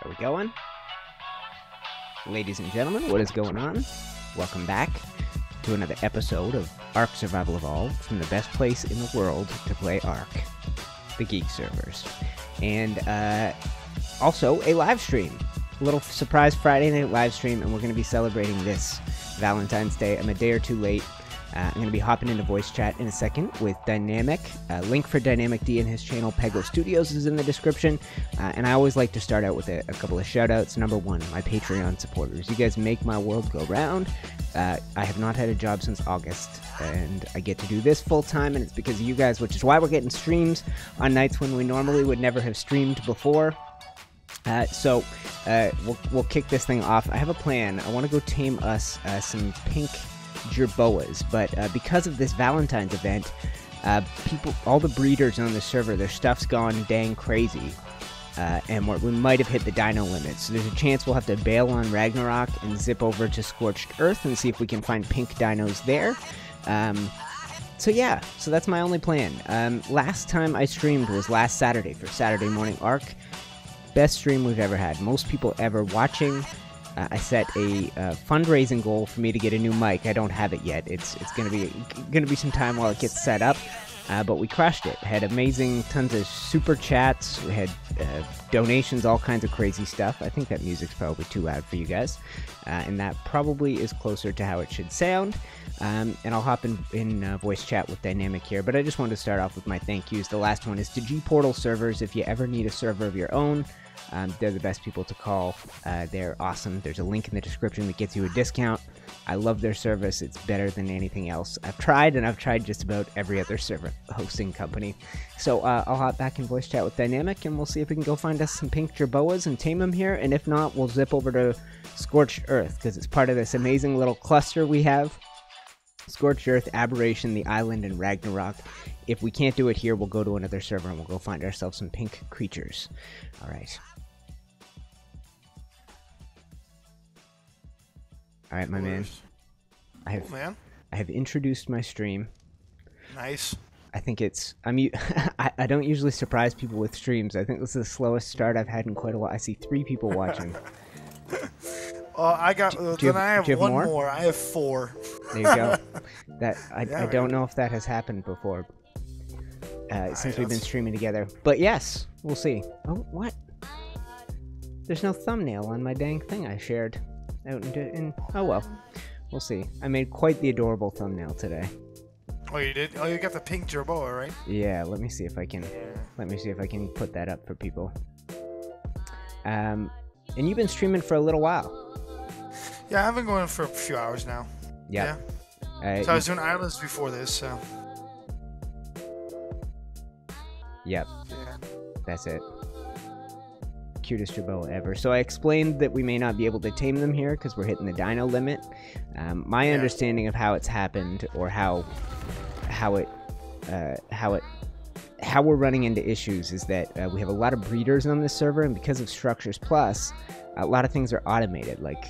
Are we going? Ladies and gentlemen, what is going on? Welcome back to another episode of Ark Survival Evolved from the best place in the world to play Ark, the Geek servers. And also a live stream. A little surprise Friday night live stream, and we're going to be celebrating this Valentine's Day. I'm a day or two late. I'm going to be hopping into voice chat in a second with Dynamic. Link for DinamicD and his channel, Pego Studios, is in the description. And I always like to start out with a couple of shout-outs. Number one, my Patreon supporters. You guys make my world go round. I have not had a job since August, and I get to do this full-time, and it's because of you guys, which is why we're getting streams on nights when we normally would never have streamed before. So we'll kick this thing off. I have a plan. I want to go tame us some pink Jerboas, but because of this Valentine's event, all the breeders on the server, their stuff's gone dang crazy, and we might have hit the dino limit. So there's a chance we'll have to bail on Ragnarok and zip over to Scorched Earth and see if we can find pink dinos there. So yeah, so that's my only plan. Last time I streamed was last Saturday for Saturday Morning Ark. Best stream we've ever had. Most people ever watching. I set a fundraising goal for me to get a new mic. I don't have it yet. It's gonna be some time while it gets set up, but we crushed it. Had amazing, tons of super chats. We had donations, all kinds of crazy stuff. I think that music's probably too loud for you guys, and that probably is closer to how it should sound. And I'll hop in voice chat with Dynamic here, but I just wanted to start off with my thank yous. The last one is to G-Portal servers. If you ever need a server of your own, they're the best people to call. They're awesome. There's a link in the description that gets you a discount. I love their service. It's better than anything else I've tried, and I've tried just about every other server hosting company. So I'll hop back in voice chat with Dynamic, and we'll see if we can go find us some pink Jerboas and tame them here, and if not, we'll zip over to Scorched Earth, because it's part of this amazing little cluster we have. Scorched Earth, Aberration, the Island, and Ragnarok. If we can't do it here, we'll go to another server, and we'll go find ourselves some pink creatures. Alright. Alright, my man. I have introduced my stream. Nice. I think it's... I don't usually surprise people with streams. I think this is the slowest start I've had in quite a while. I see 3 people watching. I have one more. I have 4. There you go. I don't know if that has happened before. Since we've been streaming together. But yes, we'll see. Oh, what? There's no thumbnail on my dang thing I shared. Oh well, we'll see. I made quite the adorable thumbnail today. Oh, you did? Oh, you got the pink Jerboa, right? Yeah. Let me see if I can. Let me see if I can put that up for people. And you've been streaming for a little while. Yeah, I've been going for a few hours now. Yep. Yeah. So I was doing islands before this. So. Yep. Yeah. That's it. Cutest Jerboa ever. So I explained that we may not be able to tame them here because we're hitting the dino limit. My understanding of how it's happened, or how we're running into issues, is that we have a lot of breeders on this server, and because of Structures Plus, a lot of things are automated. Like,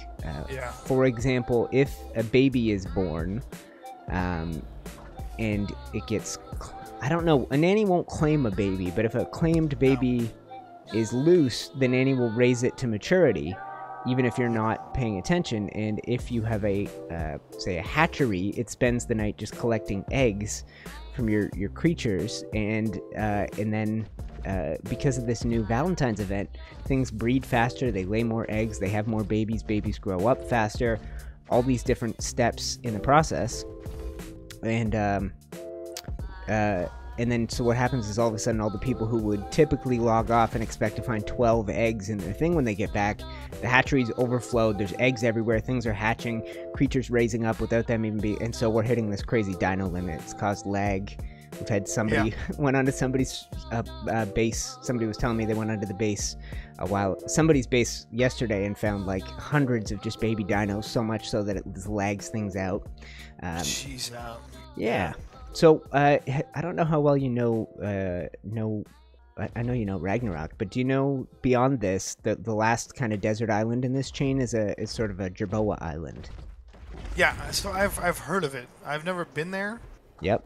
for example, if a baby is born, and it gets, I don't know, a nanny won't claim a baby, but if a claimed baby is loose, the nanny will raise it to maturity, even if you're not paying attention. And if you have a say a hatchery, it spends the night just collecting eggs from your creatures, and then because of this new Valentine's event, things breed faster, they lay more eggs, they have more babies, babies grow up faster, all these different steps in the process. And then, so what happens is all of a sudden all the people who would typically log off and expect to find 12 eggs in their thing when they get back, the hatchery's overflowed, there's eggs everywhere, things are hatching, creatures raising up without them even being, and so we're hitting this crazy dino limit. It's caused lag. We've had somebody went onto somebody's base. Somebody was telling me they went onto the base somebody's base yesterday, and found like hundreds of just baby dinos, so much so that it just lags things out. Jeez, yeah. So, I don't know how well you know, I know you know Ragnarok, but do you know beyond this, the last kind of desert island in this chain is sort of a Jerboa island? Yeah, so I've heard of it. I've never been there. Yep.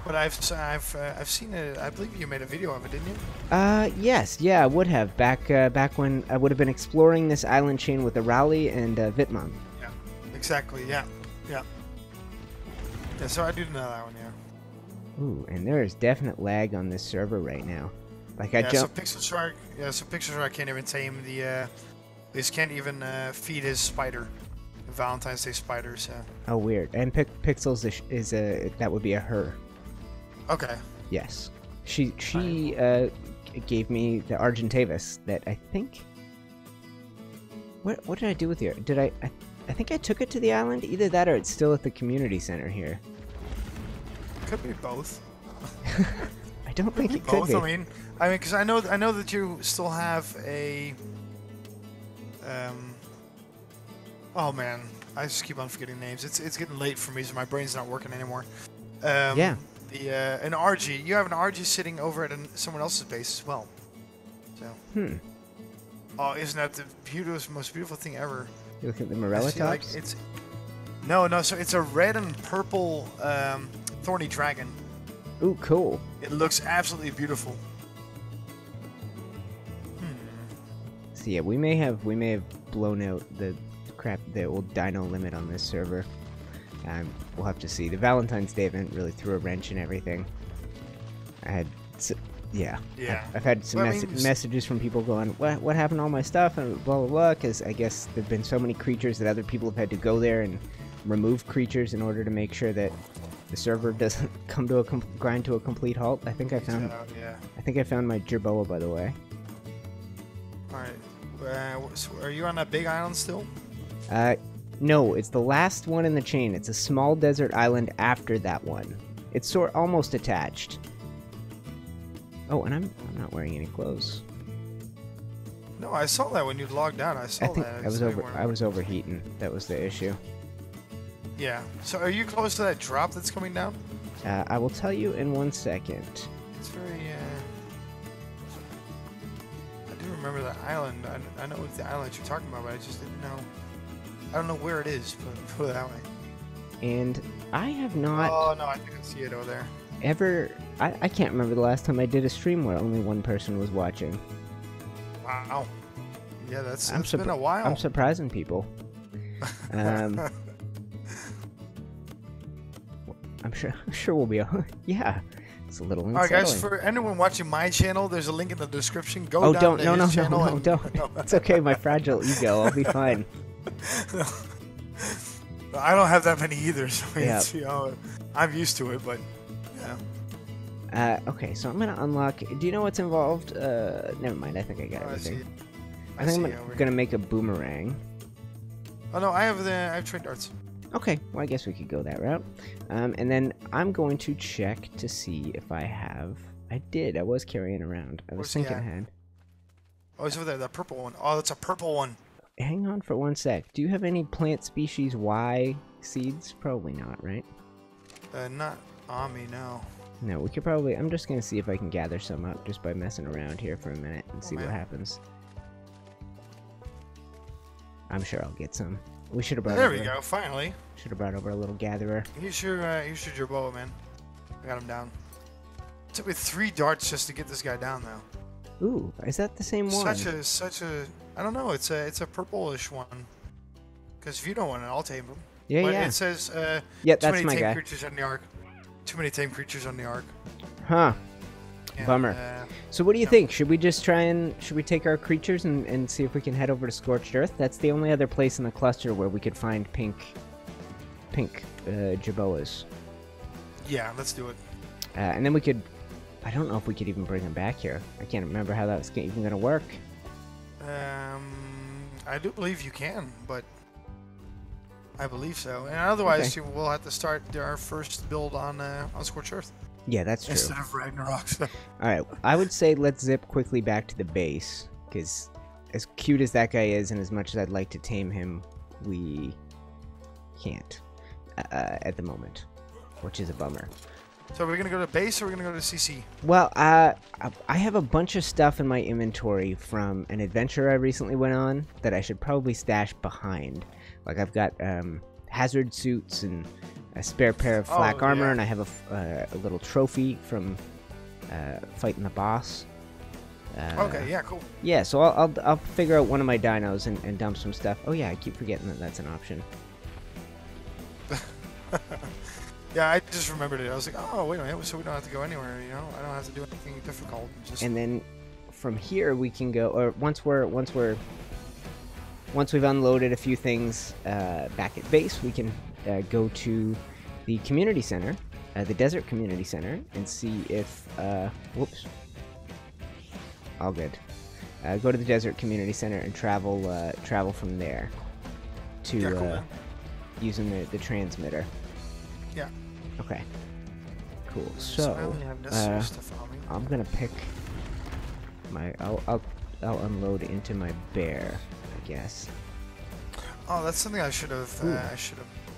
But I've seen it. I believe you made a video of it, didn't you? Yes, yeah, I would have back when I would have been exploring this island chain with Arahli and Vitmon. Yeah, exactly. Yeah. Yeah, so I do know that one. Yeah. Ooh, and there is definite lag on this server right now. Like I so Pixel Shark. Yeah, so Pixel Shark can't even tame the. They just can't even feed his spider, the Valentine's Day spider. So. Oh, weird. And Pixels is a that would be a her. Okay. Yes. She gave me the Argentavis that I think. What did I do with you? Did I think I took it to the island? Either that or it's still at the community center here. Could be both. I don't think it could be. I mean, because I know that you still have a. Oh man, I just keep on forgetting names. It's getting late for me, so my brain's not working anymore. Yeah. An RG. You have an RG sitting over at someone else's base as well. So. Oh, isn't that the most beautiful thing ever? You look at the Morella tops? Like no. So it's a red and purple thorny dragon. Ooh, cool. It looks absolutely beautiful. So yeah, we may have blown out the old dino limit on this server. We'll have to see. The Valentine's Day event really threw a wrench in everything. Yeah. I've had some messages from people going, what happened to all my stuff, and blah, blah, blah, because I guess there've been so many creatures that other people have had to go there and remove creatures in order to make sure that the server doesn't come to grind to a complete halt. I think I found my Jerboa, by the way. Alright. So are you on that big island still? No, it's the last one in the chain. It's a small desert island after that one. It's almost attached. Oh, and I'm not wearing any clothes. No, I saw that when you logged out. I think that. I was overheating. That was the issue. Yeah. So are you close to that drop that's coming down? I will tell you in 1 second. It's very. I do remember that island. I know it's the island you're talking about, but I just didn't know. I don't know where it is, but put it that way. And I have not. Oh no, I think I see it over there. Ever. I can't remember the last time I did a stream where only one person was watching. Wow. Yeah, that's been a while. I'm surprising people. I'm sure we'll be. Yeah, it's a little unsettling. All right, guys. For anyone watching my channel, there's a link in the description. Go down to his channel. No, don't. It's okay. My fragile ego. I'll be fine. I don't have that many either, so yeah. I'm used to it, but yeah. Okay, so I'm gonna unlock. Do you know what's involved? Never mind. I think I got everything. I think I'm gonna make a boomerang. Oh no, I have trade darts. Okay, well I guess we could go that route. And then I'm going to check to see if I have. I did. I was carrying around. I was thinking ahead. Oh, it's over there. That purple one. Oh, that's a purple one. Hang on for 1 sec. Do you have any plant species Y seeds? Probably not, right? Not on me, no. No, we could probably. I'm just gonna see if I can gather some up just by messing around here for a minute and see what happens. I'm sure I'll get some. We should have brought. There we go. Finally. Should have brought over a little gatherer. Here's your Jerboa, man. I got him down. It took me 3 darts just to get this guy down, though. Ooh, is that the same one? Such a. I don't know. It's a purplish one. Because if you don't want it, I'll tame him. Yeah, but yeah. It says yeah, too that's many my tame guy. creatures on the Ark. Too many tame creatures on the Ark. Huh. And, bummer. So what do you think? Should we just should we take our creatures and see if we can head over to Scorched Earth? That's the only other place in the cluster where we could find pink Jerboas. Yeah, let's do it. And then we could. I don't know if we could even bring them back here. I can't remember how that's even going to work. I do believe you can, but I believe so. And otherwise, we'll have to start our first build on Scorched Earth. Yeah, that's true. Instead of Ragnarok. All right, I would say let's zip quickly back to the base, because as cute as that guy is, and as much as I'd like to tame him, we can't at the moment, which is a bummer. So are we going to go to base, or are we going to go to CC? Well, I have a bunch of stuff in my inventory from an adventure I recently went on that I should probably stash behind. Like, I've got hazard suits and a spare pair of flak Oh, armor, yeah. and I have a little trophy from fighting the boss. Okay, yeah, cool. Yeah, so I'll figure out one of my dinos and dump some stuff. Oh yeah, I keep forgetting that that's an option. Yeah, I just remembered it. I was like, oh, wait a minute, so we don't have to go anywhere, you know? I don't have to do anything difficult. Just... And then from here we can go, or once we've unloaded a few things back at base, we can go to the community center, the desert community center, and see if whoops, all good. Go to the desert community center and travel from there to Yeah, cool, man. using the transmitter. Yeah. Okay. Cool. I So only have necessary stuff on me. I'm gonna pick my. I'll unload into my bear, I guess. Oh, that's something I should have.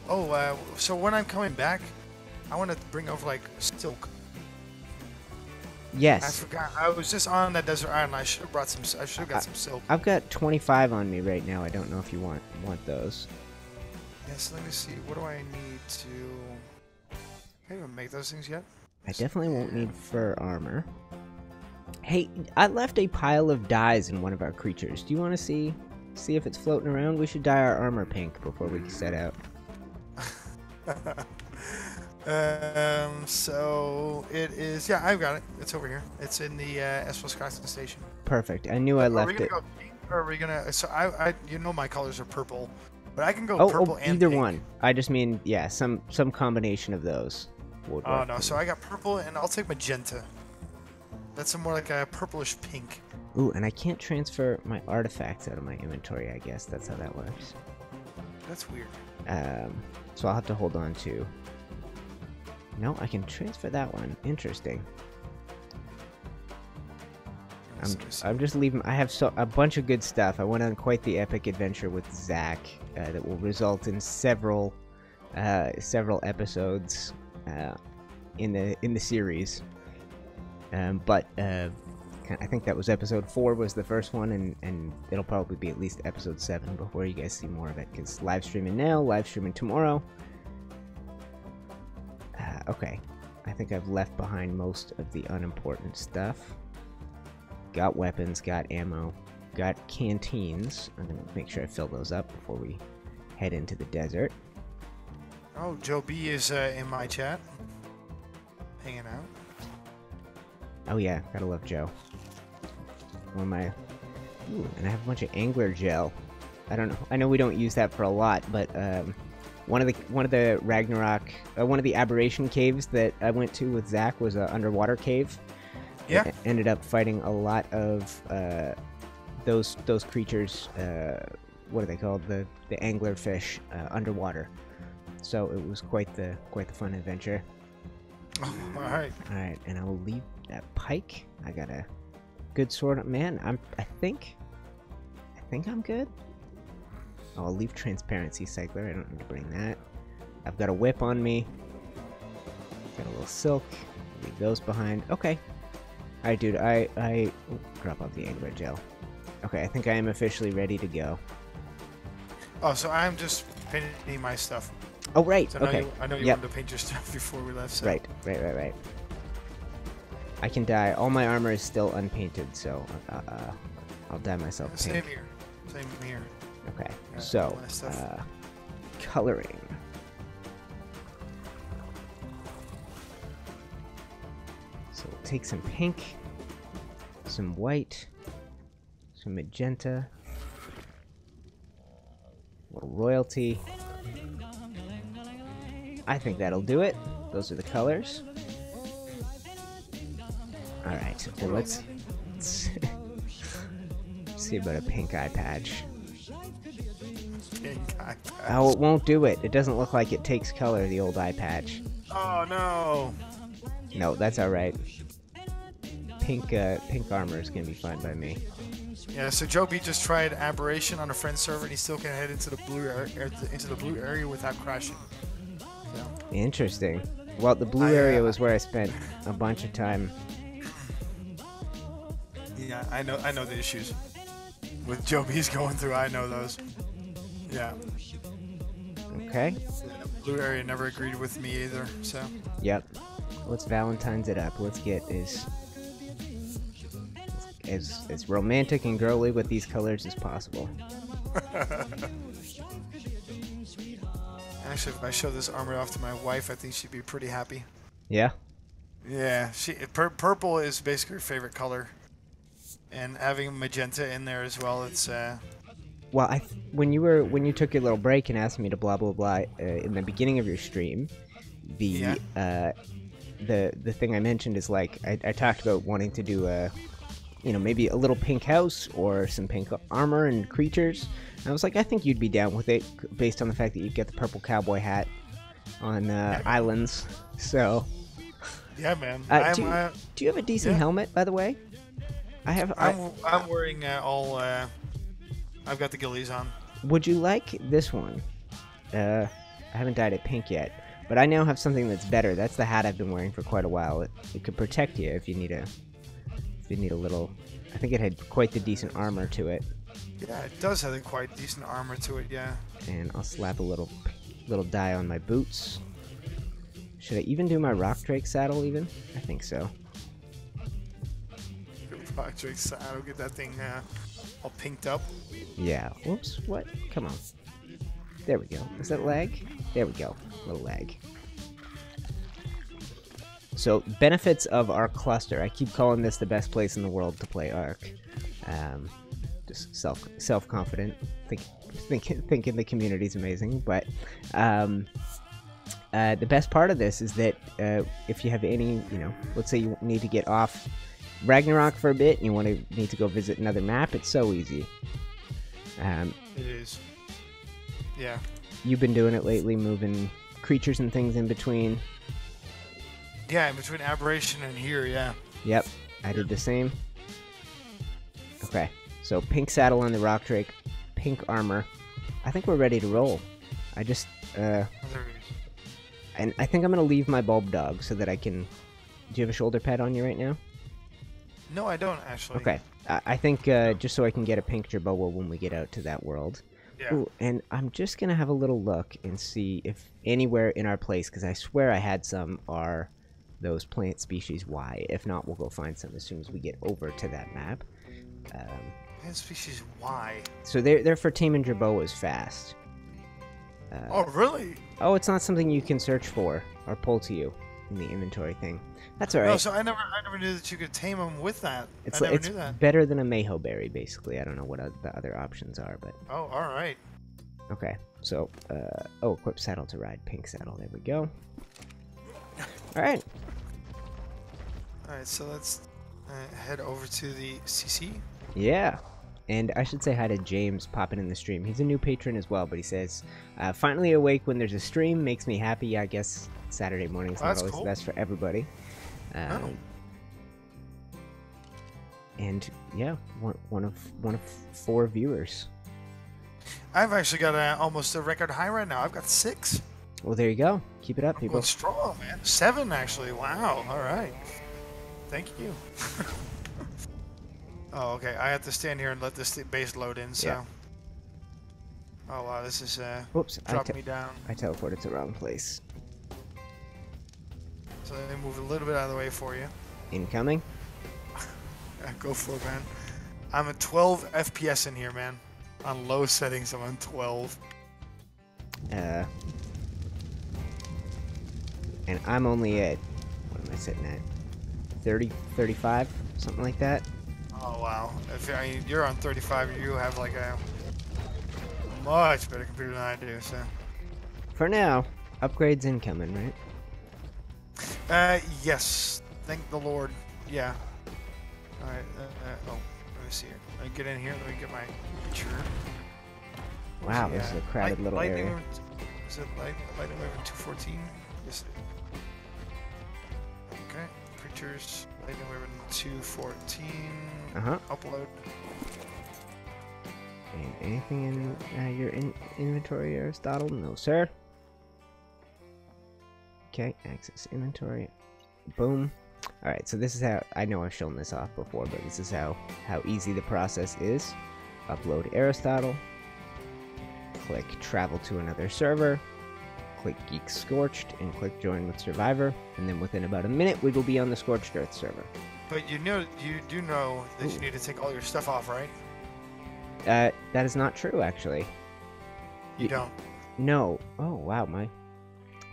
Oh, so when I'm coming back, I want to bring over like silk. I Yes. forgot. I was just on that desert island. I should have brought some. I should have got some silk. I've got 25 on me right now. I don't know if you want those. Yes. Let me see. What do I need to? Can I even make those things yet? I definitely won't need fur armor. Hey, I left a pile of dyes in one of our creatures. Do you want to see if it's floating around? We should dye our armor pink before we set out. So it is. Yeah, I've got it. It's over here. It's in the Wisconsin station. Perfect. I knew I left it. Are we gonna go pink, or are we gonna? So you know, my colors are purple, but I can go Oh, purple and either pink. one. I just mean, yeah, some combination of those would Oh work no, for so me. I got purple, and I'll take magenta. That's more like a purplish pink. Ooh, and I can't transfer my artifacts out of my inventory. I guess that's how that works. That's weird. So I'll have to hold on to. No, I can transfer that one. Interesting. I'm just leaving. I have a bunch of good stuff. I went on quite the epic adventure with Zach that will result in several episodes in the series. But I think that was episode 4 was the first one, and it'll probably be at least episode 7 before you guys see more of it. Because live streaming now, live streaming tomorrow. Okay, I think I've left behind most of the unimportant stuff. Got weapons, got ammo, got canteens. I'm gonna make sure I fill those up before we head into the desert. Oh, Joe B is in my chat, hanging out. Oh yeah, gotta love Joe. One of my... Ooh, and I have a bunch of angler gel. I don't know. I know we don't use that for a lot, but one of the Ragnarok, one of the aberration caves that I went to with Zach was an underwater cave. Yeah. It ended up fighting a lot of those creatures. What are they called? The anglerfish underwater. So it was quite the fun adventure. Oh, all right. All right, and I will leave that pike. I got a good sword. Man, I think I'm good. Oh, I'll leave transparency cycler. I don't need to bring that. I've got a whip on me. Got a little silk. Leave those behind. Okay. Alright, dude. I drop off the angler gel. Okay, I think I am officially ready to go. Oh, so I'm just painting my stuff. Oh, right. So Okay. I know you Yep. wanted to paint your stuff before we left. So. Right. I can dye. All my armor is still unpainted, so I'll dye myself pink. Same here. Same here. Okay. Yeah, So, all my stuff. coloring. So we'll take some pink, some white, some magenta, a little royalty. I think that'll do it. Those are the colors. Alright, well let's see about a pink eye patch. Pink eye patch. Oh, it won't do it. It doesn't look like it takes color, the old eye patch. Oh no. No, that's alright. Pink armor is gonna be fine by me. Yeah, so Joe B just tried aberration on a friend server, and he still can head into the blue area without crashing. So. Interesting. Well, the blue area was where I spent a bunch of time. Yeah, I know the issues with Joe B's going through. I know those. Yeah. Okay. blue area never agreed with me either. So. Yep. Let's Valentine's it up. Let's get as romantic and girly with these colors as possible. Actually, if I show this armor off to my wife, I think she'd be pretty happy. Yeah. Yeah, purple is basically her favorite color, and having magenta in there as well. It's Well, when you took your little break and asked me to blah blah blah in the beginning of your stream, the thing I mentioned is like I talked about wanting to do maybe a little pink house or some pink armor and creatures. And I was like, I think you'd be down with it based on the fact that you get the purple cowboy hat on islands. So. Yeah, man. Do you have a decent helmet, by the way? I'm wearing all. I've got the ghillies on. Would you like this one? I haven't dyed it pink yet, but I now have something that's better. That's the hat I've been wearing for quite a while. It could protect you if you need a little. I think it had quite the decent armor to it. Yeah, it does have quite decent armor to it. Yeah. And I'll slap a little dye on my boots. Should I even do my rock drake saddle? Even? I think so. Rock drake saddle. Get that thing all pinked up. Yeah. Whoops. What? Come on. There we go. Is that lag? There we go. Little lag. So, benefits of Ark Cluster. I keep calling this the best place in the world to play Ark. Just self-confident. Thinking the community's amazing. But the best part of this is that if you have any, let's say you need to get off Ragnarok for a bit and you need to go visit another map, it's so easy. It is. Yeah. You've been doing it lately, moving creatures and things in between. Yeah, in between Aberration and here, yeah. Yep, I did the same. Okay, so pink saddle on the rock drake, pink armor. I think we're ready to roll. I just and I think I'm gonna leave my bulb dog so that I can. Do you have a shoulder pad on you right now? No, I don't actually. Okay, I think just so I can get a pink Jerboa when we get out to that world. Yeah. Ooh, and I'm just gonna have a little look and see if anywhere in our place, because I swear I had some, are those plant species Y. If not, we'll go find some as soon as we get over to that map. Plant species Y. So they're for taming Jerboas fast. Oh, really? Oh, it's not something you can search for or pull to you in the inventory thing. That's all right. No, so I never knew that you could tame them with that. I never knew that. Better than a Mayho berry, basically. I don't know what the other options are, but. Oh, all right. Okay, so equip saddle to ride, pink saddle. There we go. All right. All right, so let's head over to the CC. Yeah. And I should say hi to James popping in the stream. He's a new patron as well, but he says, finally awake when there's a stream, makes me happy. I guess Saturday morning's not always the best for everybody. And yeah, one of 4 viewers. I've actually got almost a record high right now. I've got 6. Well, there you go. Keep it up, people. Going strong, man. 7 actually. Wow. All right. Thank you. Oh, okay. I have to stand here and let this base load in, so. Yeah. Oh, wow. This is whoops, dropping me down. I teleported to the wrong place. So let me move a little bit out of the way for you. Incoming. Yeah, go for it, man. I'm at 12 FPS in here, man. On low settings, I'm on 12. And I'm only at, what am I sitting at? 30, 35, something like that. Oh, wow. You're on 35, you have like a much better computer than I do, so. For now, upgrades incoming, right? Yes. Thank the Lord. Yeah. Alright, let me see here. Let me get in here, let me get my picture. Wow, this is a crowded little area. Is it Lightning Weapon 214? Yes. Okay, creatures, Lightning Weapon 214. Upload. And anything in your inventory, Aristotle? No, sir. Okay, access inventory. Boom. Alright, so this is how, I know I've shown this off before, but this is how easy the process is. Upload Aristotle. Click travel to another server. click Geeks Scorched and click Join with Survivor, and then within about a minute we will be on the Scorched Earth server. But you do know that you need to take all your stuff off, right? That is not true, actually. You don't? No. Oh, wow,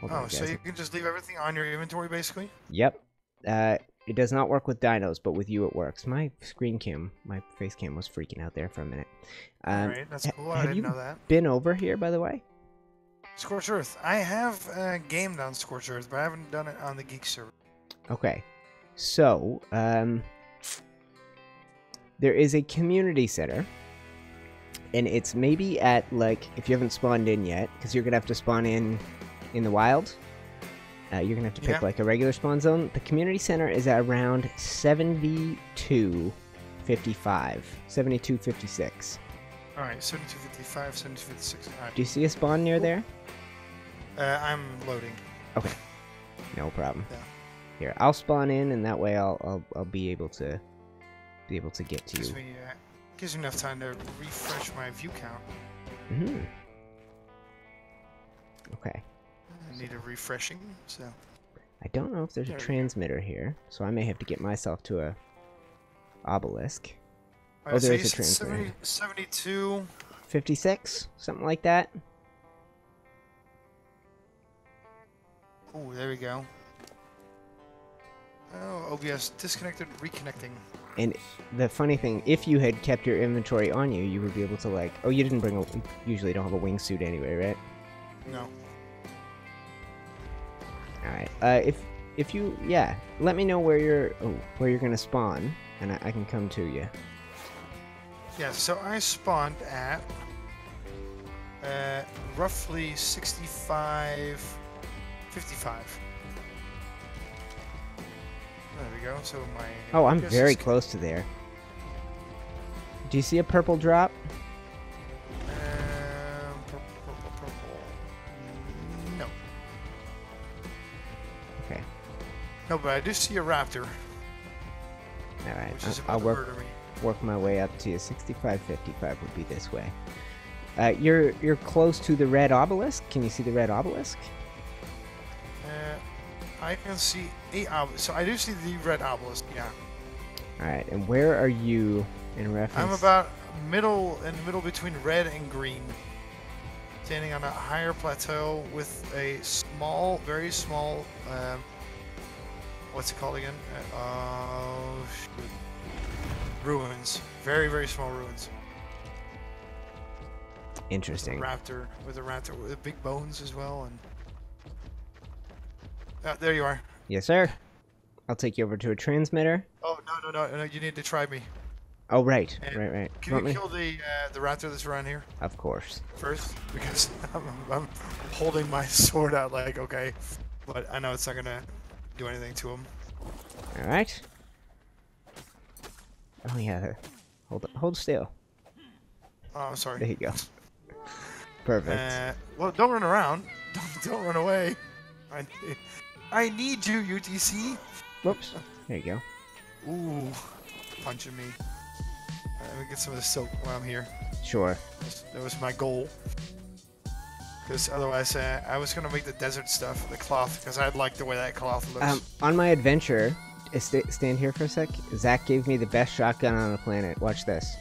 Hold on, so you can just leave everything on your inventory, basically? Yep. It does not work with dinos, but with you it works. My face cam was freaking out there for a minute. Alright, that's cool. I didn't know that. Have you been over here, by the way? Scorched Earth. I have gamed on Scorched Earth, but I haven't done it on the Geek server. Okay. So, there is a community center. And it's maybe at, like, if you haven't spawned in yet, because you're going to have to spawn in the wild. You're going to have to pick, like, a regular spawn zone. The community center is at around 7255. 7256. Alright, 7255, 7256. Right. Do you see a spawn near there? I'm loading. Okay. No problem. Yeah. Here, I'll spawn in, and that way I'll be able to get to you. Gives me enough time to refresh my view count. Okay. I need a refreshing, so... I don't know if there's a transmitter here, so I may have to get myself to a obelisk. Right, there is a transmitter. 72... 56? Something like that? Oh, there we go. Oh, OBS disconnected, reconnecting. And the funny thing, if you had kept your inventory on you, you would be able to, like... Oh, you didn't bring a... You usually don't have a wingsuit anyway, right? No. Alright, if you... Yeah, let me know where you're gonna spawn, and I can come to you. Yeah, so I spawned at... roughly 65... 55. There we go, so my... Oh, I'm very close to there. Do you see a purple drop? Purple. No. Okay. No, but I do see a raptor. Alright, I'll work my way up to you. 6555 would be this way. You're close to the red obelisk. Can you see the red obelisk? I can see a obelisk. So I do see the red obelisk, yeah. Alright, and where are you in reference? I'm about in the middle between red and green. Standing on a higher plateau with a small, very small, what's it called again? Ruins. Very, very small ruins. Interesting. With a raptor with big bones as well, and there you are. Yes, sir. I'll take you over to a transmitter. Oh no! You need to try me. Oh right, and right. Can you kill the raptor that's around here? Of course. First, because I'm holding my sword out like okay, but I know it's not gonna do anything to him. All right. Oh yeah. Hold still. Oh, I'm sorry. There you go. Perfect. Well, don't run around. Don't run away. I need you, UTC. Whoops. There you go. Ooh, punching me. Let me get some of the silk while I'm here. Sure. That was my goal. Because otherwise, I was gonna make the desert stuff, the cloth, because I like the way that cloth looks. On my adventure, stand here for a sec. Zach gave me the best shotgun on the planet. Watch this.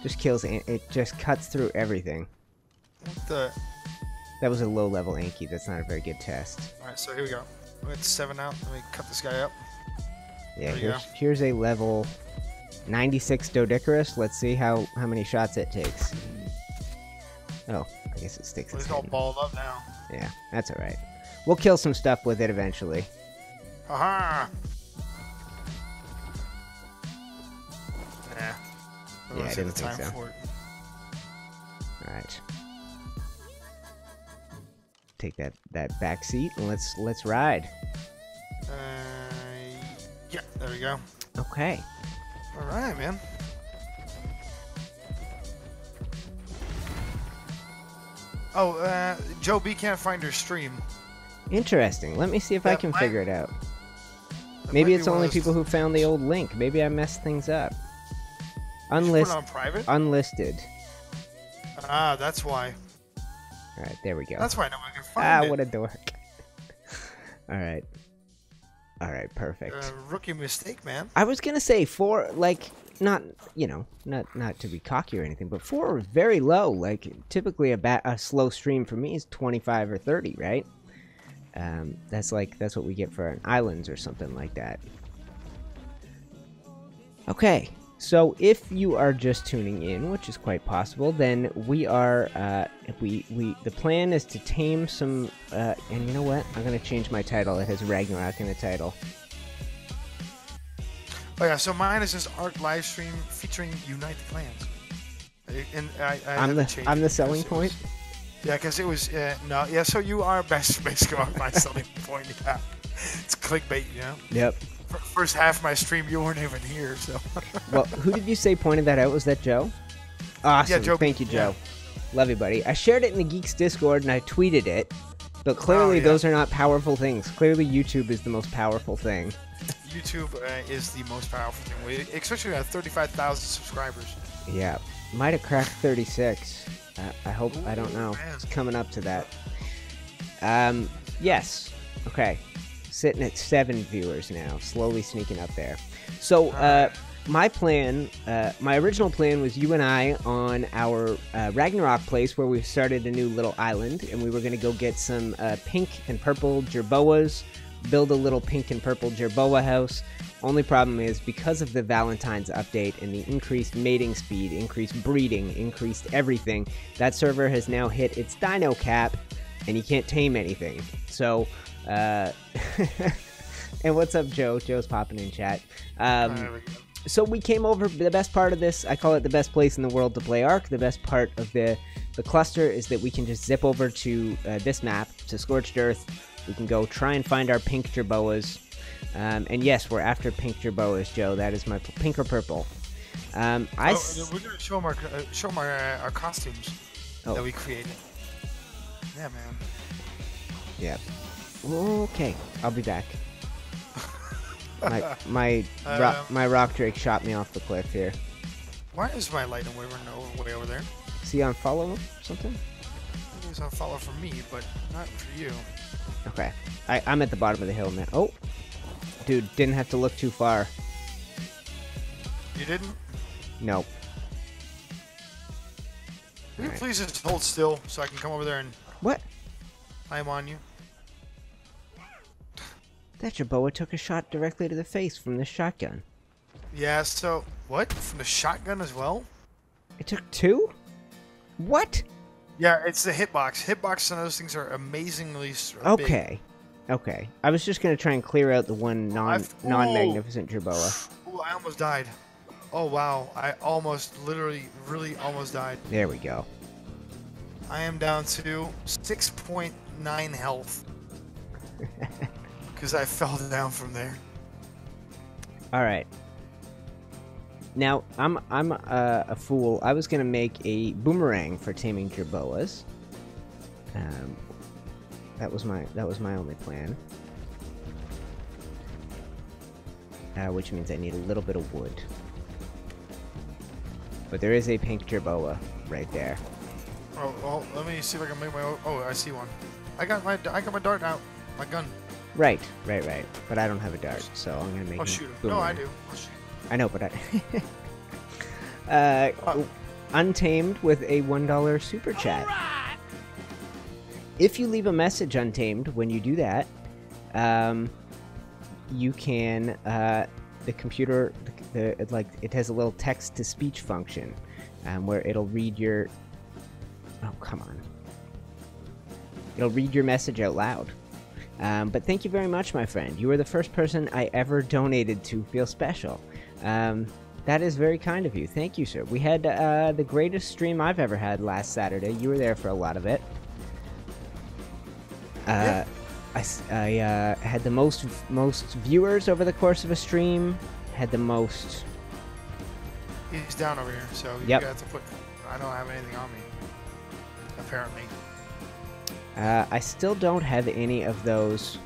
Just kills. It just cuts through everything. What the? That was a low-level Anki. That's not a very good test. Alright, so here we go. We got 7 out. Let me cut this guy up. Yeah, here's a level 96 Doedicurus. Let's see how many shots it takes. Oh, I guess it sticks its He's all head. balled up now. Yeah, that's alright. We'll kill some stuff with it eventually. Aha! Yeah, I didn't think so. For it. Alright. Take that back seat and let's ride. Yeah, there we go. Okay. All right, man. Oh, Joe B can't find her stream. Interesting. Let me see if I can figure it out. Maybe it's only people who found the old link. Maybe I messed things up. Put it on private? Unlisted. Ah, that's why. All right, there we go. That's why I know I can find it. What a dork. All right. All right, perfect. Rookie mistake, man. I was gonna say 4, like, not, you know, not to be cocky or anything, but 4 is very low. Like, typically a slow stream for me is 25 or 30, right? That's what we get for an islands or something like that. Okay, so if you are just tuning in, which is quite possible, then we are the plan is to tame some and you know what? I'm gonna change my title. It has Ragnarok in the title. Oh yeah, so mine is this Ark live stream featuring UniteTheClans. And I'm the selling point. Yeah, because it was no, yeah. So you are basically my selling point. Yeah, it's clickbait, you know. Yep. First half of my stream, you weren't even here, so. Well, who did you say pointed that out? Was that Joe? Awesome. Yeah, Joe. Thank you, Joe. Yeah. Love you, buddy. I shared it in the Geeks Discord and I tweeted it, but clearly those are not powerful things. Clearly, YouTube is the most powerful thing. YouTube is the most powerful thing, especially at 35,000 subscribers. Yeah, might have cracked 36. I hope. Ooh, I don't know. Man. It's coming up to that. Yes. Okay. Sitting at 7 viewers now, slowly sneaking up there. So, my plan, my original plan was you and I on our Ragnarok place where we started a new little island, and we were going to go get some pink and purple Jerboas, build a little pink and purple Jerboa house. Only problem is, because of the Valentine's update and the increased mating speed, increased breeding, increased everything, that server has now hit its dino cap, and you can't tame anything. So, and what's up, Joe? Joe's popping in chat. So we came over. The best part of this, I call it the best place in the world to play Ark. The best part of the cluster is that we can just zip over to this map, to Scorched Earth. We can go try and find our pink Jerboas. And yes, we're after pink Jerboas, Joe. That is my pink or purple. We're gonna show them our costumes that we created. Yeah, man. Yeah. Okay, I'll be back. My rock drake shot me off the cliff here. Why is my light way over there? Is he on follow or something? I think he's on follow for me, but not for you. Okay, I'm at the bottom of the hill now. Oh, dude, didn't have to look too far. You didn't? No. Will you please just hold still so I can come over there and... What? I'm on you. That Jerboa took a shot directly to the face from the shotgun. Yeah, so... What? From the shotgun as well? It took 2? What? Yeah, it's the hitbox. Hitbox and those things are amazingly big. Okay. I was just going to try and clear out the one non-magnificent Jerboa. Ooh, I almost died. Oh, wow. I really almost died. There we go. I am down to 6.9 health. Because I fell down from there. All right. Now I'm a fool. I was gonna make a boomerang for taming Jerboas. That was my only plan. Which means I need a little bit of wood. But there is a pink Jerboa right there. Oh, well, let me see if I can make my. Oh, I see one. I got my dart out. My gun. Right. But I don't have a dart, so I'm gonna make. Oh, shoot him. Boomerang. No, I do. I'll shoot. I know, but Untamed with a $1 super chat. Right. If you leave a message Untamed when you do that, you can the computer it has a little text to speech function where it'll read your it'll read your message out loud. But thank you very much, my friend. You were the first person I ever donated to feel special. That is very kind of you. Thank you, sir. We had the greatest stream I've ever had last Saturday. You were there for a lot of it. I had the most viewers over the course of a stream. Had the most... He's down over here, so you got to put... I don't have anything on me. Apparently. I still don't have any of those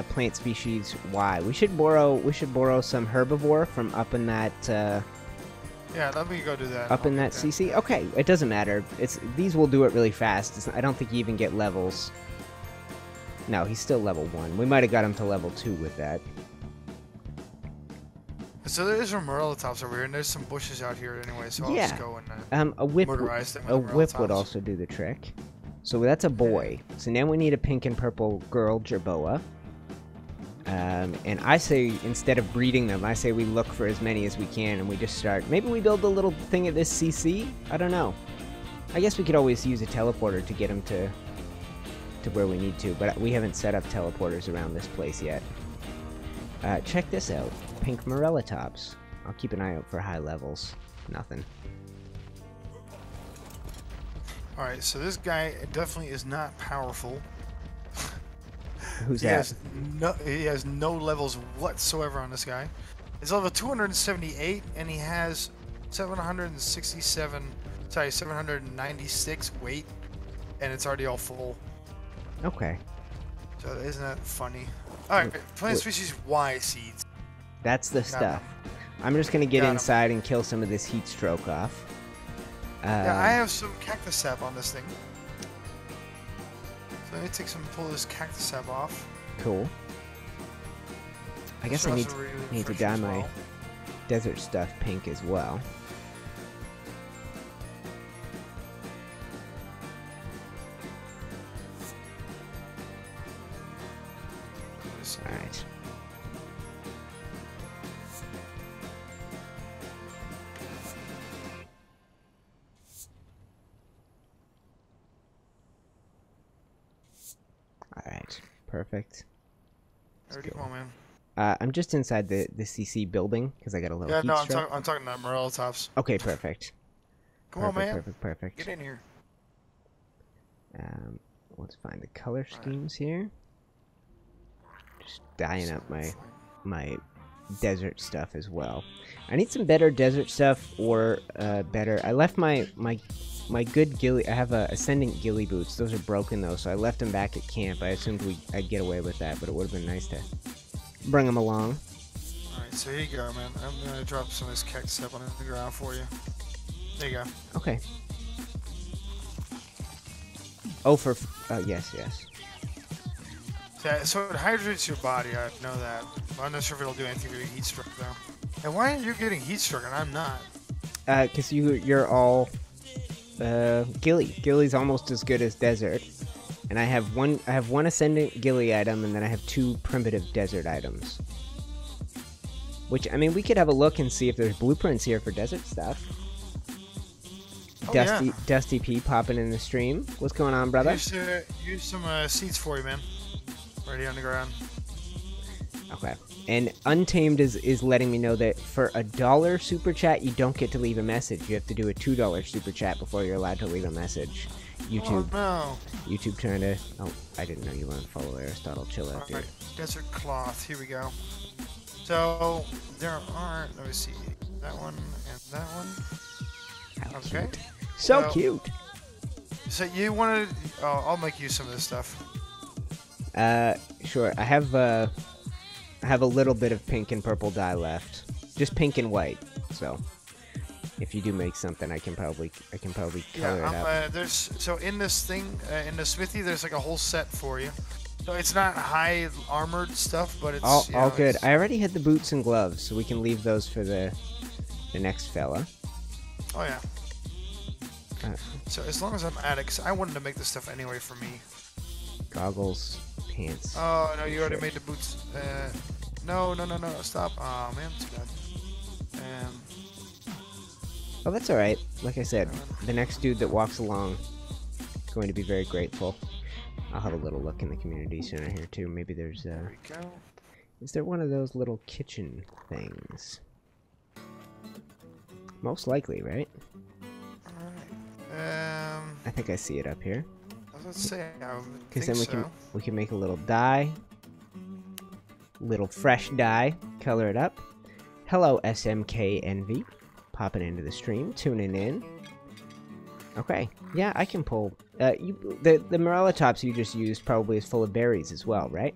plant species. Why? We should borrow some herbivore from up in that Yeah, let me go do that. Up in that CC? Okay, it doesn't matter. These will do it really fast. I don't think you even get levels. No, he's still level 1. We might have got him to level 2 with that. So there's some Morellatops over here, and there's some bushes out here anyway, so I'll just go and a whip would Morellatops. also do the trick. So that's a boy. So now we need a pink and purple girl Jerboa. And I say, instead of breeding them, I say we look for as many as we can, and we just start. Maybe we build a little thing at this CC? I don't know. I guess we could always use a teleporter to get them to where we need to, but we haven't set up teleporters around this place yet. Check this out. Pink Morellatops. I'll keep an eye out for high levels. Nothing. Alright, so this guy definitely is not powerful. Who's that? He has no levels whatsoever on this guy. He's level 278, and he has 796 weight, and it's already all full. Okay. So isn't that funny? Alright, plant species Y seeds. That's the stuff. I'm just gonna get inside and kill some of this heat stroke off. Yeah, I have some cactus sap on this thing. So let me pull this cactus sap off. Cool. I guess I need to dye my desert stuff pink as well. Alright. Alright, perfect. Already, come on, man. I'm just inside the CC building because I got a little heat stroke. I'm talking about Morellatops. Okay, perfect. Come on, man. Perfect. Get in here. Let's find the color schemes here. Just dyeing up my desert stuff as well. I need some better desert stuff, or better. I left my good ghillie. I have Ascendant ghillie boots. Those are broken though, so I left them back at camp. I assumed I'd get away with that, but it would have been nice to bring them along. Alright, so here you go, man. I'm gonna drop some of this cactus up on the ground for you. There you go. Okay. Oh, yes. Yeah, so it hydrates your body, I know that. I'm not sure if it'll do anything to your heat stroke though. And why are you getting heat stroke and I'm not? Cause you're all ghillie. Ghillie's almost as good as desert. And I have one Ascendant ghillie item, and then I have 2 primitive desert items. Which, I mean, we could have a look and see if there's blueprints here for desert stuff. Oh, Dusty P popping in the stream. What's going on, brother? Use some seeds for you, man. Ready on the ground. Okay. And Untamed is letting me know that for a $1 super chat, you don't get to leave a message. You have to do a $2 super chat before you're allowed to leave a message. YouTube. Oh, no. YouTube trying to... Oh, I didn't know you wanted to follow Aristotle. Chill out, dude. Alright, desert cloth. Here we go. So, there are... Let me see. That one and that one. How okay. Cute. So cute. So you wanted... Oh, I'll make you some of this stuff. Sure. I have a little bit of pink and purple dye left. Just pink and white. So, if you do make something, I can probably color it up. So in this thing, in the smithy, there's like a whole set for you. So it's not high armored stuff, but it's all good. I already had the boots and gloves, so we can leave those for the next fella. Oh yeah. So as long as I'm at it, 'cause I wanted to make this stuff anyway for me. Goggles, pants. Oh no, you already made the boots. No, stop. Oh man, too bad. Oh, that's alright. Like I said, the next dude that walks along is going to be very grateful. I'll have a little look in the community center here too. Maybe there's There we go. Is there one of those little kitchen things? Most likely, right? Alright. I think I see it up here. I was going to say, I would Because think then we can make a little dye. Little fresh dye. Color it up. Hello, SMK Envy. Popping into the stream, tuning in. Okay, yeah, I can pull. The Morellatops you just used probably is full of berries as well, right?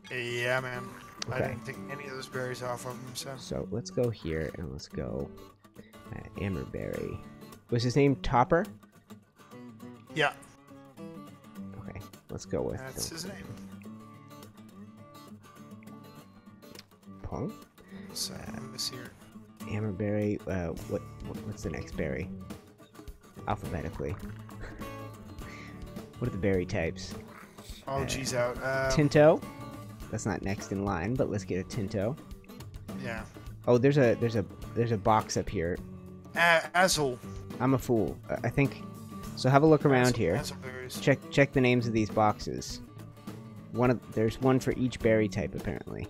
Yeah, man. Okay. I didn't take any of those berries off of them, so. So let's go here and let's go Amberberry. Was his name Topper? Yeah. Okay, let's go with That's his name. Pong? So, this here. Amberberry. What's the next berry? Alphabetically. What are the berry types? Oh, geez, out. Tinto. That's not next in line, but let's get a Tinto. Yeah. Oh, there's a box up here. Azul. I'm a fool. I think. So have a look around here. Azulberries. Check the names of these boxes. There's one for each berry type apparently.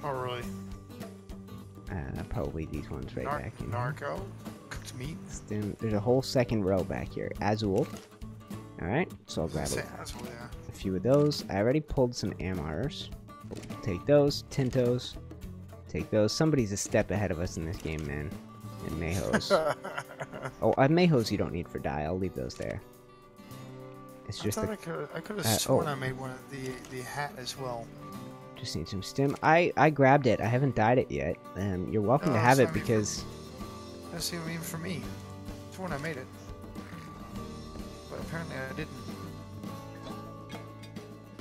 Oh, really? Probably these ones right back in. Narco. Cooked meat. There's a whole second row back here. Azul. All right, so I'll grab Azul, yeah. a few of those. I already pulled some Amars. We'll take those. Tintos. Take those. Somebody's a step ahead of us in this game, man. And Mayhos. Oh, Mayhos you don't need for dye. I'll leave those there. It's just I could have sworn I made one of the hat as well. Just need some stem. I grabbed it. I haven't dyed it yet. You're welcome to have it because... That's even for me. I sworn I made it. But apparently I didn't.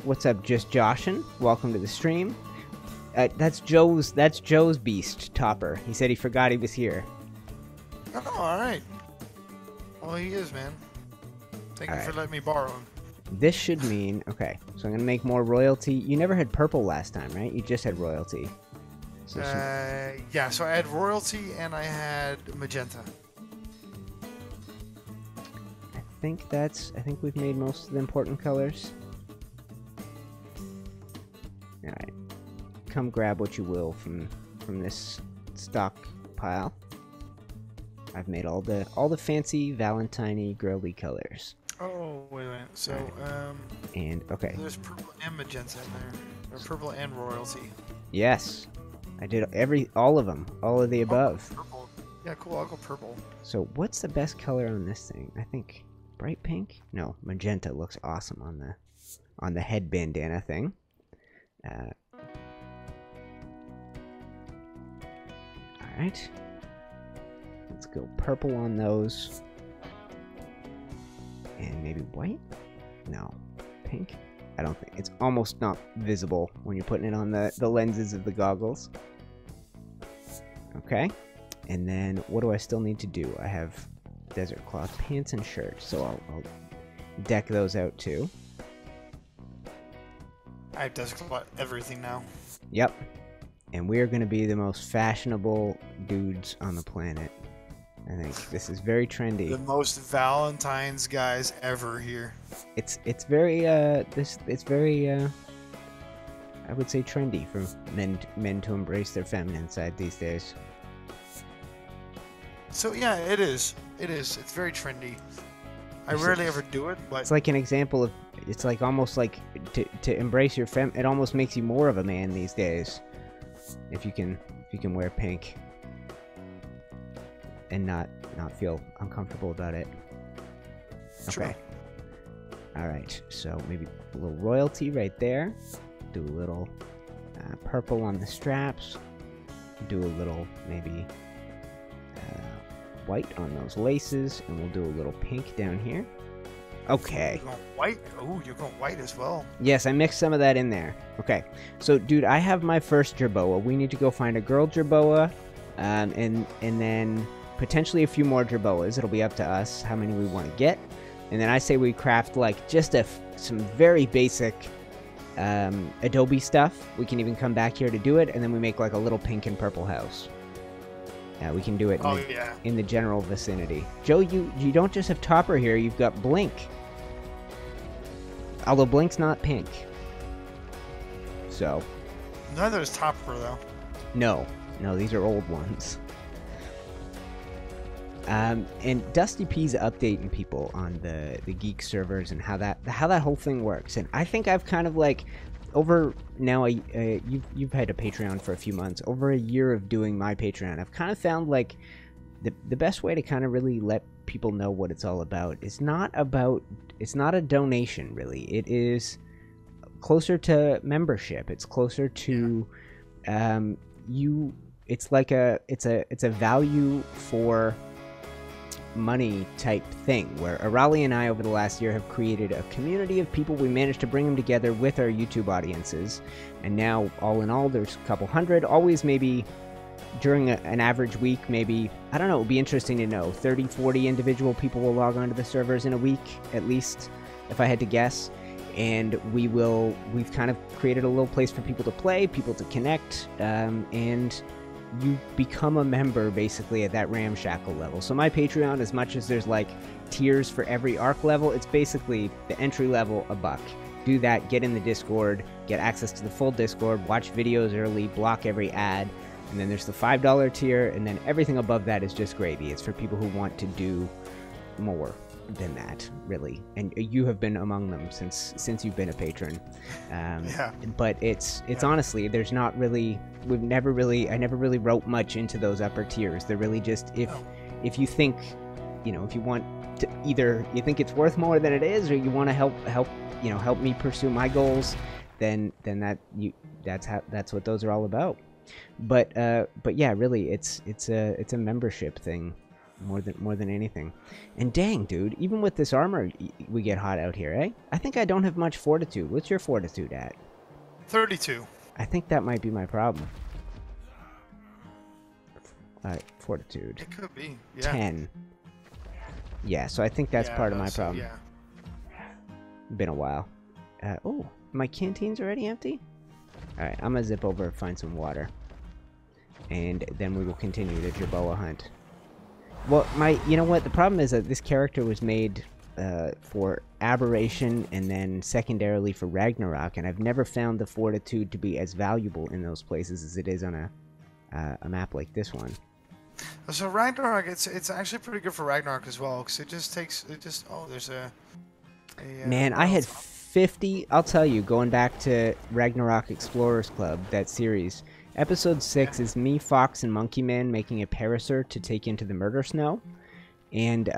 What's up, Just Joshin? Welcome to the stream. That's Joe's beast, Topper. He said he forgot he was here. Oh, alright. Well, he is, man. Thank you for letting me borrow him. This should mean... Okay, so I'm going to make more royalty. You never had purple last time, right? You just had royalty. So yeah, so I had royalty and I had magenta. I think we've made most of the important colors. Alright. Come grab what you will from this stock pile. I've made all the fancy Valentine-y girly colors. Oh, wait a minute. So, and okay. There's purple and magenta in there. Or purple and royalty. Yes. I did all of them. All of the above. Purple. Yeah, cool. I'll go purple. So, what's the best color on this thing? I think bright pink? No, magenta looks awesome on the head bandana thing. Alright. Let's go purple on those. And maybe white? No. Pink? I don't think. It's almost not visible when you're putting it on the lenses of the goggles. Okay. And then what do I still need to do? I have desert cloth pants and shirts, so I'll deck those out too. I have desert cloth everything now. Yep. And we are going to be the most fashionable dudes on the planet. I think this is very trendy. The most Valentine's guys ever here. It's very I would say trendy for men to embrace their feminine side these days. So yeah, it is. It's very trendy. I rarely ever do it, but it's like an example of it's like almost like to embrace your it almost makes you more of a man these days. If you can wear pink and not feel uncomfortable about it. Okay. Alright, so maybe a little royalty right there. Do a little purple on the straps. Do a little maybe white on those laces. And we'll do a little pink down here. Okay. You're going white? Oh, you're going white as well. Yes, I mixed some of that in there. Okay. So, dude, I have my first Jerboa. We need to go find a girl Jerboa. And then potentially a few more Jerboas. It'll be up to us how many we want to get. And then I say we craft like just some very basic Adobe stuff. We can even come back here to do it. And then we make like a little pink and purple house. We can do it in the general vicinity. Joe, you don't just have Topper here. You've got Blink. Although Blink's not pink. So. Neither is Topper, though. No, these are old ones. And Dusty P's updating people on the Geek servers and how that whole thing works. And I think I've kind of like over now. You've had a Patreon for a few months. Over a year of doing my Patreon, I've kind of found like the best way to kind of really let people know what it's all about. It's not a donation really. It is closer to membership. It's closer to you it's like it's a value for money type thing, where Arahli and I over the last year have created a community of people. We managed to bring them together with our YouTube audiences, and now all in all there's a couple hundred, always maybe during an average week, maybe, I don't know, it would be interesting to know, 30-40 individual people will log onto the servers in a week at least, if I had to guess. And we've kind of created a little place for people to play, people to connect, and you become a member basically at that ramshackle level. So my Patreon, as much as there's like tiers for every Ark level, it's basically the entry level $1. Do that, get in the Discord, get access to the full Discord, watch videos early, block every ad, and then there's the $5 tier, and then everything above that is just gravy. It's for people who want to do more than that, really, and you have been among them since you've been a patron. Yeah. But it's honestly, there's not really, I never really wrote much into those upper tiers. They're really just if you think, if you want to, either you think it's worth more than it is, or you want to help me pursue my goals, then that's what those are all about. But yeah, really, it's a membership thing more than anything. And dang, dude, even with this armor, we get hot out here, eh? I think I don't have much fortitude. What's your fortitude at? 32. I think that might be my problem. Fortitude. It could be. Yeah. 10. Yeah, so I think that's part of my problem. Yeah. Been a while. Oh, my canteen's already empty? Alright, I'm gonna zip over and find some water. And then we will continue the Jerboa hunt. Well, you know what? The problem is that this character was made for Aberration and then secondarily for Ragnarok, and I've never found the fortitude to be as valuable in those places as it is on a map like this one. So Ragnarok, it's actually pretty good for Ragnarok as well, because there's a man, I had 50, I'll tell you, going back to Ragnarok Explorers Club, that series. Episode 6 is me, Fox, and Monkey Man making a parasaur to take into the Murder Snow. And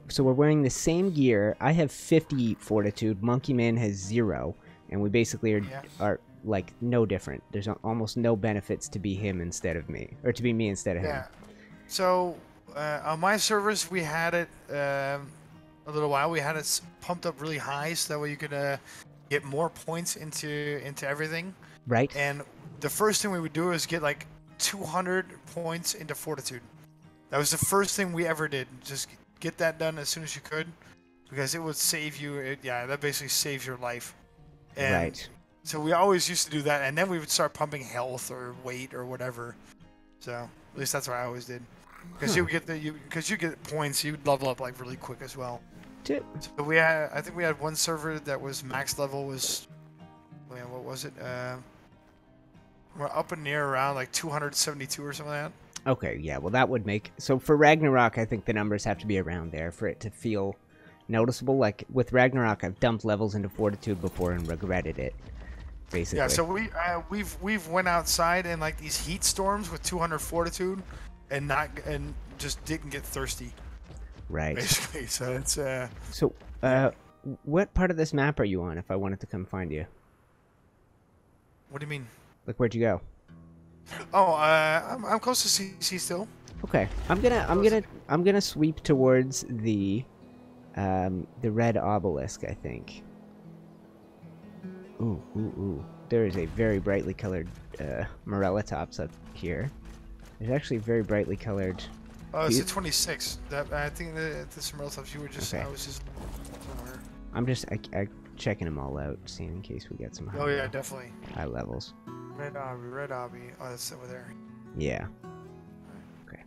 so we're wearing the same gear. I have 50 fortitude, Monkey Man has 0, and we basically are like no different. There's almost no benefits to be him instead of me, or to be me instead of him. Yeah. So on my servers, we had it a little while. We had it pumped up really high, so that way you could get more points into everything. Right. And the first thing we would do is get like 200 points into fortitude. That was the first thing we ever did. Just get that done as soon as you could, because it would save you. That basically saves your life. And right. So we always used to do that, and then we would start pumping health or weight or whatever. So at least that's what I always did. Because you get points, you level up like really quick as well. So I think we had one server that was max level was, what was it? We're up and near around like 272 or something like that. Okay, yeah, well that would make... So for Ragnarok, I think the numbers have to be around there for it to feel noticeable. Like, with Ragnarok, I've dumped levels into Fortitude before and regretted it, basically. Yeah, so we've went outside in like these heat storms with 200 Fortitude and just didn't get thirsty. Right. Basically, so it's... what part of this map are you on if I wanted to come find you? What do you mean? Like, where'd you go? Oh, I'm close to CC still. Okay, I'm gonna sweep towards the red obelisk, I think. Ooh. There is a very brightly colored Morellatops up here. There's actually very brightly colored... Oh, it's a 26. I think the Morellatops you were just... Okay. I was just... I'm just checking them all out, seeing in case we get some high, yeah, definitely. High levels. Red obby. Oh, that's over there. Yeah. Okay.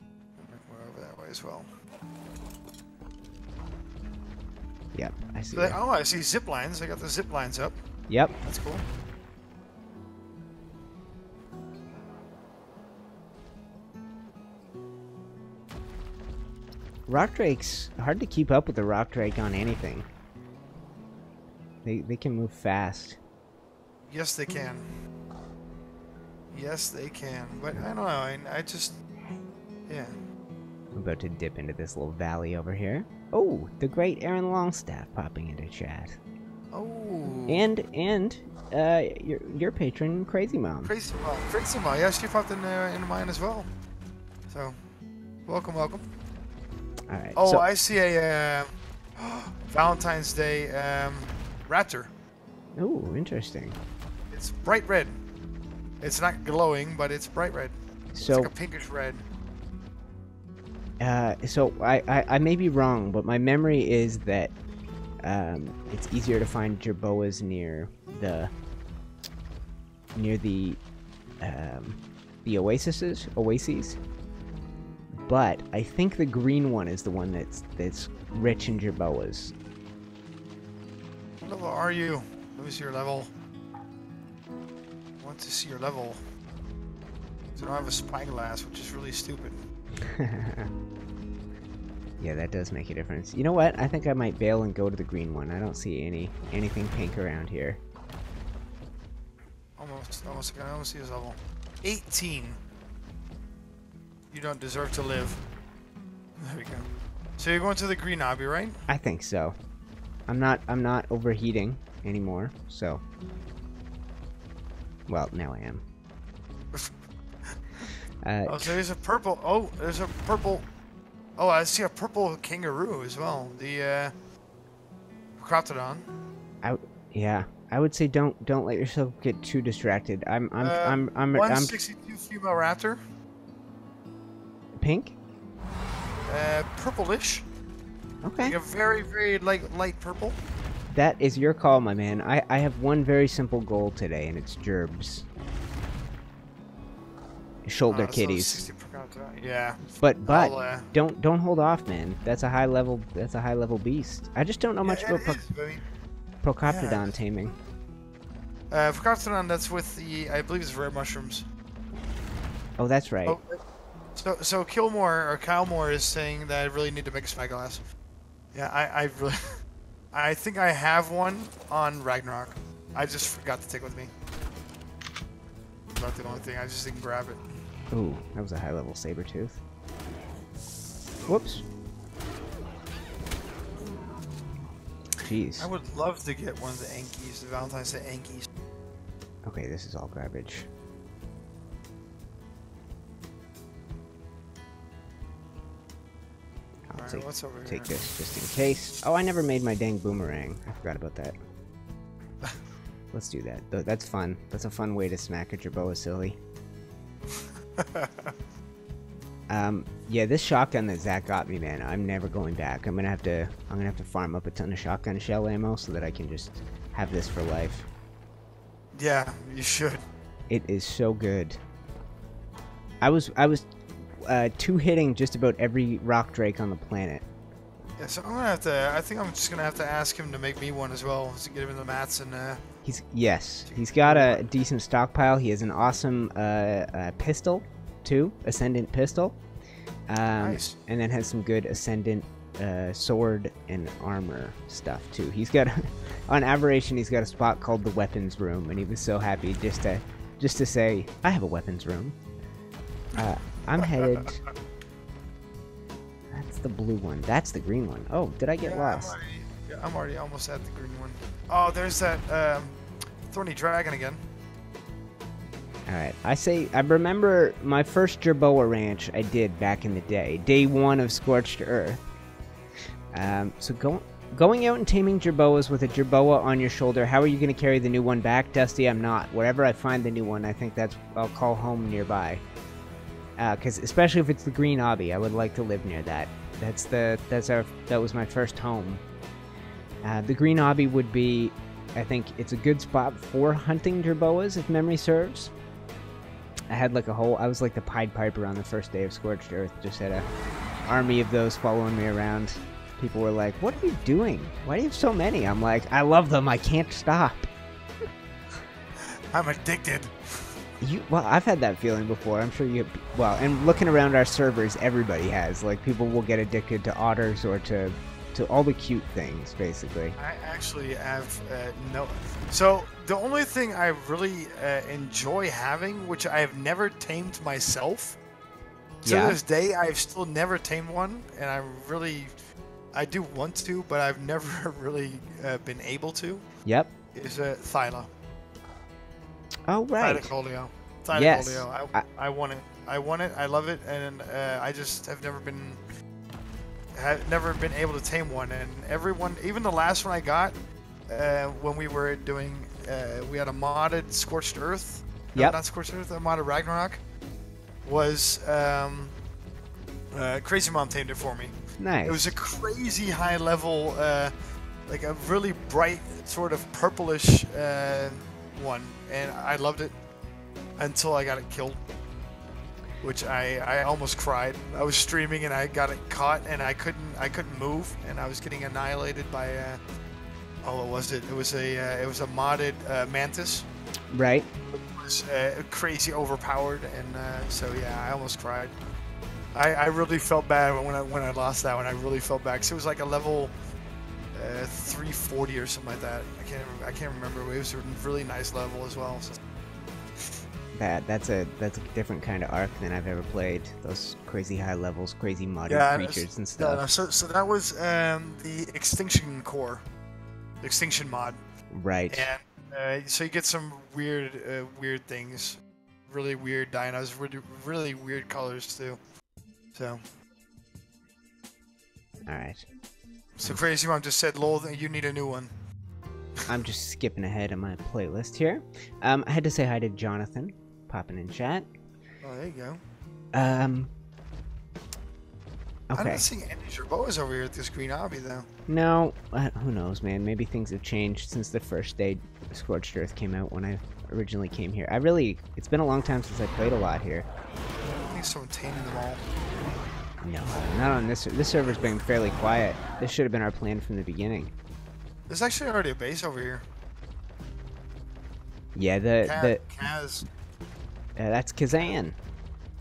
We're over that way as well. Yep, I see. Oh, I see zip lines. I got the zip lines up. Yep. That's cool. Rock Drake's hard to keep up with the Rock Drake on anything. They can move fast. Yes, they can. Yes, they can. But I don't know. I just... Yeah. I'm about to dip into this little valley over here. Oh, the great Aaron Longstaff popping into chat. Oh, And your patron, Crazy Mom. Crazy Mom. Yeah, she popped in mine as well. So, welcome. All right. Oh, so, I see a Valentine's Day raptor. Oh, interesting. It's bright red. It's not glowing, but it's bright red. So, it's like a pinkish red. So I may be wrong, but my memory is that it's easier to find jerboas near the oases. But I think the green one is the one that's rich in jerboas. What level are you? Let me see your level. I want to see your level. So I don't have a spyglass, which is really stupid. Yeah, that does make a difference. You know what? I think I might bail and go to the green one. I don't see anything pink around here. Almost. I can almost see his level. 18. You don't deserve to live. There we go. So you're going to the green obby, right? I think so. I'm not overheating anymore, so. Well, now I am. Oh, so there's a purple. Oh, there's a purple. Oh, I see a purple kangaroo as well. The crocodile. Yeah, I would say don't let yourself get too distracted. I'm 162 female raptor. Pink. Purplish. Okay. Like a very light purple. That is your call, my man. I have one very simple goal today, and it's gerbs. Shoulder kitties. Yeah. But don't hold off, man. That's a high level beast. I just don't know much about Procoptodon taming. Procoptodon, that's with the, I believe it's rare mushrooms. Oh, that's right. Oh, so Kyle Moore is saying that I really need to make a spyglass. Yeah, I really I think I have one on Ragnarok. I just forgot to take it with me. Not the only thing, I just didn't grab it. Ooh, that was a high-level saber-tooth. Whoops. Jeez. I would love to get one of the Ankies, the Valentine's Day Ankies. Okay, this is all garbage. I'll take this just in case. Oh, I never made my dang boomerang. I forgot about that. Let's do that. That's fun. That's a fun way to smack a jerboa silly. Yeah, this shotgun that Zach got me, man, I'm never going back. I'm gonna have to farm up a ton of shotgun shell ammo so that I can just have this for life. Yeah, you should. It is so good. I was two-hitting just about every rock drake on the planet. Yeah, so I'm gonna have to. I think I'm just gonna have to ask him to make me one as well to get him the mats and. He's got a decent stockpile. He has an awesome pistol, too, Ascendant pistol. Nice. And then has some good Ascendant sword and armor stuff too. He's got on Aberration. He's got a spot called the weapons room, and he was so happy just to say, I have a weapons room. I'm headed. That's the blue one. That's the green one. Oh, did I get lost? I'm already almost at the green one. Oh, there's that thorny dragon again. Alright, I remember my first jerboa ranch I did back in the day. Day 1 of Scorched Earth. So going out and taming jerboas with a jerboa on your shoulder, how are you going to carry the new one back? Dusty, I'm not. Wherever I find the new one, I think I'll call home nearby. Because especially if it's the green obby, I would like to live near that. That was my first home. The green obby would be, I think it's a good spot for hunting jerboas, if memory serves. I was like the Pied Piper on the first day of Scorched Earth. Just had a army of those following me around. People were like, what are you doing? Why do you have so many? I'm like, I love them. I can't stop. I'm addicted. Well, I've had that feeling before. I'm sure you. Well, and looking around our servers, everybody has. Like, people will get addicted to otters or to all the cute things, basically. I actually have no. So the only thing I really enjoy having, which I have never tamed myself, to this day, I've still never tamed one, and I do want to, but I've never really been able to. Yep. is Thyla. Oh, right. Thylacoleo. Yes. I want it. I want it. I love it, and I just have never been able to tame one. And everyone, even the last one I got, when we were doing, we had a modded Scorched Earth. Yep. No, not Scorched Earth. A modded Ragnarok. Was Crazy Mom tamed it for me. Nice. It was a crazy high level, like a really bright sort of purplish one, and I loved it until I got it killed, which I almost cried. I was streaming and I got it caught, and I couldn't move, and I was getting annihilated by what was it? It was a modded mantis. Right. It was crazy overpowered, and so yeah, I almost cried. I really felt bad when I lost that one. I really felt bad, because it was like a level 340 or something like that. I can't remember. It was a really nice level as well. So. That's a different kind of Ark than I've ever played. Those crazy high levels, crazy modded creatures and stuff. No, so that was the Extinction Core, the Extinction mod. Right. And so you get some weird things, really weird dinos, really weird colors too. So. All right. So Crazy Mom just said, "Lol, you need a new one." I'm just skipping ahead on my playlist here. I had to say hi to Jonathan, popping in chat. Oh, there you go. Okay. I'm not seeing any Jerboas over here at this green hobby, though. No, who knows, man? Maybe things have changed since the first day Scorched Earth came out when I originally came here. It's been a long time since I played a lot here. I think someone taming them all. No, not on this. This server's been fairly quiet. This should have been our plan from the beginning. There's actually already a base over here. Yeah, Kaz. That's Kazan.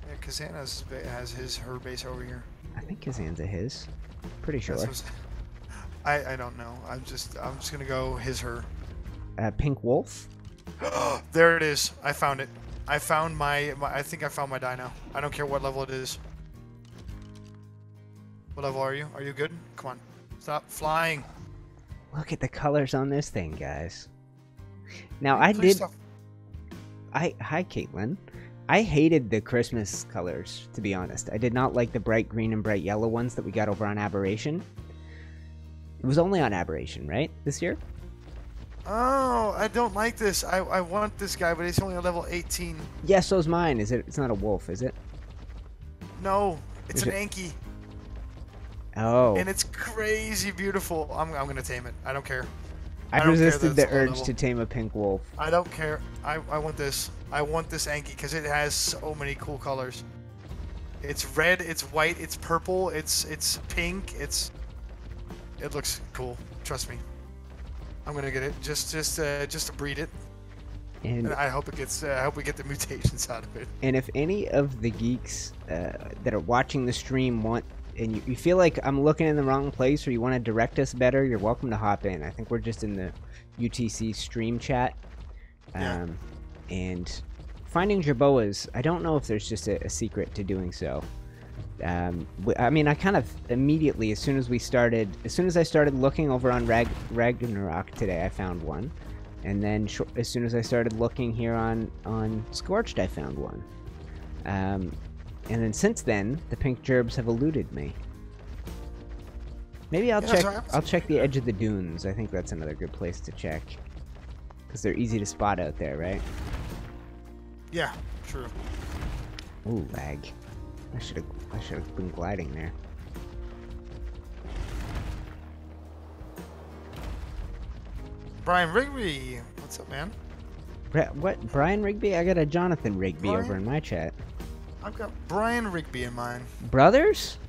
Yeah, Kazan has her base over here. I think Kazan's a his. Pretty sure. I don't know. I'm just gonna go her. Pink Wolf. There it is. I found it. I found I think I found my dino. I don't care what level it is. What level are you? Are you good? Come on. Stop flying. Look at the colors on this thing, guys. Now, Hi, Caitlin. I hated the Christmas colors, to be honest. I did not like the bright green and bright yellow ones that we got over on Aberration. It was only on Aberration, right? This year? Oh, I don't like this. I want this guy, but he's only on level 18. Yeah, so's mine. It's not a wolf, is it? No, it's an Anki. Oh. And it's crazy beautiful. I'm gonna tame it. I don't care. I resisted the urge to tame a pink wolf. I don't care. I want this. I want this Anki because it has so many cool colors. It's red, it's white, it's purple, it's pink, it looks cool. Trust me. I'm gonna get it just to breed it. And I hope it gets. I hope we get the mutations out of it. And if any of the geeks that are watching the stream want, and you feel like I'm looking in the wrong place, or you want to direct us better, you're welcome to hop in. I think we're just in the UTC stream chat. Yeah. And finding Jerboas, I don't know if there's just a secret to doing so. I mean, I kind of immediately, as soon as I started looking over on Ragnarok today, I found one. And then as soon as I started looking here on Scorched, I found one. And then since then, the pink gerbs have eluded me. Maybe I'll check the edge of the dunes. I think that's another good place to check. Because they're easy to spot out there, right? Yeah, true. Ooh, lag. I should have been gliding there. Brian Rigby, what's up, man? What? Brian Rigby? I got a Jonathan Rigby over in my chat. I've got Brian Rigby in mine. Brothers?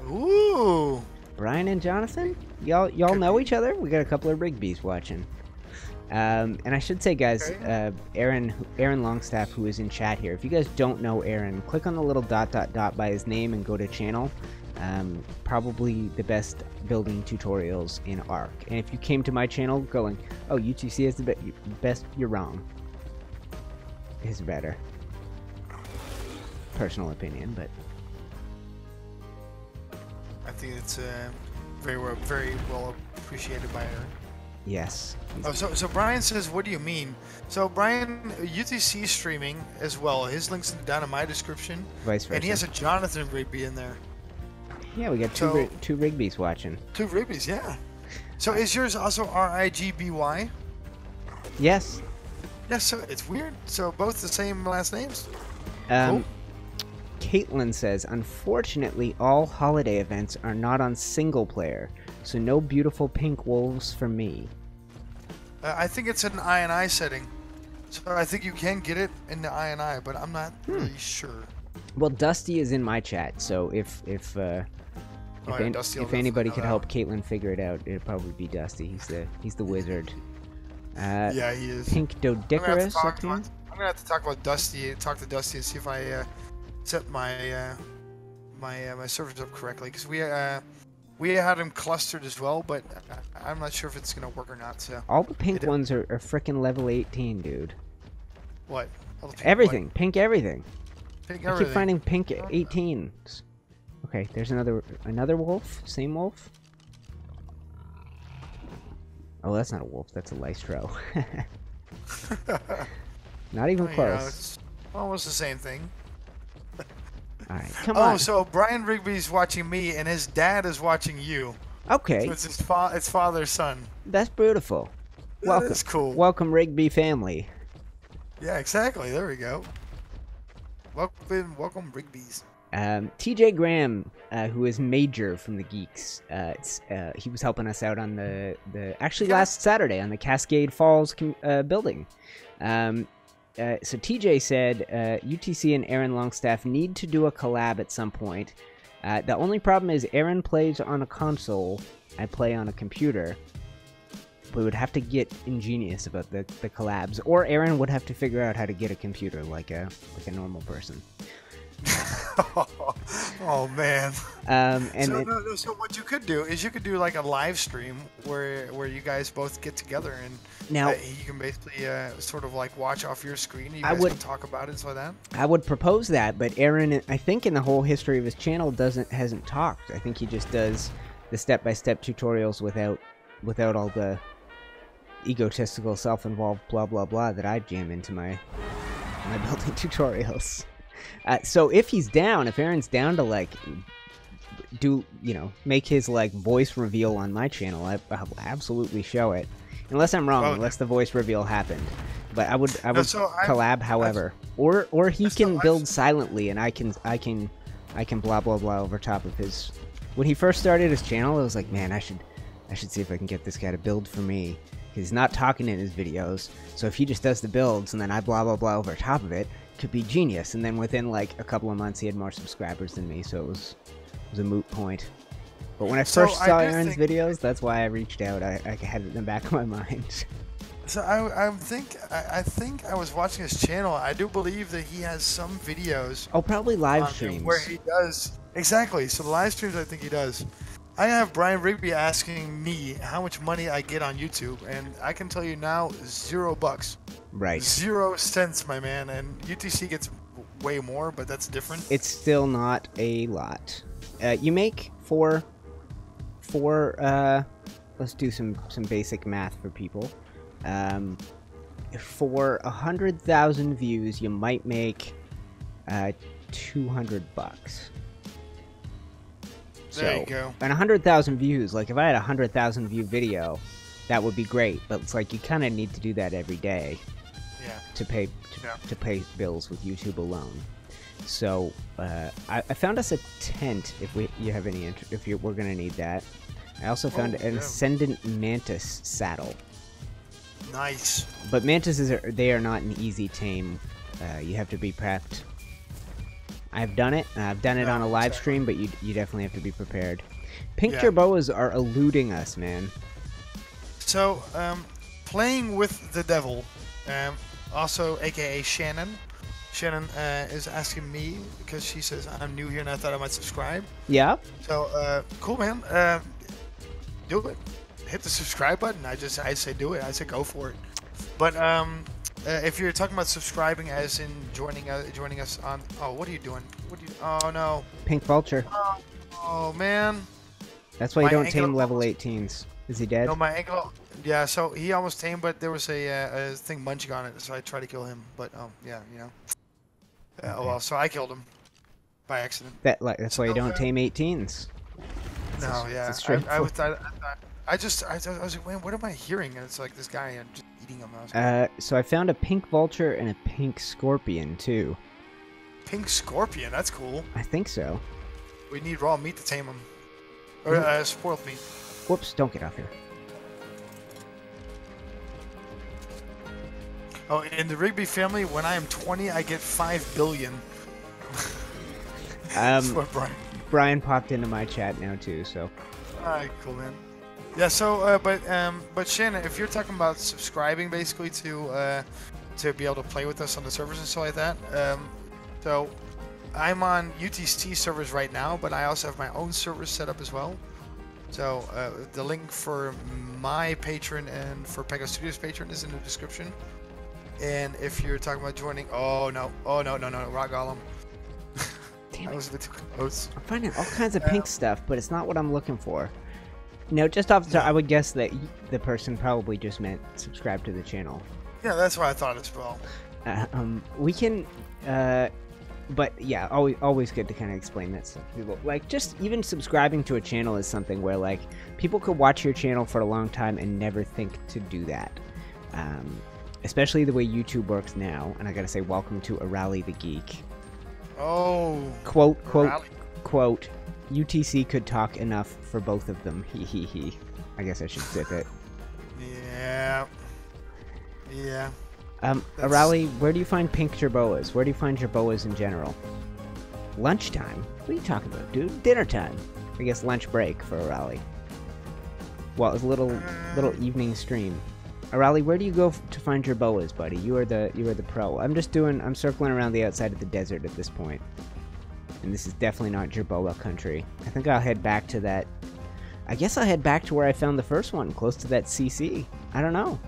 Ooh. Brian and Jonathan? Y'all know each other? We got a couple of Rigbys watching. And I should say, guys, Aaron Longstaff, who is in chat here, if you guys don't know Aaron, click on the little ... by his name and go to channel. Probably the best building tutorials in Ark. And if you came to my channel going, oh, UTC is the best, you're wrong. His better. Personal opinion, but I think it's very well appreciated by Aaron. Yes. Oh, so Brian says, what do you mean? So Brian, UTC streaming as well. His link's down in my description. Vice versa. And he has a Jonathan Rigby in there. Yeah, we got two Rigbys watching. Two Rigbys, yeah. So is yours also R-I-G-B-Y? Yes. Yes, so it's weird. So both the same last names? Cool. Caitlin says, unfortunately, all holiday events are not on single player, so no beautiful pink wolves for me. I think it's an I setting. So I think you can get it in the I, but I'm not really sure. Well, Dusty is in my chat, so if anybody could help Caitlin figure it out, it'd probably be Dusty. He's the wizard. Yeah, he is. Pink Dodicarus up here. I'm gonna have to talk to Dusty and see if I set my my servers up correctly, because we had him clustered as well, but I'm not sure if it's gonna work or not. So all the pink ones are frickin' level 18, dude. What? Everything, what? Pink everything. Pink I everything. keep finding pink 18s. Okay, there's another wolf. Same wolf. Oh, that's not a wolf. That's a lystro. Not even close. Yeah, it's almost the same thing. All right, come on. Oh, so Brian Rigby's watching me, and his dad is watching you. Okay. So it's it's father son. That's beautiful. Welcome. That's cool. Welcome, Rigby family. Yeah, exactly. There we go. Welcome, Rigby's. TJ Graham, who is Major from the Geeks, he was helping us out on the last Saturday on the Cascade Falls building. So TJ said UTC and Aaron Longstaff need to do a collab at some point. The only problem is Aaron plays on a console, I play on a computer. We would have to get ingenious about the collabs, or Aaron would have to figure out how to get a computer like a normal person. Oh man. So what you could do is you could do like a live stream where you guys both get together and now you can basically sort of like watch off your screen. And you guys can talk about it and so like that. I would propose that, but Aaron, I think in the whole history of his channel hasn't talked. I think he just does the step-by-step tutorials without all the egotistical, self-involved blah blah blah that I jam into my building tutorials. So if Aaron's down to like make his like voice reveal on my channel, I'll absolutely show it. Unless I'm wrong, unless the voice reveal happened. But I would collab, however, or he can build silently, and I can blah blah blah over top of his. When he first started his channel, I was like, man, I should see if I can get this guy to build for me. He's not talking in his videos, so if he just does the builds and then I blah blah blah over top of it, could be genius. And then within like a couple of months, he had more subscribers than me, so it was a moot point. But when I first saw Aaron's videos, that's why I reached out. I had it in the back of my mind. So I think I was watching his channel. I do believe that he has some videos. Oh, probably live streams where he does exactly. So the live streams, I think he does. I have Brian Rigby asking me how much money I get on YouTube, and I can tell you now, $0. Right. 0 cents, my man. And UTC gets way more, but that's different. It's still not a lot. You make four. Let's do some basic math for people. For 100,000 views, you might make $200. There you go. And 100,000 views, like if I had a 100,000 view video, that would be great. But it's like you kind of need to do that every day. Yeah. To pay bills with YouTube alone. So I found us a tent if you have any interest. We're gonna need that. I also found an Ascendant Mantis saddle. Nice. But mantises are not an easy tame. You have to be prepped. I've done it. I've done it on a live stream, but you definitely have to be prepared. Pink Jerboas are eluding us, man. So, playing with the devil, also aka Shannon. Shannon is asking me because she says I'm new here and I thought I might subscribe. Yeah. So, cool, man. Do it. Hit the subscribe button. I say do it. I say go for it. But if you're talking about subscribing as in joining us on, what are you doing? Oh no. Pink Vulture. Oh man. That's why you don't tame level 18s. Is he dead? No, my ankle. Yeah, so he almost tamed, but there was a thing munching on it, so I tried to kill him. But yeah, you know. Okay. Well, so I killed him by accident. That's why you don't tame 18s. No, yeah. I was like, man, what am I hearing? And it's like this guy and just eating him. So I found a pink vulture and a pink scorpion too. Pink scorpion, that's cool. I think so. We need raw meat to tame him. Or spoiled meat. Whoops, don't get off here. Oh, in the Rigby family, when I am 20, I get 5 billion. That's what Brian popped into my chat now too, so. Alright, cool, man. Yeah, so, but Shannon, if you're talking about subscribing basically to be able to play with us on the servers and stuff like that, so I'm on UTC servers right now, but I also have my own servers set up as well. So the link for my patron and for Pego Studios patron is in the description. And if you're talking about joining, oh no, Rock Golem. Damn That was a bit too close. I'm finding all kinds of pink stuff, but it's not what I'm looking for. No, just off the top, I would guess that the person probably just meant subscribe to the channel. Yeah, that's what I thought as well. We can, but yeah, always good to kind of explain that stuff to people. Like, just even subscribing to a channel is something where, like, people could watch your channel for a long time and never think to do that. Especially the way YouTube works now. And I gotta say, welcome to Arahli The Geek. Oh. Quote, UTC could talk enough for both of them. He. I guess I should zip it. Yeah. Yeah. Arahli, where do you find pink jerboas? Where do you find jerboas in general? Lunchtime? What are you talking about, dude? Dinner time. I guess lunch break for Arahli. Well, it's a little evening stream. Arahli, where do you go to find jerboas, buddy? You are the pro. I'm circling around the outside of the desert at this point. And this is definitely not jerboa country. I think I'll head back to that. I guess I'll head back to where I found the first one, close to that CC. I don't know.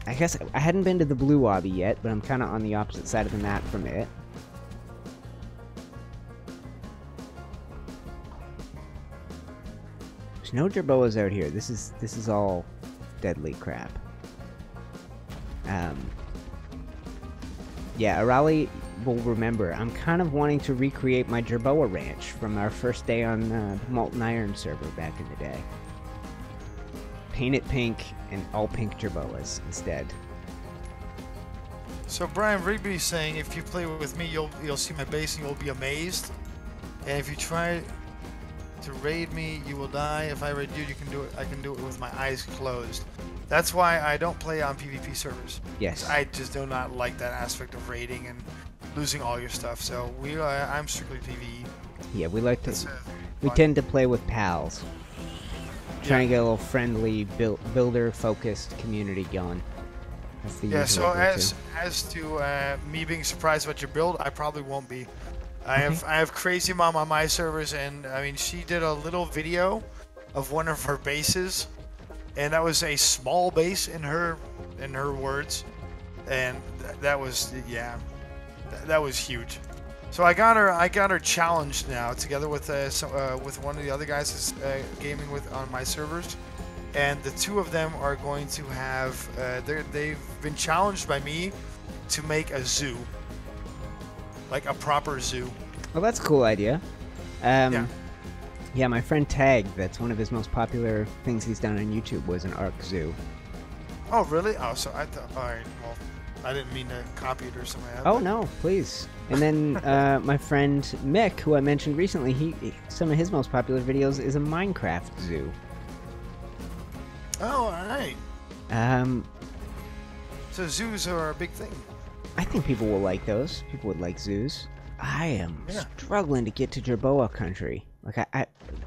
I guess I hadn't been to the Blue Wabi yet, but I'm kind of on the opposite side of the map from it. There's no jerboas out here. This is all deadly crap. Yeah, Arahli will remember. I'm kind of wanting to recreate my jerboa ranch from our first day on the Molten Iron server back in the day. Paint it pink and all pink jerboas instead. So Brian Rigby's saying, if you play with me, you'll see my base and you'll be amazed. And if you try to raid me, you will die. If I raid you, you can do it. I can do it with my eyes closed. That's why I don't play on PvP servers. Yes. I just do not like that aspect of raiding and losing all your stuff. So I'm strictly PvE. Yeah, we like to. We tend to play with pals. Trying to get a little friendly, builder-focused community going. That's the yeah. So as to me being surprised about your build, I probably won't be. I have Crazy Mom on my servers, and I mean she did a little video of one of her bases, and that was a small base in her words, and that was that was huge. So I got her challenged now together with one of the other guys that's gaming with on my servers, and the two of them are going to have they've been challenged by me to make a zoo, like a proper zoo. Well, that's a cool idea. Yeah. Yeah, my friend Tag, that's one of his most popular things he's done on YouTube, was an Ark zoo. Oh really? Oh, so I thought. All right. Well, I didn't mean to copy it or something like that. Oh no, please. And then my friend Mick, who I mentioned recently, some of his most popular videos is a Minecraft zoo. Oh, alright. So zoos are a big thing. I think people will like those. People would like zoos. I am struggling to get to Jerboa country. Like I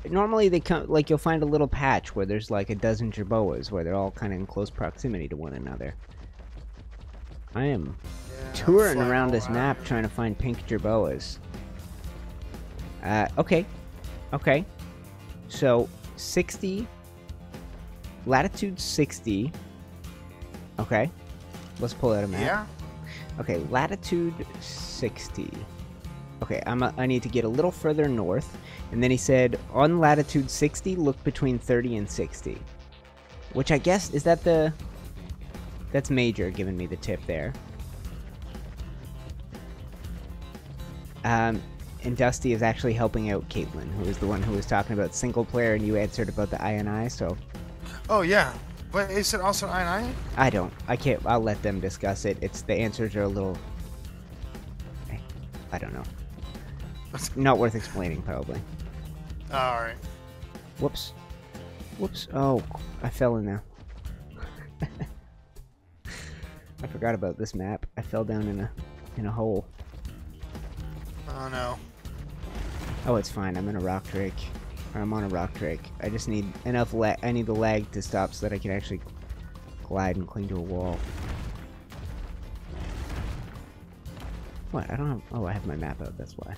normally they come, like you'll find a little patch where there's like a dozen Jerboas where they're all kind of in close proximity to one another. I am touring around this map trying to find pink Jerboas. Okay. So 60, latitude 60. Okay, let's pull out a map. Yeah. Okay, latitude 60. Okay, I need to get a little further north. And then he said, on latitude 60, look between 30 and 60. Which I guess, is that the... That's Major giving me the tip there. And Dusty is actually helping out Caitlin, who is the one who was talking about single player, and you answered about the I&I, so... Oh, yeah. But is it also I&I? I can't, I'll let them discuss it. The answers are a little... I don't know. Not worth explaining, probably. Alright. Whoops. Whoops. Oh, I fell in there. I forgot about this map. I fell down in a hole. Oh no. Oh, it's fine. I'm in a rock drake. Or I'm on a rock drake. I just need enough I need the lag to stop so that I can actually glide and cling to a wall. What? I don't have... Oh, I have my map out. That's why.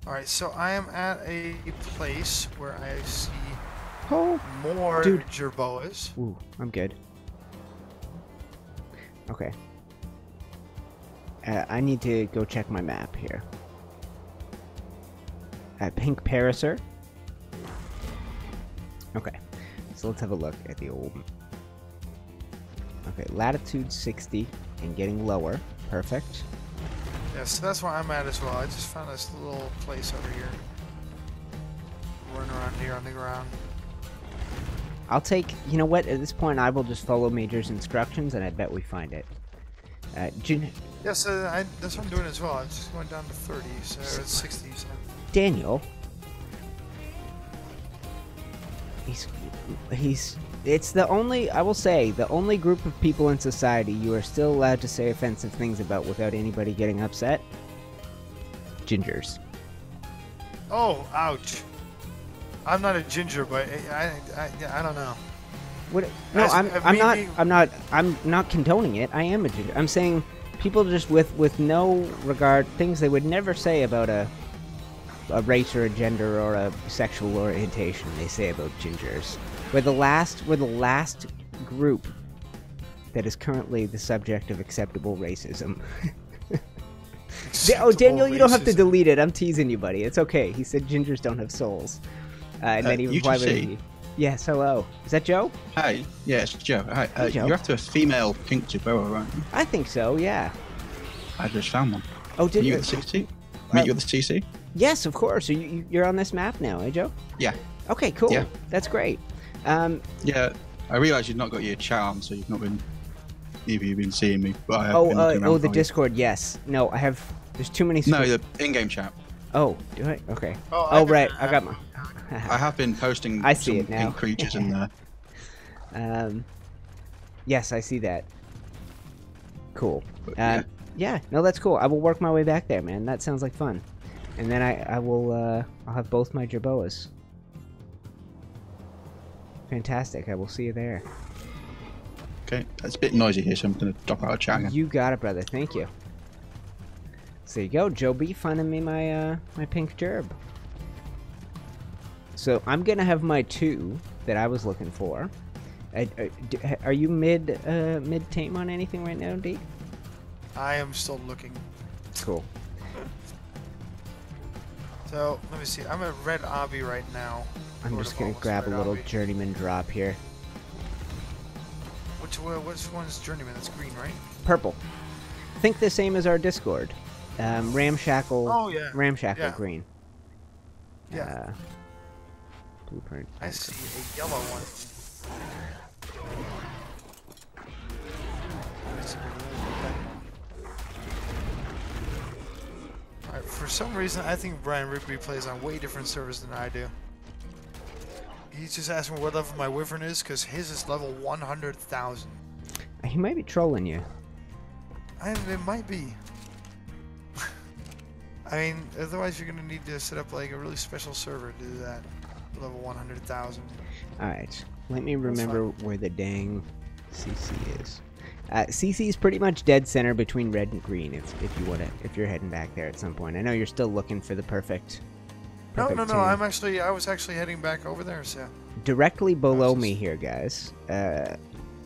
Alright, so I am at a place where I see more Jerboas. Ooh, I'm good. Okay. I need to go check my map here. Pink Parasaur. Okay, so let's have a look at the old... Okay, latitude 60 and getting lower. Perfect. Yeah, so that's where I'm at as well. I just found this little place over here. Running around here on the ground. I'll take... You know what? At this point, I will just follow Major's instructions, and I bet we find it. Yeah, so that's what I'm doing as well. I'm just going down to 30, so it's 60. So. Daniel. It's the only, I will say, the only group of people in society you are still allowed to say offensive things about without anybody getting upset. Gingers. Oh, ouch. I'm not a ginger, but I don't know. What? No, I'm not condoning it. I am a ginger. I'm saying people just with no regard, things they would never say about a race or a gender or a sexual orientation, they say about gingers. We're the last group that is currently the subject of acceptable racism. Oh, Daniel, you don't have to delete it. I'm teasing you, buddy. It's okay. He said gingers don't have souls. And then he replied with me. Yes, hello. Is that Joe? Hi. Yeah, it's Joe. Hi. Hey, Joe. You're after a female pink Jerboa, right? I think so, yeah. I just found one. Oh, did you? Meet you at the CC? Meet you at the CC? Yes, of course. You're on this map now, eh, Joe? Yeah. Okay, cool. Yeah. That's great. Yeah, I realise you've not got your charm, so you've not been... Either you've been seeing me, but I have been looking around the for Discord, yes. No, I have... There's too many... No, the in-game chat. Oh, do I? Okay. Oh, right. I got my... I have been posting I see some it now. pink creatures in there. Yes, I see that. Cool. Yeah. Yeah, no, that's cool. I will work my way back there, man. That sounds like fun. And then I will, I'll have both my Jerboas. Fantastic. I will see you there. Okay, it's a bit noisy here, so I'm going to drop out of chat again. You got it, brother. Thank you. So there you go. Joe B finding me my, my pink Jerb. So I'm going to have my two that I was looking for. Are you mid tame on anything right now, D? I am still looking. Cool. So, let me see. I'm at Red Obby right now. I'm just going to grab a little journeyman drop here. Which one's journeyman? That's green, right? Purple. Think the same as our Discord. Ramshackle. Oh, yeah. Ramshackle Yeah. green. Yeah. Blueprint. I see a yellow one. Alright, for some reason, I think Brian Rigby plays on way different servers than I do. He's just asking me what level my Wyvern is, because his is level 100,000. He might be trolling you. It might be. I mean, otherwise you're going to need to set up like a really special server to do that. Level 100,000. Alright, let me remember where the dang CC is. CC is pretty much dead center between red and green if you're heading back there at some point. I know you're still looking for the perfect No, tame. I was actually heading back over there, so. Directly below me here, guys,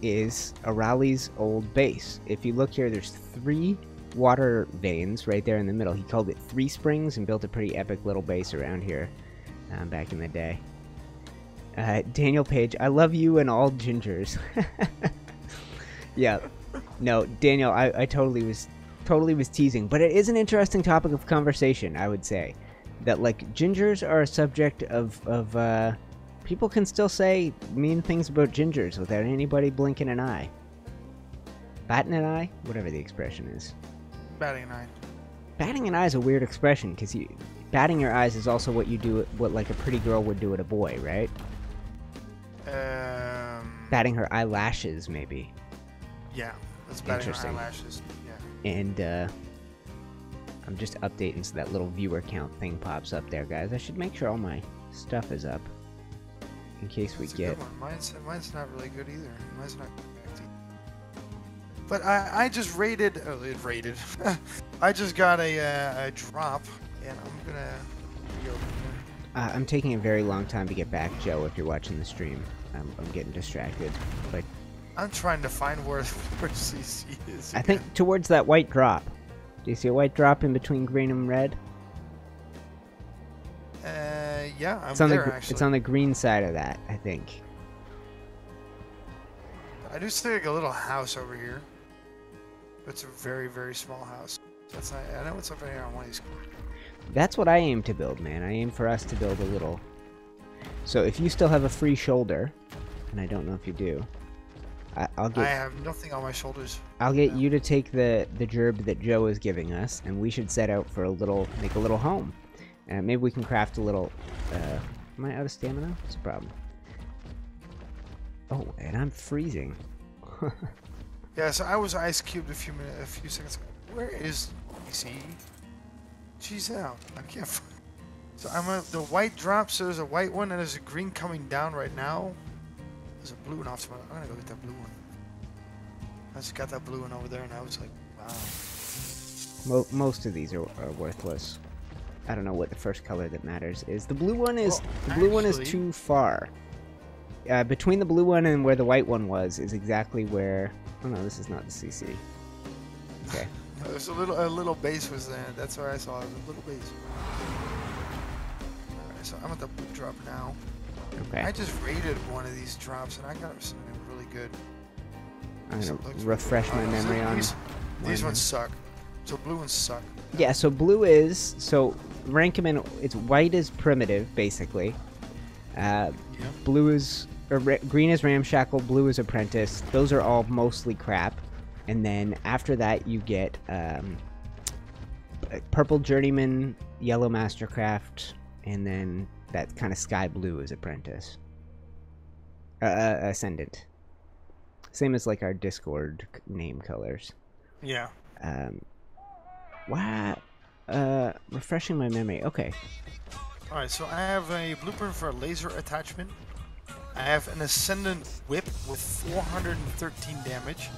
is Arahli's old base. If you look here, there's 3 water veins right there in the middle. He called it 3 Springs and built a pretty epic little base around here back in the day. Daniel Page, I love you and all gingers. Yeah, no, Daniel, I totally was teasing, but it is an interesting topic of conversation. I would say that like gingers are a subject of people can still say mean things about gingers without anybody blinking an eye. Batting an eye, whatever the expression is. Batting an eye. Batting an eye is a weird expression because batting your eyes is also what you do, what like a pretty girl would do at a boy, right? Batting her eyelashes, maybe. Yeah, that's batting her eyelashes. Yeah. And I'm just updating so that little viewer count thing pops up there, guys. I should make sure all my stuff is up in case we get. Mine's not really good either. Mine's not. But I just raided. Oh, it raided. I just got a drop, and I'm gonna reopen it. I'm taking a very long time to get back, Joe. If you're watching the stream, I'm getting distracted. But I'm trying to find where CC is. Again. I think towards that white drop. Do you see a white drop in between green and red? Yeah, I'm there, actually. It's on the green side of that, I think. I do see like a little house over here. It's a very, very small house. That's not, I know it's over here on one of these. That's what I aim to build, man. I aim for us to build a little. So if you still have a free shoulder, and I don't know if you do, I'll get. I have nothing on my shoulders. I'll get you to take the gerb that Joe is giving us, and we should set out for make a little home. And maybe we can craft a little. Am I out of stamina? What's the problem? Oh, and I'm freezing. Yeah, so I was ice cubed a few seconds ago. Where is DC? She's out. I can't find. So I'm at the white drop. So there's a white one and there's a green coming down right now. There's a blue one off. So I'm gonna go get that blue one. I just got that blue one over there, and I was like, wow. Most of these are worthless. I don't know what the first color that matters is. The blue one is one is too far. Between the blue one and where the white one was is exactly where. Oh no, this is not the CC. Okay. There's a little base was there. That's where I saw it. A little base. Alright, so I'm at the blue drop now. Okay. I just raided one of these drops and I got something really good. I'm gonna refresh my memory on these ones suck. So blue ones suck. Yeah. So blue is rank them in. It's white is primitive basically. Blue is. Green is ramshackle, blue is apprentice. Those are all mostly crap. And then after that you get purple journeyman, yellow mastercraft, and then that kind of sky blue is apprentice. Ascendant. Same as like our Discord name colors. Yeah. Wow. Refreshing my memory. Okay. Alright, so I have a blueprint for a laser attachment. I have an Ascendant whip with 413 damage.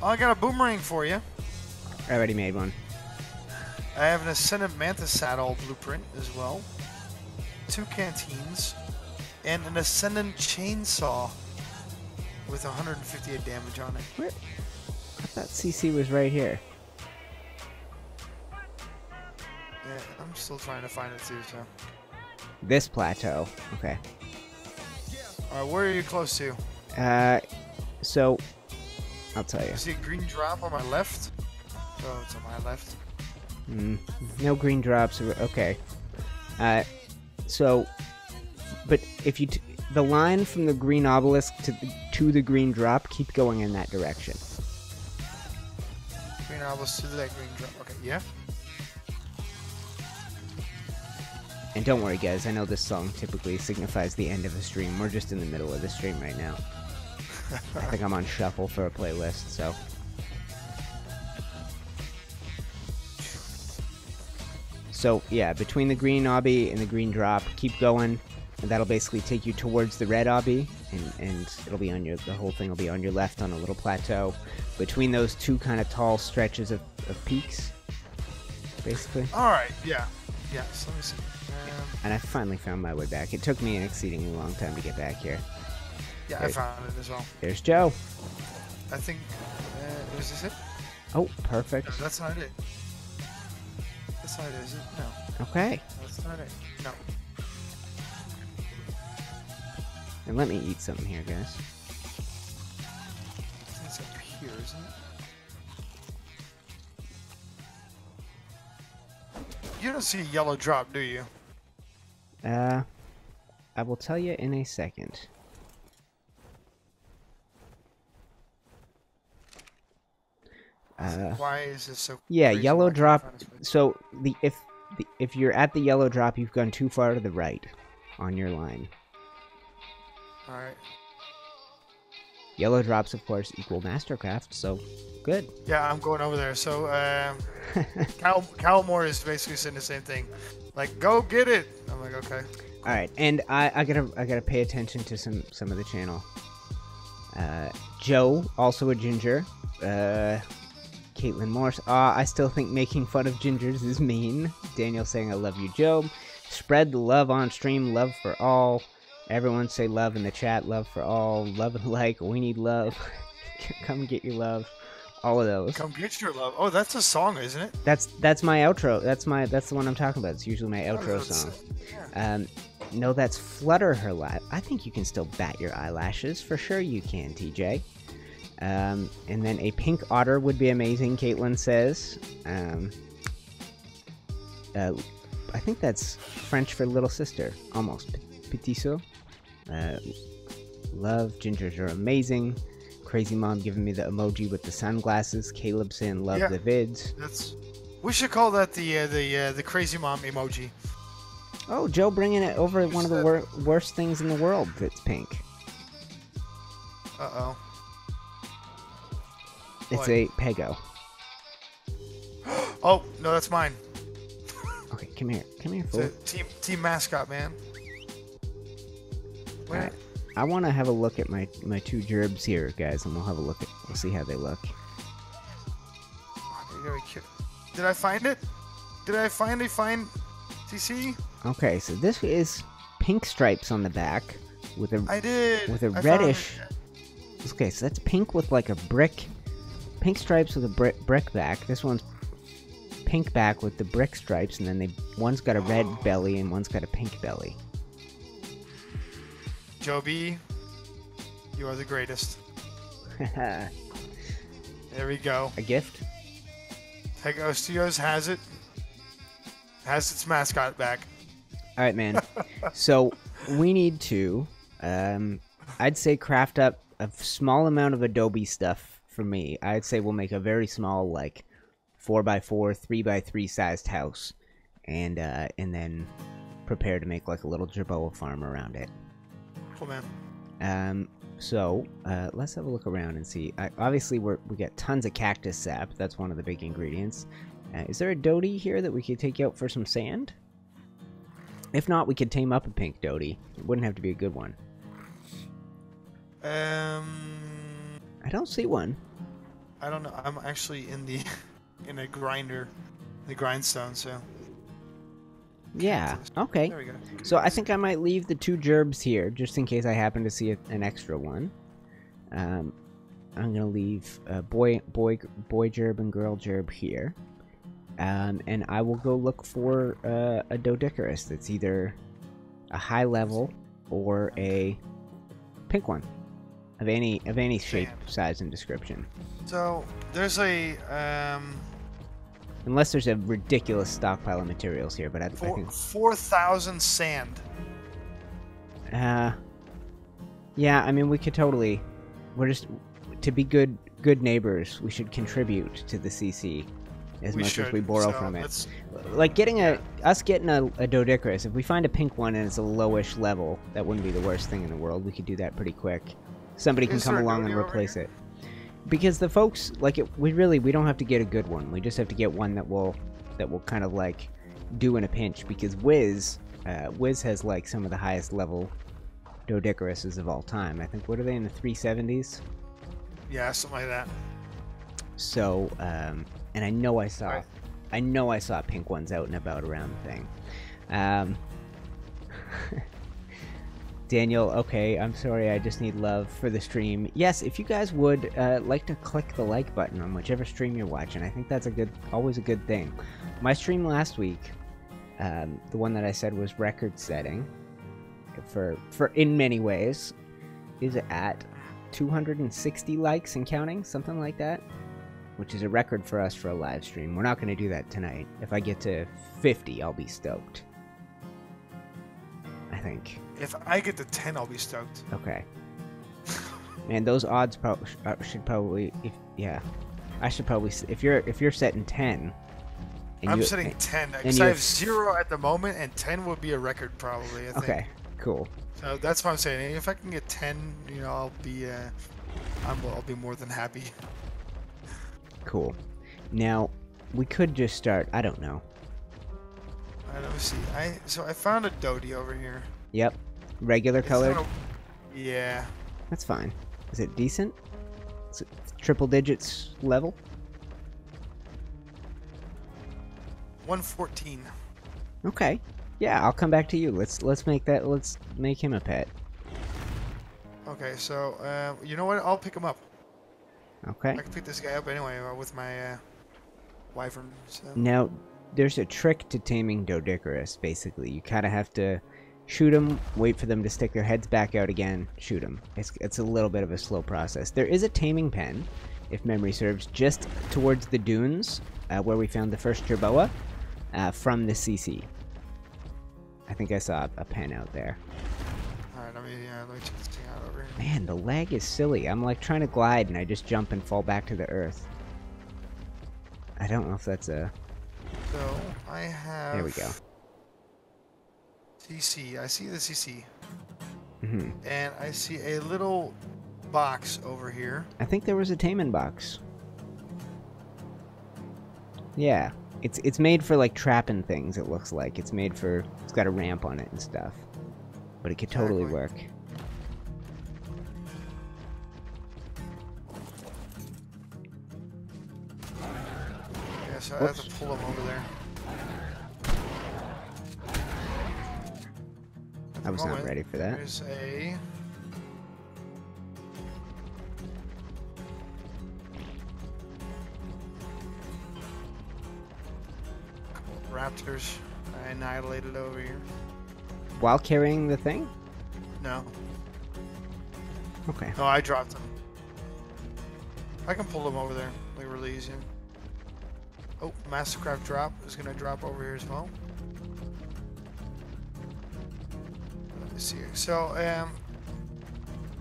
Oh, I got a boomerang for you. I already made one. I have an Ascendant Manta saddle blueprint as well. 2 canteens. And an Ascendant chainsaw with 158 damage on it. Where? I thought CC was right here. Yeah, I'm still trying to find it too, so. This plateau. Okay. Alright, where are you close to? So, I'll tell you. You see a green drop on my left? Oh, it's on my left. No green drops. Okay. So, but if you the line from the green obelisk to the green drop, keep going in that direction. Green obelisk to that green drop. Okay, yeah. And don't worry, guys. I know this song typically signifies the end of a stream. We're just in the middle of the stream right now. I think I'm on shuffle for a playlist, so. So, yeah, between the green obby and the green drop, keep going. And that'll basically take you towards the red obby. And it'll be on the whole thing will be on your left on a little plateau. Between those two kind of tall stretches of peaks, basically. Alright, yeah. Yeah, so let me see. And I finally found my way back. It took me an exceedingly long time to get back here. Yeah, I found it as well. There's Joe. I think, is this it? Oh, perfect. No, that's not it. That's not it, is it? No. Okay. That's not it. No. And let me eat something here, guys. It's up here, isn't it? You don't see a yellow drop, do you? I will tell you in a second. Why is this so? Yeah, crazy? yellow Why can't I drop. find this place? So if you're at the yellow drop, you've gone too far to the right on your line. All right. Yellow drops, of course, equal mastercraft. So good. Yeah, I'm going over there. So, Calmore is basically saying the same thing. Like, go get it. I'm like, okay. All right, and I gotta pay attention to some of the channel. Joe, also a ginger. Caitlin Morse. I still think making fun of gingers is mean. Daniel saying I love you, Joe. Spread the love on stream. Love for all. Everyone say love in the chat. Love for all. Love and like. We need love. Come get your love. All of those. Come get your love. Oh, that's a song, isn't it? That's my outro. That's the one I'm talking about. It's usually my outro song. Yeah. No, that's flutter her lap. I think you can still bat your eyelashes. For sure you can, TJ. And then a pink otter would be amazing, Caitlin says. I think that's French for little sister. Almost. Petit sou. Love. Gingers are amazing. Crazy Mom giving me the emoji with the sunglasses. Caleb saying love the vids. We should call that the Crazy Mom emoji. Oh, Joe bringing it over one of the worst things in the world that's pink. Uh-oh. It's a Pego. Oh, no, that's mine. Okay, come here. Come here, fool. It's a team mascot, man. Where? Alright. I want to have a look at my two gerbs here, guys, and we'll see how they look. Did I find it? Did I finally find TC? Okay, so this is pink stripes on the back with a reddish. Okay, so that's pink with like a brick. Pink stripes with a brick back. This one's pink back with the brick stripes, and then one's got a red belly and one's got a pink belly. Joby, you are the greatest. There we go. A gift? Pego Studios has it. Has its mascot back. Alright, man. So, we need to, I'd say craft up a small amount of Adobe stuff for me. I'd say we'll make a very small, like, 4x4, 3x3 sized house. And then prepare to make, like, a little Jerboa farm around it. Cool, man. So, let's have a look around and see. Obviously, we got tons of cactus sap. That's one of the big ingredients. Is there a Dodie here that we could take out for some sand? If not, we could tame up a pink Dodie. It wouldn't have to be a good one. I don't see one. I don't know. I'm actually in a grinder, the grindstone. So. Yeah. Okay. There we go. So I think I might leave the two gerbs here, just in case I happen to see an extra one. I'm gonna leave boy gerb and girl gerb here, and I will go look for a Doedicurus that's either a high level or a pink one of any shape, size, and description. So there's a Unless there's a ridiculous stockpile of materials here, but I think 4,000 sand. Yeah, I mean we could totally. We're just to be good neighbors. We should contribute to the CC as much as we borrow from it. Like getting us getting a Doedicurus. If we find a pink one and it's a lowish level, that wouldn't be the worst thing in the world. We could do that pretty quick. Somebody can come along and replace it. Because the folks like it, we don't have to get a good one. We just have to get one that will kind of like do in a pinch. Because Wiz has like some of the highest level Doedicuruses of all time. I think, what are they, in the 370s? Yeah, something like that. So, and I know I saw pink ones out and about around the thing. Daniel, okay, I'm sorry, I just need love for the stream. Yes, if you guys would like to click the like button on whichever stream you're watching, I think that's always a good thing. My stream last week, the one that I said was record-setting, for in many ways, is at 260 likes and counting, something like that, which is a record for us for a live stream. We're not going to do that tonight. If I get to 50, I'll be stoked. I think. If I get to 10, I'll be stoked. Okay. Man, those odds should probably, I should probably, if you're setting 10. I'm setting 10 because I have 0 at the moment, and 10 would be a record probably. I think. Okay, cool. So that's what I'm saying. If I can get 10, you know, I'll be more than happy. Cool. Now, we could just start. I don't know. Let me see. So I found a Dodie over here. Yep. Regular colored? Yeah. That's fine. Is it decent? Is it triple digits level? 114. Okay. Yeah, I'll come back to you. Let's make him a pet. Okay, so you know what? I'll pick him up. Okay. I can pick this guy up anyway with my wyvern. So. Now, there's a trick to taming Doedicurus, basically. You kind of have to shoot them, wait for them to stick their heads back out again, shoot them. It's a little bit of a slow process. There is a taming pen, if memory serves, just towards the dunes where we found the first Jerboa from the CC. I think I saw a pen out there. Alright, let me check this thing out over here. Man, the lag is silly. I'm like trying to glide and I just jump and fall back to the earth. I don't know if that's a... So, I have... There we go. CC. I see the CC. Mm-hmm. And I see a little box over here. I think there was a taming box. Yeah. It's made for like trapping things, it looks like. It's got a ramp on it and stuff. But it could totally work. Yeah, so I have to pull them over there. I was not ready for that. There's a... couple of raptors I annihilated over here. While carrying the thing? No. Okay. No, I dropped them. I can pull them over there, like really easy. Oh, Mastercraft drop is gonna drop over here as well. Let's see here. So,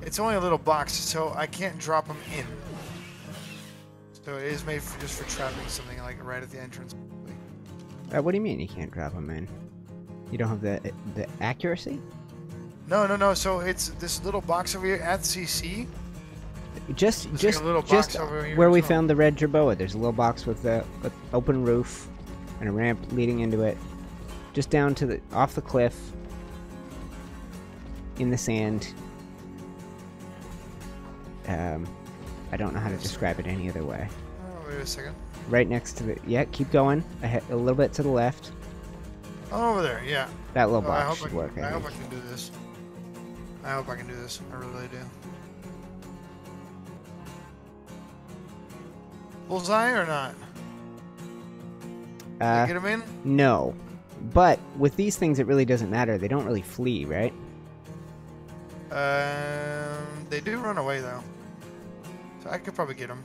it's only a little box, so I can't drop them in. So it is made just for trapping something like right at the entrance. What do you mean you can't drop them in? You don't have the accuracy? No. So it's this little box over here at CC. Just over here where we found the red Jerboa. There's a little box with an open roof and a ramp leading into it. Just down to off the cliff. In the sand. I don't know how to describe it any other way. Oh, wait a second. Right next to the... Yeah, keep going. Ahead, a little bit to the left. Oh, over there, yeah. That little box should work, I hope I can do this. I hope I can do this. I really do. Bullseye or not? Did I get him in? No. But with these things, it really doesn't matter. They don't really flee, right? They do run away though, so I could probably get them.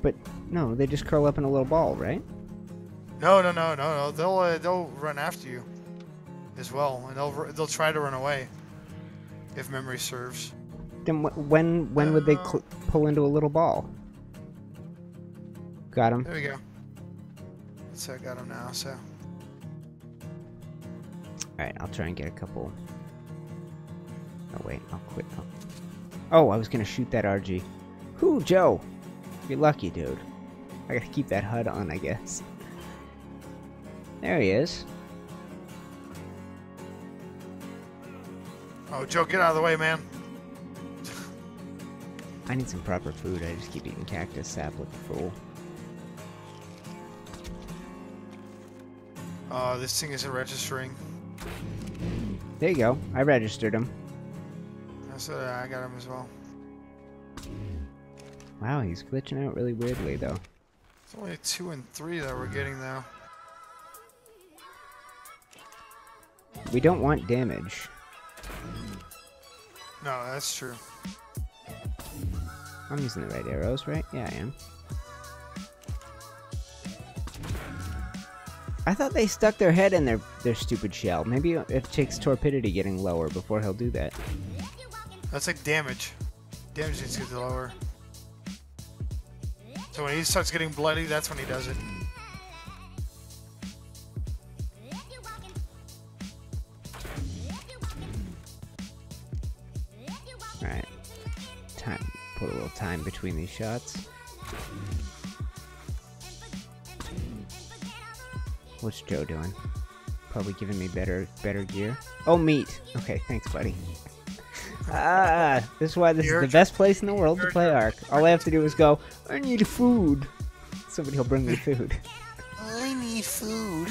But no, they just curl up in a little ball, right? No. They'll run after you as well, and they'll try to run away if memory serves. Then when would they pull into a little ball? Got him. There we go. So I got him now. So. All right, I'll try and get a couple. Oh wait, I'll quit. Oh, I was gonna shoot that RG. Whoo, Joe! You're lucky, dude. I gotta keep that HUD on, I guess. There he is. Oh, Joe, get out of the way, man. I need some proper food. I just keep eating cactus sap like a fool. Oh, this thing isn't registering. There you go. I registered him. So I got him as well. Wow, he's glitching out really weirdly though. It's only 2 and 3 that we're getting now. We don't want damage. No, that's true. I'm using the right arrows, right? Yeah, I am. I thought they stuck their head in their stupid shell. Maybe it takes torpidity getting lower before he'll do that. That's like damage. Damage needs to get lower. So when he starts getting bloody, that's when he does it. Alright. Time. Put a little time between these shots. What's Joe doing? Probably giving me better gear. Oh, meat. Okay, thanks, buddy. This is why this is the best place in the world to play Ark. All I have to do is go, I need food. Somebody will bring me food. I need food.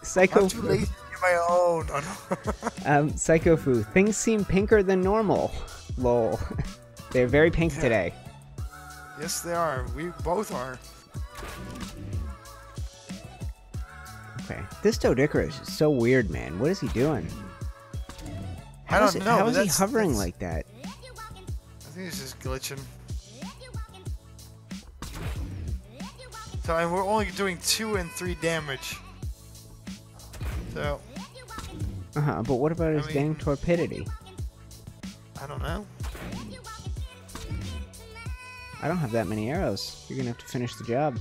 Psycho I'm too lazy to get my own. Psycho Fu. Things seem pinker than normal. Lol. They're very pink today. Yes, they are. We both are. Okay. This Dodicarus is so weird, man. What is he doing? I don't know. How is he hovering like that? I think he's just glitching. So, and we're only doing 2 and 3 damage. So. But what about his dang torpidity? I don't know. I don't have that many arrows. You're gonna have to finish the job.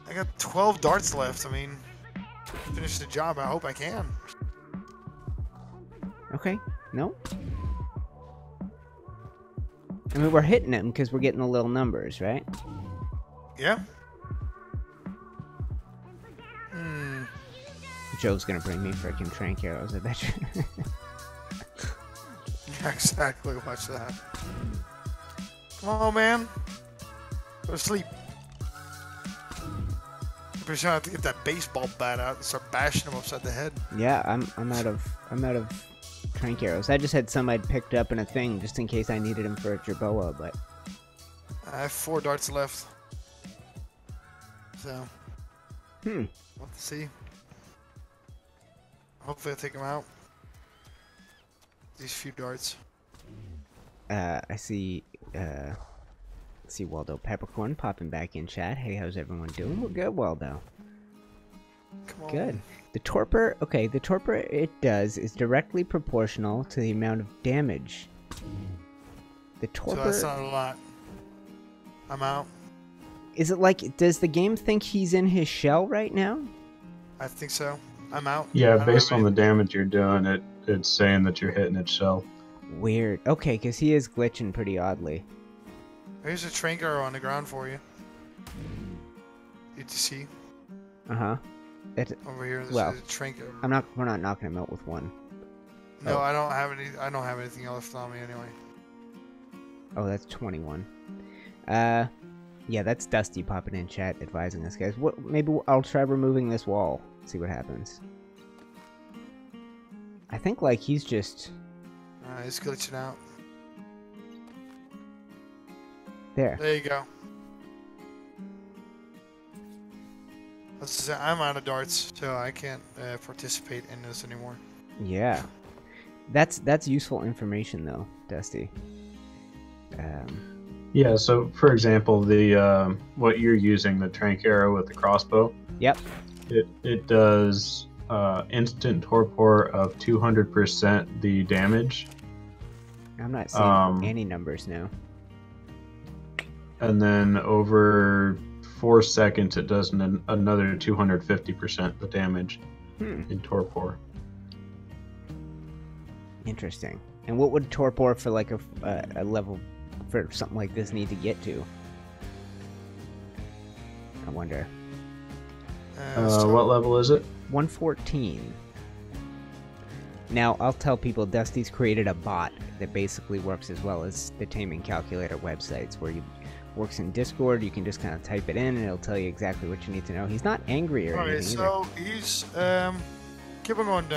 I got 12 darts left. I mean, finish the job. I hope I can. Okay. No? I mean, we're hitting him because we're getting the little numbers, right? Yeah. Joe's gonna bring me freaking trank arrows, I bet you. Yeah, exactly. Watch that. Come on, man. Go to sleep. I'm pretty sure I have to get that baseball bat out and start bashing him upside the head. Yeah, I'm out of trank arrows. I just had some I'd picked up in a thing just in case I needed them for a Jerboa, but I have 4 darts left. So. We'll have to see. Hopefully I take him out. These few darts. I see Waldo Peppercorn popping back in chat. Hey, how's everyone doing? We're good, Waldo. Come on. Good. The torpor, okay, the torpor it does is directly proportional to the amount of damage. The torpor... So that's not a lot. I'm out. Is it like, does the game think he's in his shell right now? I think so. I'm out. Yeah, based on the damage you're doing, it's saying that you're hitting its shell. Weird. Okay, because he is glitching pretty oddly. There's a trank arrow on the ground for you. Did you see? Uh-huh. Over here, there's well, a trank arrow. We're not knocking him out with one. No, I don't have anything else on me anyway. Oh, that's 21. Yeah, that's Dusty popping in chat advising us, guys. Maybe I'll try removing this wall. See what happens. I think like he's just... he's glitching out. There. There you go. I'm out of darts, so I can't participate in this anymore. Yeah. That's useful information though, Dusty. Yeah, so for example, the what you're using, the trank arrow with the crossbow. Yep. It does instant torpor of 200% the damage. I'm not seeing any numbers now. And then over 4 seconds, it does another 250% the damage in torpor. Interesting. And what would torpor for like a level for something like this need to get to? I wonder. What level is it? 114. Now, I'll tell people Dusty's created a bot that basically works as well as the Taming Calculator websites, where you works in Discord. You can just kind of type it in and it'll tell you exactly what you need to know. He's not angry or anything either. Alright, so he's keep on going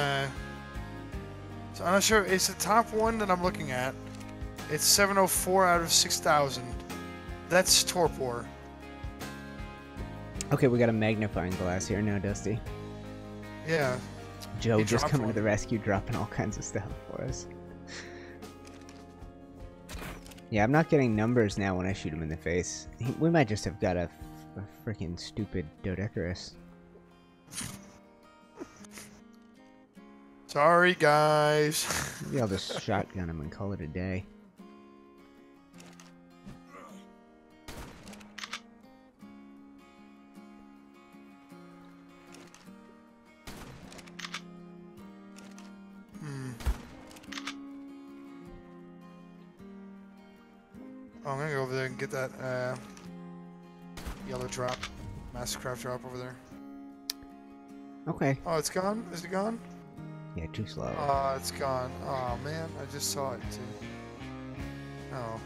So I'm not sure. It's the top one that I'm looking at. It's 704 out of 6,000. That's torpor. Okay, we got a magnifying glass here now, Dusty. Yeah. Joe He just dropped coming one. to the rescue, dropping all kinds of stuff for us. Yeah, I'm not getting numbers now when I shoot him in the face. We might just have got a freaking stupid Dodecarus. Sorry, guys. Maybe I'll just shotgun him and call it a day. Oh, I'm gonna go over there and get that yellow drop, Mastercraft drop over there. Okay. Oh, it's gone? Is it gone? Yeah, too slow. Oh, it's gone. Oh, man, I just saw it too. Oh.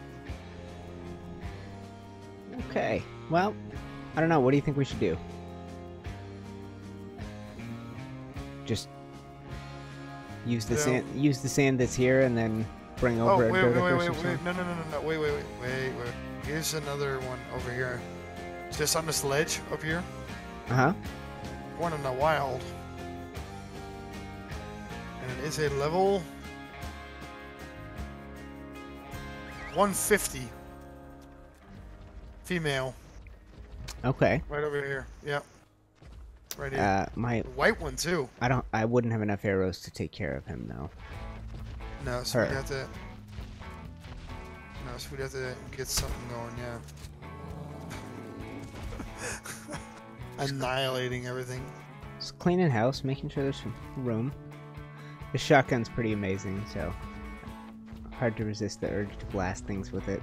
Okay. Well, I don't know. What do you think we should do? Just use the sand. Use the sand that's here, and then bring over a Dodecarus or something? No. Wait. Here's another one over here. Just on this ledge up here. Uh-huh. One in the wild. And it is a level 150. Female. Okay. Right over here. Yep. Right here. My white one too. I wouldn't have enough arrows to take care of him though. No, so we'd have to. No, so we'd have to get something going. Yeah. Annihilating everything. Just cleaning house, making sure there's some room. The shotgun's pretty amazing, so hard to resist the urge to blast things with it.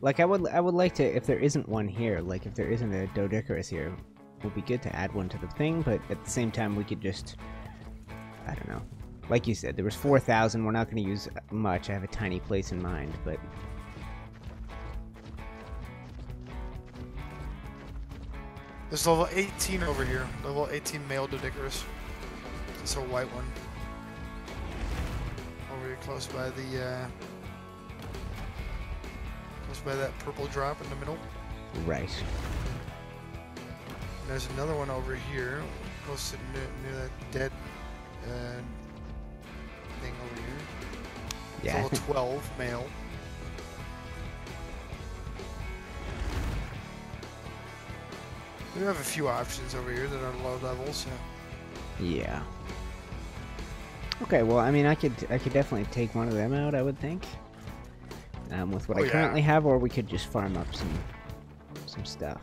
Like I would like to, if there isn't one here, like if there isn't a Dodecarus here, it would be good to add one to the thing, but at the same time we could just, I don't know. Like you said, there was 4,000, we're not going to use much, I have a tiny place in mind, but... There's level 18 over here. Level 18 male Dodecarus. It's a white one. Over here close by the, close by that purple drop in the middle. Right. And there's another one over here, close to near that dead thing over here. Yeah. Level 12 male. We have a few options over here that are low levels. So. Yeah. Okay, well, I mean, I could definitely take one of them out, I would think. With what I currently have, or we could just farm up some stuff.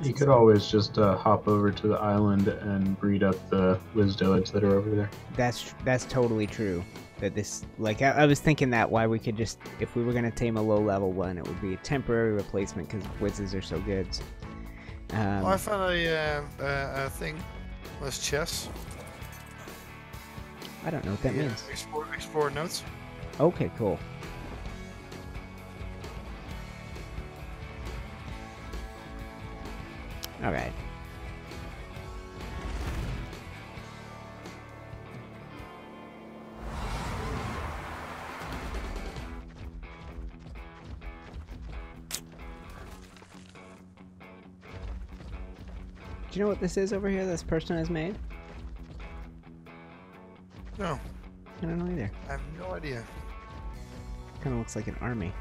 You could always just hop over to the island and breed up the Wizdoids that are over there. That's totally true. That this, like, I was thinking that why we could just, if we were gonna tame a low level one, it would be a temporary replacement because Wizzes are so good. Well, I found a thing. Less chess. I don't know what that means. Explore notes. Okay, cool. All right. Do you know what this is over here this person has made? No. I don't know either. I have no idea. Kind of looks like an army.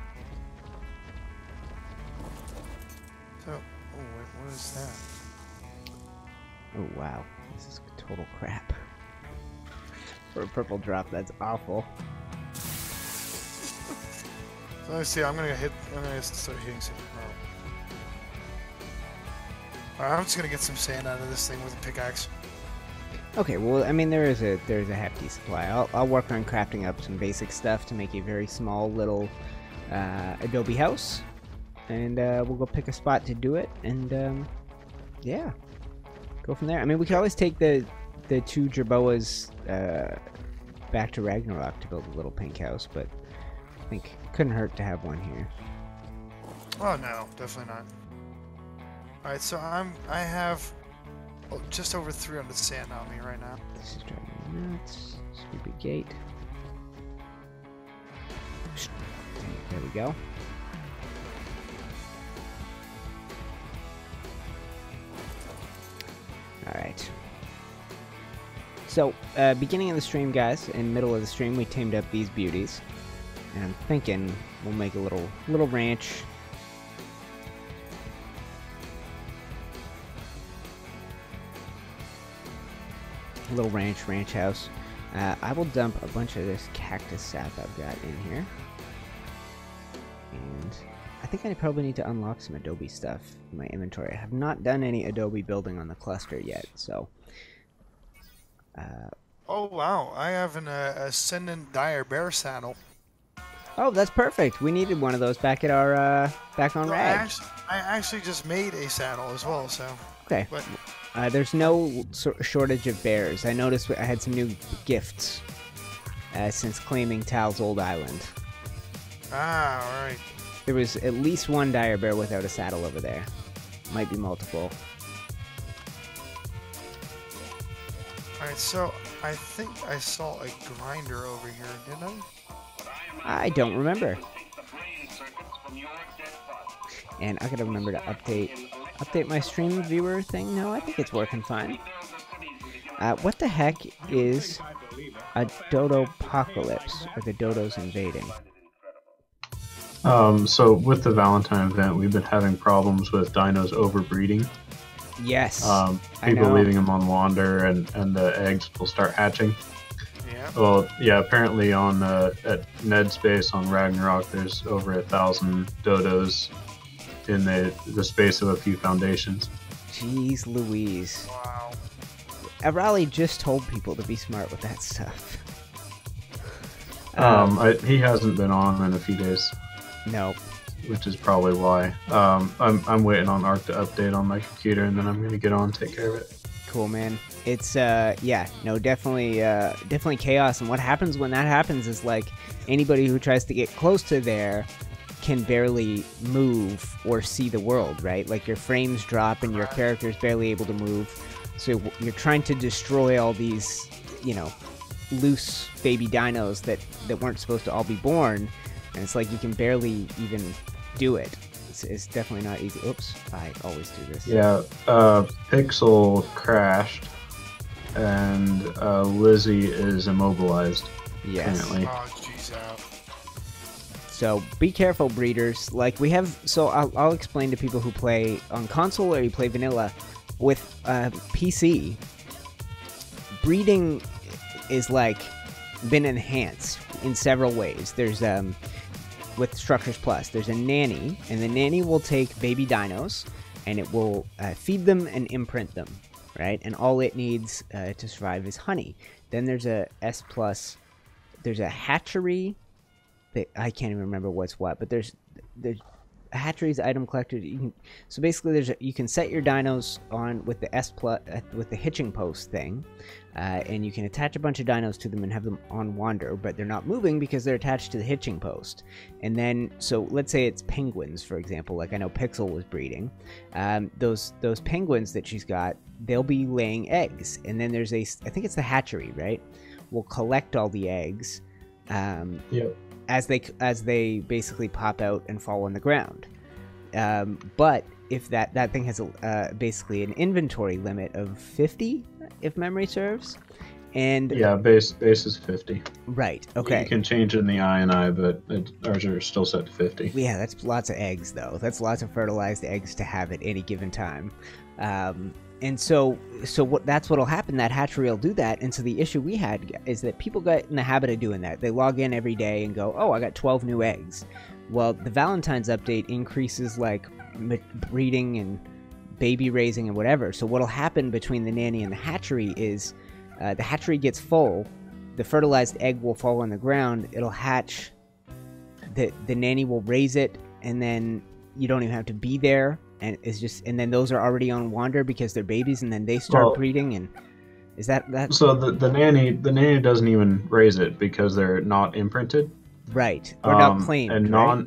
So, oh wait, what is that? Oh wow, this is total crap. For a purple drop, that's awful. So let's see. I'm gonna start hitting some. Alright, I'm just gonna get some sand out of this thing with a pickaxe. Okay, well, I mean, there's a hefty supply. I'll work on crafting up some basic stuff to make a very small little adobe house, and we'll go pick a spot to do it, and yeah, go from there. I mean, we could always take the two Jerboas back to Ragnarok to build a little pink house, but I think it couldn't hurt to have one here. Oh no, definitely not. Alright, so I have just over 300 sand on me right now. This is driving me nuts. Stupid gate. There we go. Alright. So, beginning of the stream, guys, in middle of the stream, we tamed up these beauties. And I'm thinking we'll make a little ranch. A little ranch house. I will dump a bunch of this cactus sap I've got in here. And I think I probably need to unlock some Adobe stuff in my inventory. I have not done any Adobe building on the cluster yet, so... oh, wow. I have an Ascendant dire bear saddle. Oh, that's perfect. We needed one of those back at our, back on Rag. I actually just made a saddle as well, so... Okay. But... there's no shortage of bears. I noticed I had some new gifts since claiming Tal's old island. Ah, alright. There was at least one dire bear without a saddle over there. Might be multiple. Alright, so I think I saw a grinder over here, didn't I? I don't remember. And I gotta remember to update my stream viewer thing. No, I think it's working fine. What the heck is a dodo-pocalypse, or the dodos invading? So with the Valentine event, we've been having problems with dinos overbreeding. Yes. People leaving them on wander, and the eggs will start hatching. Yeah. Well, yeah. Apparently, on at Ned's base on Ragnarok, there's over 1,000 dodos in the space of a few foundations. Jeez Louise. Wow. Arahli just told people to be smart with that stuff. He hasn't been on in a few days. No. Which is probably why. I'm waiting on Ark to update on my computer, and then I'm gonna get on and take care of it. Cool, man. It's yeah, no, definitely chaos. And what happens when that happens is, like, anybody who tries to get close to there can barely move or see the world, right? Like, your frames drop and your character's barely able to move. So you're trying to destroy all these, you know, loose baby dinos that weren't supposed to all be born. And it's like you can barely even do it. It's definitely not easy. Oops, I always do this. Yeah, Pixel crashed, and Lizzie is immobilized. Yes. Currently. Oh, jeez, out. So be careful, breeders. Like, we have, so I'll explain to people who play on console or you play vanilla. With PC, breeding is like been enhanced in several ways. There's with Structures Plus, there's a nanny, and the nanny will take baby dinos and it will feed them and imprint them, right? And all it needs to survive is honey. Then there's a S Plus, there's a hatchery. I can't even remember what's what, but there's hatcheries, item collector. So basically, you can set your dinos on with the S Plus with the hitching post thing, and you can attach a bunch of dinos to them and have them on wander, but they're not moving because they're attached to the hitching post. And then, so let's say it's penguins, for example. Like, I know Pixel was breeding. Those penguins that she's got, they'll be laying eggs, and then there's I think it's the hatchery, right? We'll collect all the eggs. Yep. As they basically pop out and fall on the ground. But if that thing has basically an inventory limit of 50, if memory serves, and yeah, base is 50. Right. Okay. You can change it in the INI, but ours are still set to 50. Yeah, that's lots of eggs, though. That's lots of fertilized eggs to have at any given time. And so that's what'll happen. That hatchery will do that. And so the issue we had is that people got in the habit of doing that. They log in every day and go, "Oh, I got 12 new eggs." Well, the Valentine's update increases like breeding and baby raising and whatever. So what'll happen between the nanny and the hatchery is the hatchery gets full, the fertilized egg will fall on the ground, it'll hatch, the nanny will raise it, and then you don't even have to be there. And it's just, and then those are already on wander because they're babies, and then they start breeding. And is that? So the nanny doesn't even raise it because they're not imprinted, right? Or not claimed, and right?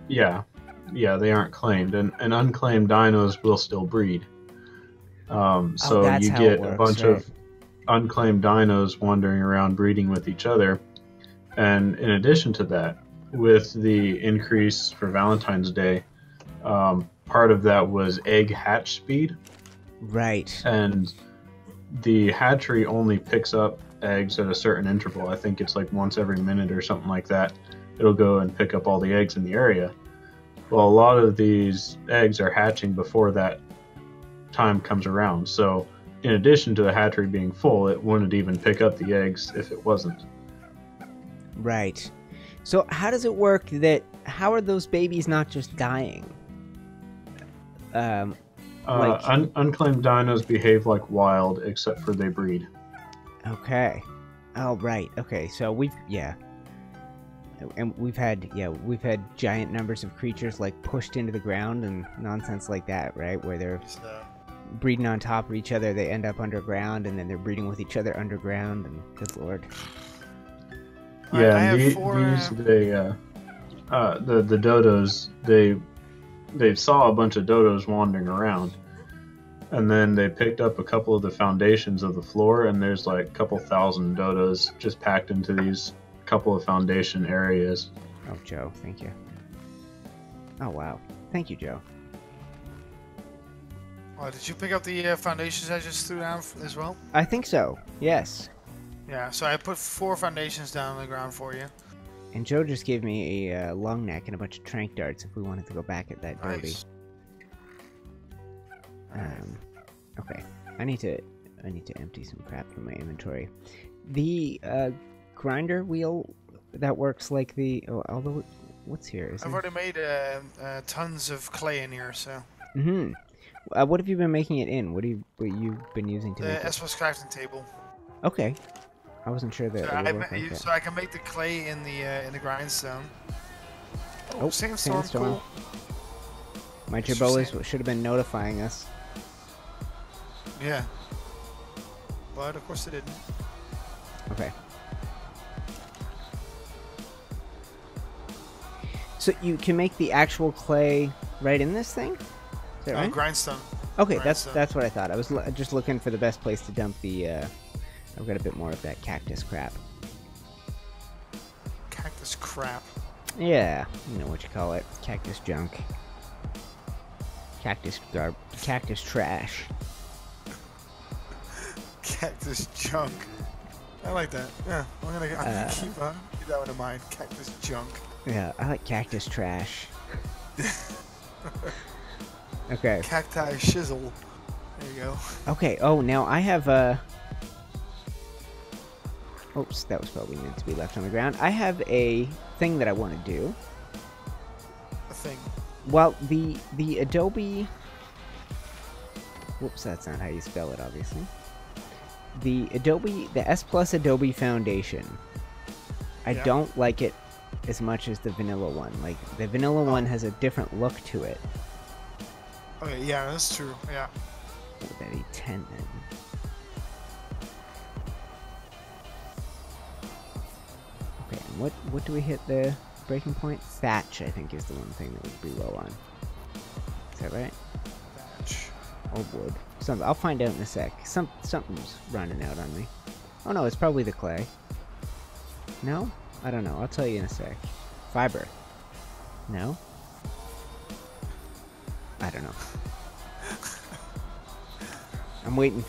Yeah, they aren't claimed, and unclaimed dinos will still breed. So that's you how get it works, a bunch right. of unclaimed dinos wandering around breeding with each other. And in addition to that, with the increase for Valentine's Day, part of that was egg hatch speed. Right. And the hatchery only picks up eggs at a certain interval. I think it's like once every minute or something like that. It'll go and pick up all the eggs in the area. Well, a lot of these eggs are hatching before that time comes around. So in addition to the hatchery being full, it wouldn't even pick up the eggs if it wasn't. Right. So how does it work how are those babies not just dying? Unclaimed dinos behave like wild, except for they breed. Okay. Oh, right. Okay, so and we've had giant numbers of creatures like pushed into the ground and nonsense like that, right? Where they're breeding on top of each other, they end up underground, and then they're breeding with each other underground, and good lord. Yeah, the dodos, they saw a bunch of dodos wandering around, and then they picked up a couple of the foundations of the floor, and there's like a couple thousand dodos just packed into these couple of foundation areas. Oh, Joe, thank you. Oh, wow. Thank you, Joe. Oh, did you pick up the foundations I just threw down as well? I think so, yes. Yeah, so I put 4 foundations down on the ground for you. And Joe just gave me a long neck and a bunch of trank darts if we wanted to go back at that derby. Nice. Okay. I need to empty some crap from my inventory. The grinder wheel that works like although what's here? I've already made tons of clay in here, so. Mm-hmm. What have you been making it in? What you've been using to make it? The SOS crafting table. Okay. I wasn't sure that. So I can make the clay in the grindstone. Oh, sandstorm. Cool. My Jerboas should have been notifying us. Yeah. But of course it didn't. Okay. So you can make the actual clay right in this thing? Is that right? Grindstone. Okay, that's what I thought. I was just looking for the best place to dump the. I've got a bit more of that cactus crap. Cactus crap. Yeah, you know what you call it. Cactus junk. Cactus trash. Cactus junk. I like that. Yeah, I'm gonna keep that one in mind. Cactus junk. Yeah, I like cactus trash. Okay. Cacti shizzle. There you go. Okay. Oh, now I have Oops, that was probably meant to be left on the ground. I have a thing that I want to do. A thing. Well, the Adobe. Whoops, that's not how you spell it, obviously. The S Plus Adobe Foundation. I don't like it as much as the vanilla one. Like, the vanilla one has a different look to it. Okay, yeah, that's true. Yeah. What would that be? 10 then? Okay, and what do we hit the breaking point? Thatch, I think, is the one thing that would be low on. Is that right? Thatch. Or wood. I'll find out in a sec. Something's running out on me. Oh no, it's probably the clay. No? I don't know. I'll tell you in a sec. Fiber. No? I don't know. I'm waiting.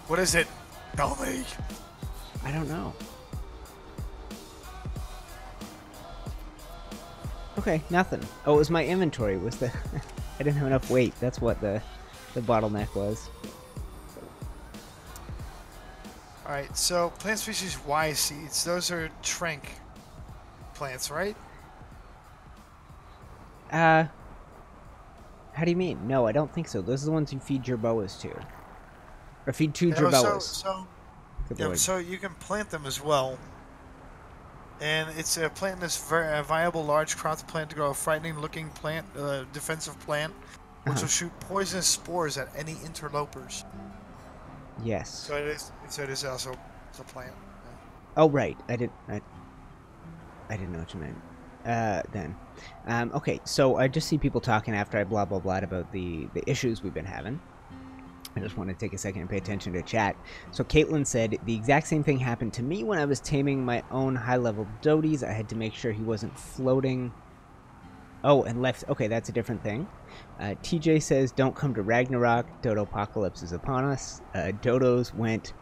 What is it? Tell me. I don't know. Okay, nothing. Oh, it was my inventory. Was the I didn't have enough weight. That's what the bottleneck was. Alright, so plant species Y seeds. Those are trank plants, right? How do you mean? No, I don't think so. Those are the ones you feed Jerboas to. Or feed 2 Jerboas. So you can plant them as well. And it's a plant that's very viable, large crop to plant to grow a frightening-looking plant, defensive plant, which will shoot poisonous spores at any interlopers. Yes. So it is also a plant. Oh right, I didn't know what you meant. then. Okay, so I just see people talking after I blah blah blah about the issues we've been having. I just want to take a second and pay attention to chat. So Caitlin said, the exact same thing happened to me when I was taming my own high-level doties. I had to make sure he wasn't floating. Oh, and left. Okay, that's a different thing. TJ says, don't come to Ragnarok. Dodo apocalypse is upon us. Dodos went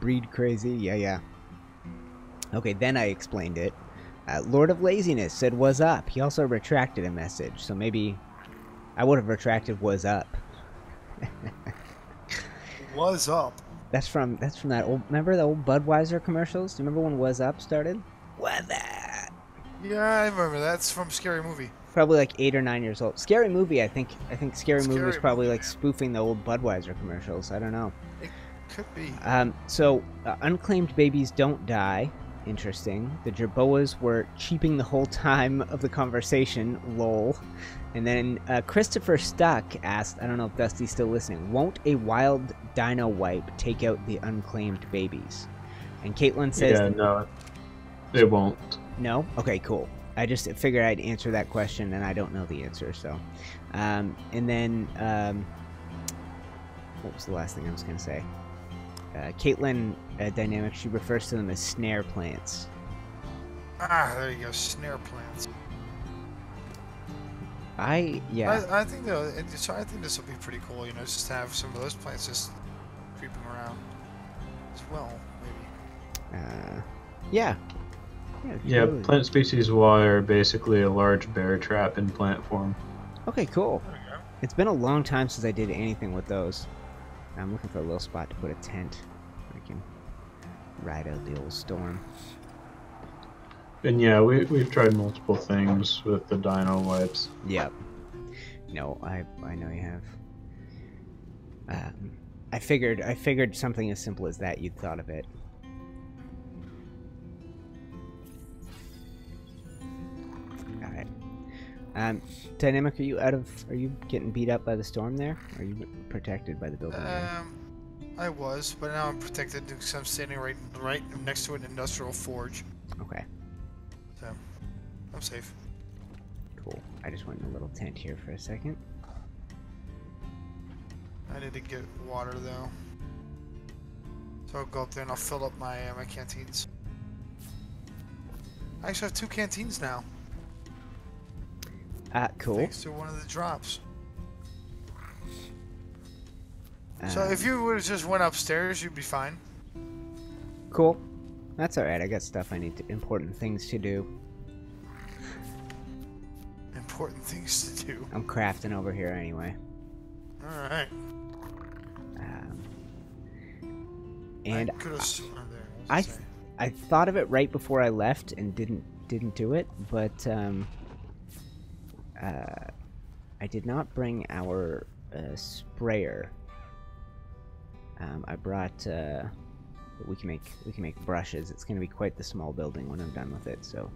breed crazy. Yeah. Okay, then I explained it. Lord of Laziness said, was up. He also retracted a message. So maybe I would have retracted was up. Was up. That's from that old. Remember the old Budweiser commercials? Do you remember when Was Up started? Was that? Yeah, I remember. That's from Scary Movie. Probably like 8 or 9 years old. Scary Movie. I think Scary Movie was probably Movie, like spoofing the old Budweiser commercials. I don't know. It could be. So unclaimed babies don't die. Interesting. The Jerboas were cheaping the whole time of the conversation. Lol. And then Christopher Stuck asked, I don't know if Dusty's still listening, won't a wild dino wipe take out the unclaimed babies? And Caitlin says... Yeah, no, it won't. No? Okay, cool. I just figured I'd answer that question, and I don't know the answer, so... and then... what was the last thing I was going to say? Caitlin Dynamic, she refers to them as snare plants. Ah, there you go, snare plants. I think though, so I think this will be pretty cool. You know, just to have some of those plants just creeping around as well, maybe. Yeah. Yeah, totally. Plant species Y are basically a large bear trap in plant form. Okay, cool. There you go. It's been a long time since I did anything with those. I'm looking for a little spot to put a tent. I can ride out the old storm. And yeah, we've tried multiple things with the dino wipes. Yep. No, I know you have. I figured something as simple as that you'd thought of it. All right. Dynamic, are you getting beat up by the storm there? Or are you protected by the building there? I was, but now I'm protected because I'm standing right next to an industrial forge. Okay. So, I'm safe. Cool. I just went in a little tent here for a second. I need to get water though. So I'll go up there and I'll fill up my my canteens. I actually have 2 canteens now. Cool. Thanks to one of the drops. So if you would have just went upstairs, you'd be fine. Cool. That's alright, I got stuff I need to... important things to do. Important things to do. I'm crafting over here anyway. Alright. And I could have sworn there. I thought of it right before I left and didn't do it, but I did not bring our sprayer. I brought we can make brushes. It's gonna be quite the small building when I'm done with it. So,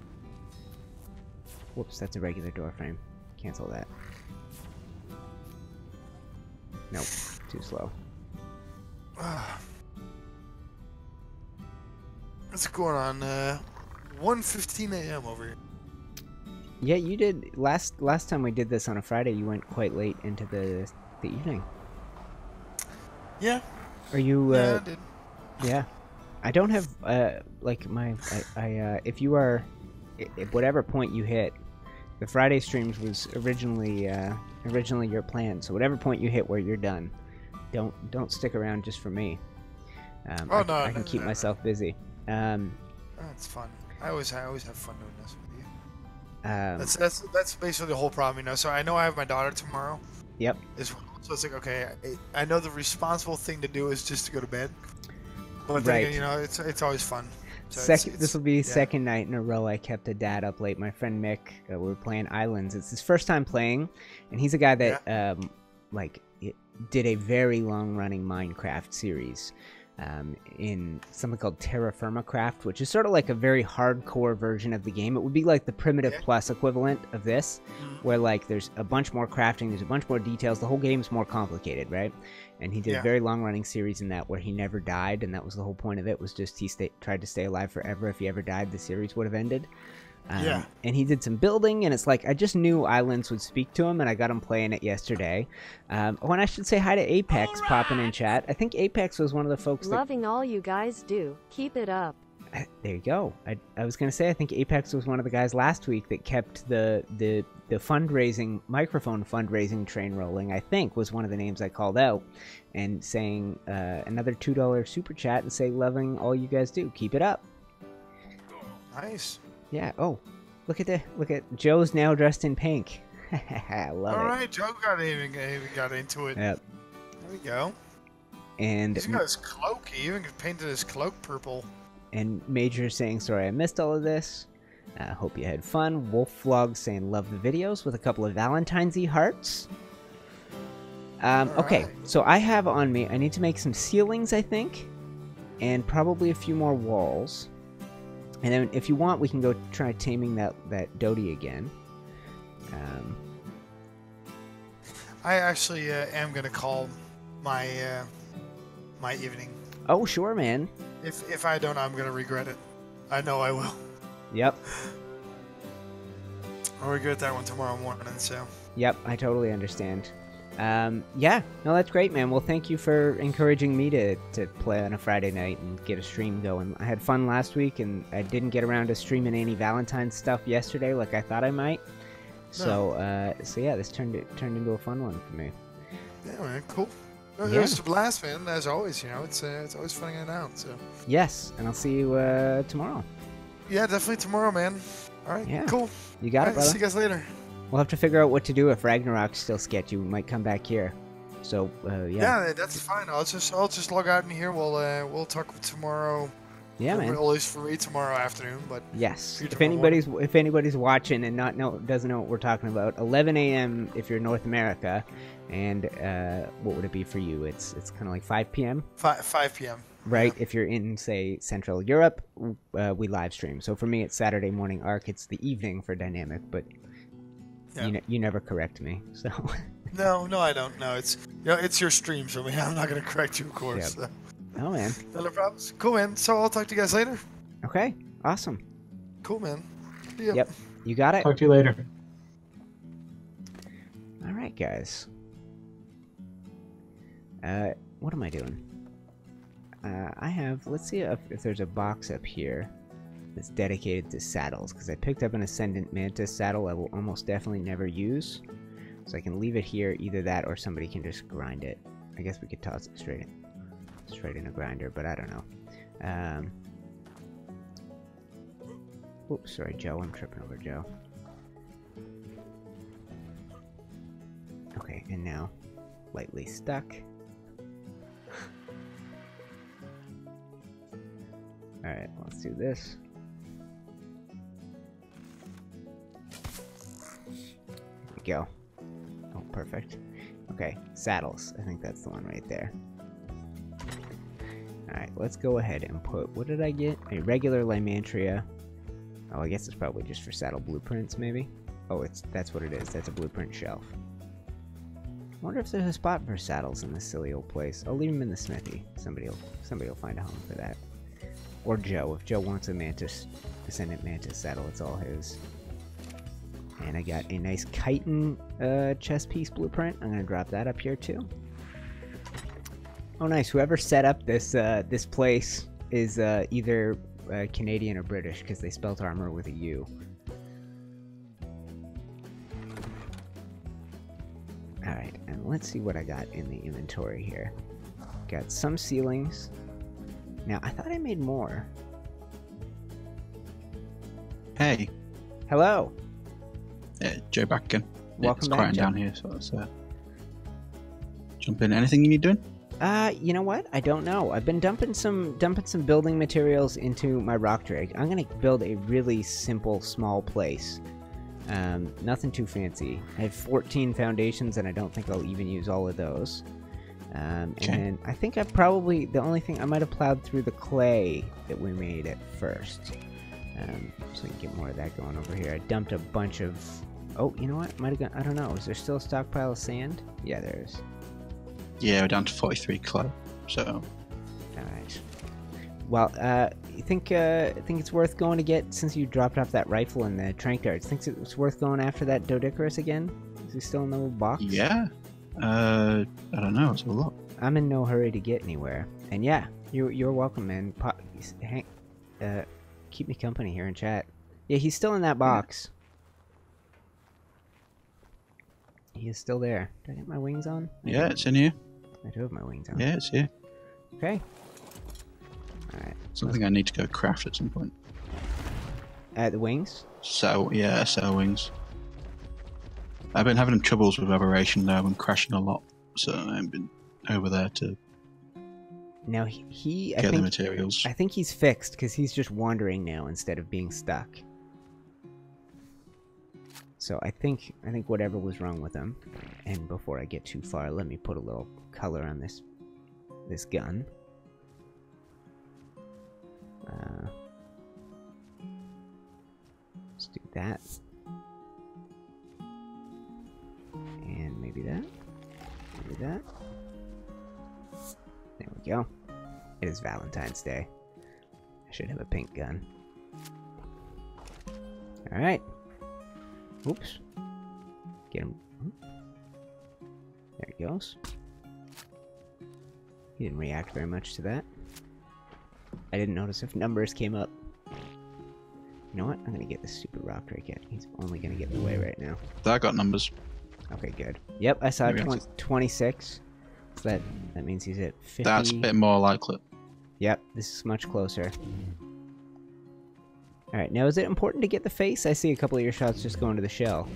whoops, that's a regular door frame. Cancel that. Nope, too slow. What's going on? 1:15 a.m. over here. Yeah, you did last time we did this on a Friday. You went quite late into the evening. Yeah. Are you? Yeah, I did. Yeah, I don't have like my if you are at whatever point you hit, the Friday streams was originally your plan. So whatever point you hit where you're done, don't stick around just for me. I can keep myself busy. That's fun. I always have fun doing this with you. That's basically the whole problem, you know. So I know I have my daughter tomorrow. Yep. So it's like, okay, I know the responsible thing to do is just to go to bed. But right. then, you know, it's always fun. So this will be second night in a row I kept a dad up late. My friend Mick, we were playing Islands. It's his first time playing, and he's a guy that did a very long running Minecraft series. In something called Terra Firma Craft, which is sort of like a very hardcore version of the game. It would be like the Primitive Plus equivalent of this, where like there's a bunch more crafting, there's a bunch more details, the whole game's more complicated, right? And he did a very long-running series in that where he never died, and that was the whole point of it, was just he tried to stay alive forever. If he ever died, the series would have ended. Yeah. And he did some building, and it's like, I just knew islands would speak to him, and I got him playing it yesterday. When I should say hi to Apex popping in chat. I think Apex was one of the folks Loving all you guys do. Keep it up. There you go. I was going to say, I think Apex was one of the guys last week that kept the fundraising, microphone fundraising train rolling, I think, was one of the names I called out. And saying another $2 super chat and say, loving all you guys do. Keep it up. Nice. Yeah. Oh, look at Joe's now dressed in pink. I love it. All right, Joe even got into it. Yep. There we go. And he's got his cloak. He even painted his cloak purple. And Major saying, sorry I missed all of this. Hope you had fun. Wolf Vlog saying, love the videos, with a couple of Valentine's-y hearts. Okay, so I have on me, I need to make some ceilings, I think, and probably a few more walls. And then if you want, we can go try taming that Dodie again. I actually am going to call my my evening. Oh, sure, man. If I don't, I'm going to regret it. I know I will. Yep. I'll regret that one tomorrow morning, so. Yep, I totally understand. Yeah, no, that's great, man. Well, thank you for encouraging me to play on a Friday night and get a stream going. I had fun last week, and I didn't get around to streaming any Valentine's stuff yesterday like I thought I might. No. So yeah, this turned into a fun one for me. Yeah, man, cool. It was a blast, man. As always, it's always fun hanging out. So. Yes, and I'll see you tomorrow. Yeah, definitely tomorrow, man. All right, yeah. Cool. You got it, brother. See you guys later. We'll have to figure out what to do if Ragnarok's still sketchy. We might come back here. So yeah. Yeah, that's fine. I'll just log out in here. We'll talk tomorrow. Yeah, man. At least for me tomorrow afternoon, but yes. If anybody's watching and doesn't know what we're talking about, 11 a.m. if you're North America, and what would it be for you? It's kind of like 5 p.m. 5 p.m. Right. Yeah. If you're in, say, Central Europe, we live stream. So for me, it's Saturday morning Ark. It's the evening for Dynamic, but you never correct me. So. No, I don't. No, it's your stream, so I'm not gonna correct you, of course. Yep. Oh man. No problems. Cool, man. So I'll talk to you guys later. Okay. Awesome. Cool, man. Yep. You got it. Talk to you later. All right, guys. What am I doing? I have. Let's see if there's a box up here that's dedicated to saddles, because I picked up an Ascendant Mantis saddle I will almost definitely never use. So I can leave it here, either that or somebody can just grind it. I guess we could toss it straight in a grinder, but I don't know. Oops, sorry, Joe. I'm tripping over Joe. Okay, and now lightly stuck. Alright, let's do this. There we go. Oh, perfect. Okay, saddles. I think that's the one right there. Alright, let's go ahead and put... What did I get? A regular Lymantria. Oh, I guess it's probably just for saddle blueprints, maybe? Oh, that's what it is. That's a blueprint shelf. I wonder if there's a spot for saddles in this silly old place. I'll leave them in the smithy. Somebody will find a home for that. Or Joe. If Joe wants a Ascendant Mantis saddle, it's all his. And I got a nice chitin chest piece blueprint. I'm going to drop that up here too. Oh, nice. Whoever set up this this place is either Canadian or British, because they spelt armor with a U. Alright, and let's see what I got in the inventory here. Got some ceilings. Now, I thought I made more. Hey. Hello. Joe back again. Welcome it's back, quiet Joe. down here, so let's jump in. Anything you need doing? You know what? I don't know. I've been dumping some building materials into my rock drag. I'm gonna build a really simple, small place. Nothing too fancy. I have 14 foundations, and I don't think I'll even use all of those. And then I think the only thing I might have plowed through the clay that we made at first. So we can get more of that going over here. I dumped a bunch of... Oh, you know what? Might have gone... I don't know. Is there still a stockpile of sand? Yeah, there is. Yeah, we're down to 43 clay, so... Alright. Well, think it's worth going to get, since you dropped off that rifle and the trank darts? Think it's worth going after that Doedicurus again? Is he still in the little box? Yeah. I don't know. It's a lot. I'm in no hurry to get anywhere. And yeah, you're welcome, man. Keep me company here in chat. Yeah, he's still in that box. He is still there. Did I get my wings on? Yeah, it's in here. I do have my wings on. Yeah, it's here. Okay. Alright. Something I need to go craft at some point. The wings? So, yeah, SL wings. I've been having troubles with aberration though. I've been crashing a lot. So I've been over there to now he get the materials. I think he's fixed because he's just wandering now instead of being stuck. So I think whatever was wrong with him. And before I get too far, let me put a little color on this gun. Let's do that. And maybe that. Maybe that. There we go. It is Valentine's Day. I should have a pink gun. Alright. Oops. Get him. There he goes. He didn't react very much to that. I didn't notice if numbers came up. You know what? I'm gonna get this stupid rock drake in. He's only gonna get in the way right now. I got numbers. Okay, good. Yep, I saw 26. So that means he's at 50. That's a bit more likely. Yep, this is much closer. Alright, now is it important to get the face? I see a couple of your shots just going to the shell.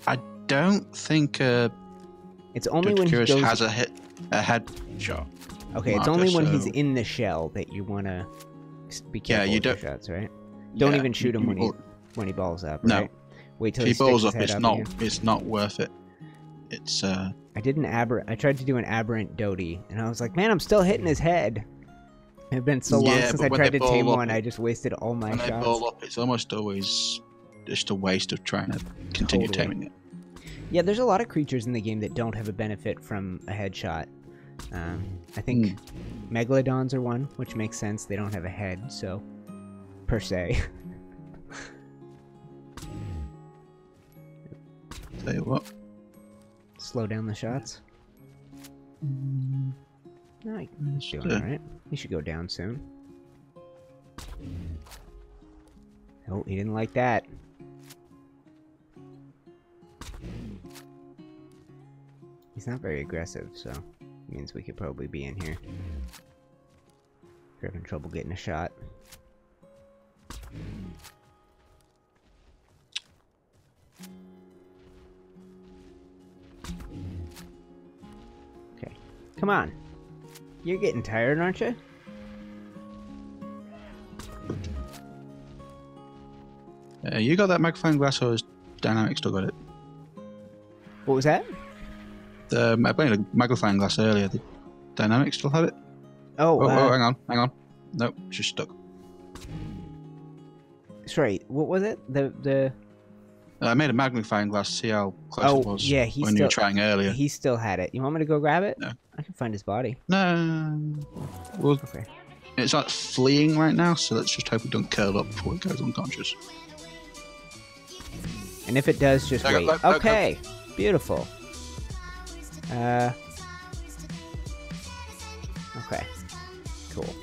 I don't think it's only when he goes... has a head shot. Okay, it's only when he's in the shell that you want to be careful with your shots, right? Don't even shoot him when he balls up, right? No. Wait till he balls up. It's not worth it. It's I did I tried to do an aberrant Dodie, and I was like, man, I'm still hitting his head. It's been so long since I tried to tame one, I just wasted all my shots. When they ball up, it's almost always just a waste of trying to continue taming it. Yeah, there's a lot of creatures in the game that don't have a benefit from a headshot. I think Megalodons are one, which makes sense. They don't have a head, so per se. Tell you what. Slow down the shots. No, he's doing alright. He should go down soon. Oh, he didn't like that. He's not very aggressive, so it means we could probably be in here. If you're having trouble getting a shot. Okay. Come on. You're getting tired, aren't you? You got that magnifying glass, or is Dynamic still got it? What was that? I played a magnifying glass earlier. Did Dynamic still have it? Oh, hang on. Nope, it's just stuck. Sorry, what was it? I made a magnifying glass to see how close it was when you were trying earlier. He still had it. You want me to go grab it? No. I can find his body. No. Well, okay. It's like fleeing right now, so let's just hope it don't curl up before it goes unconscious. And if it does, just wait. Okay. Beautiful. Okay. Cool.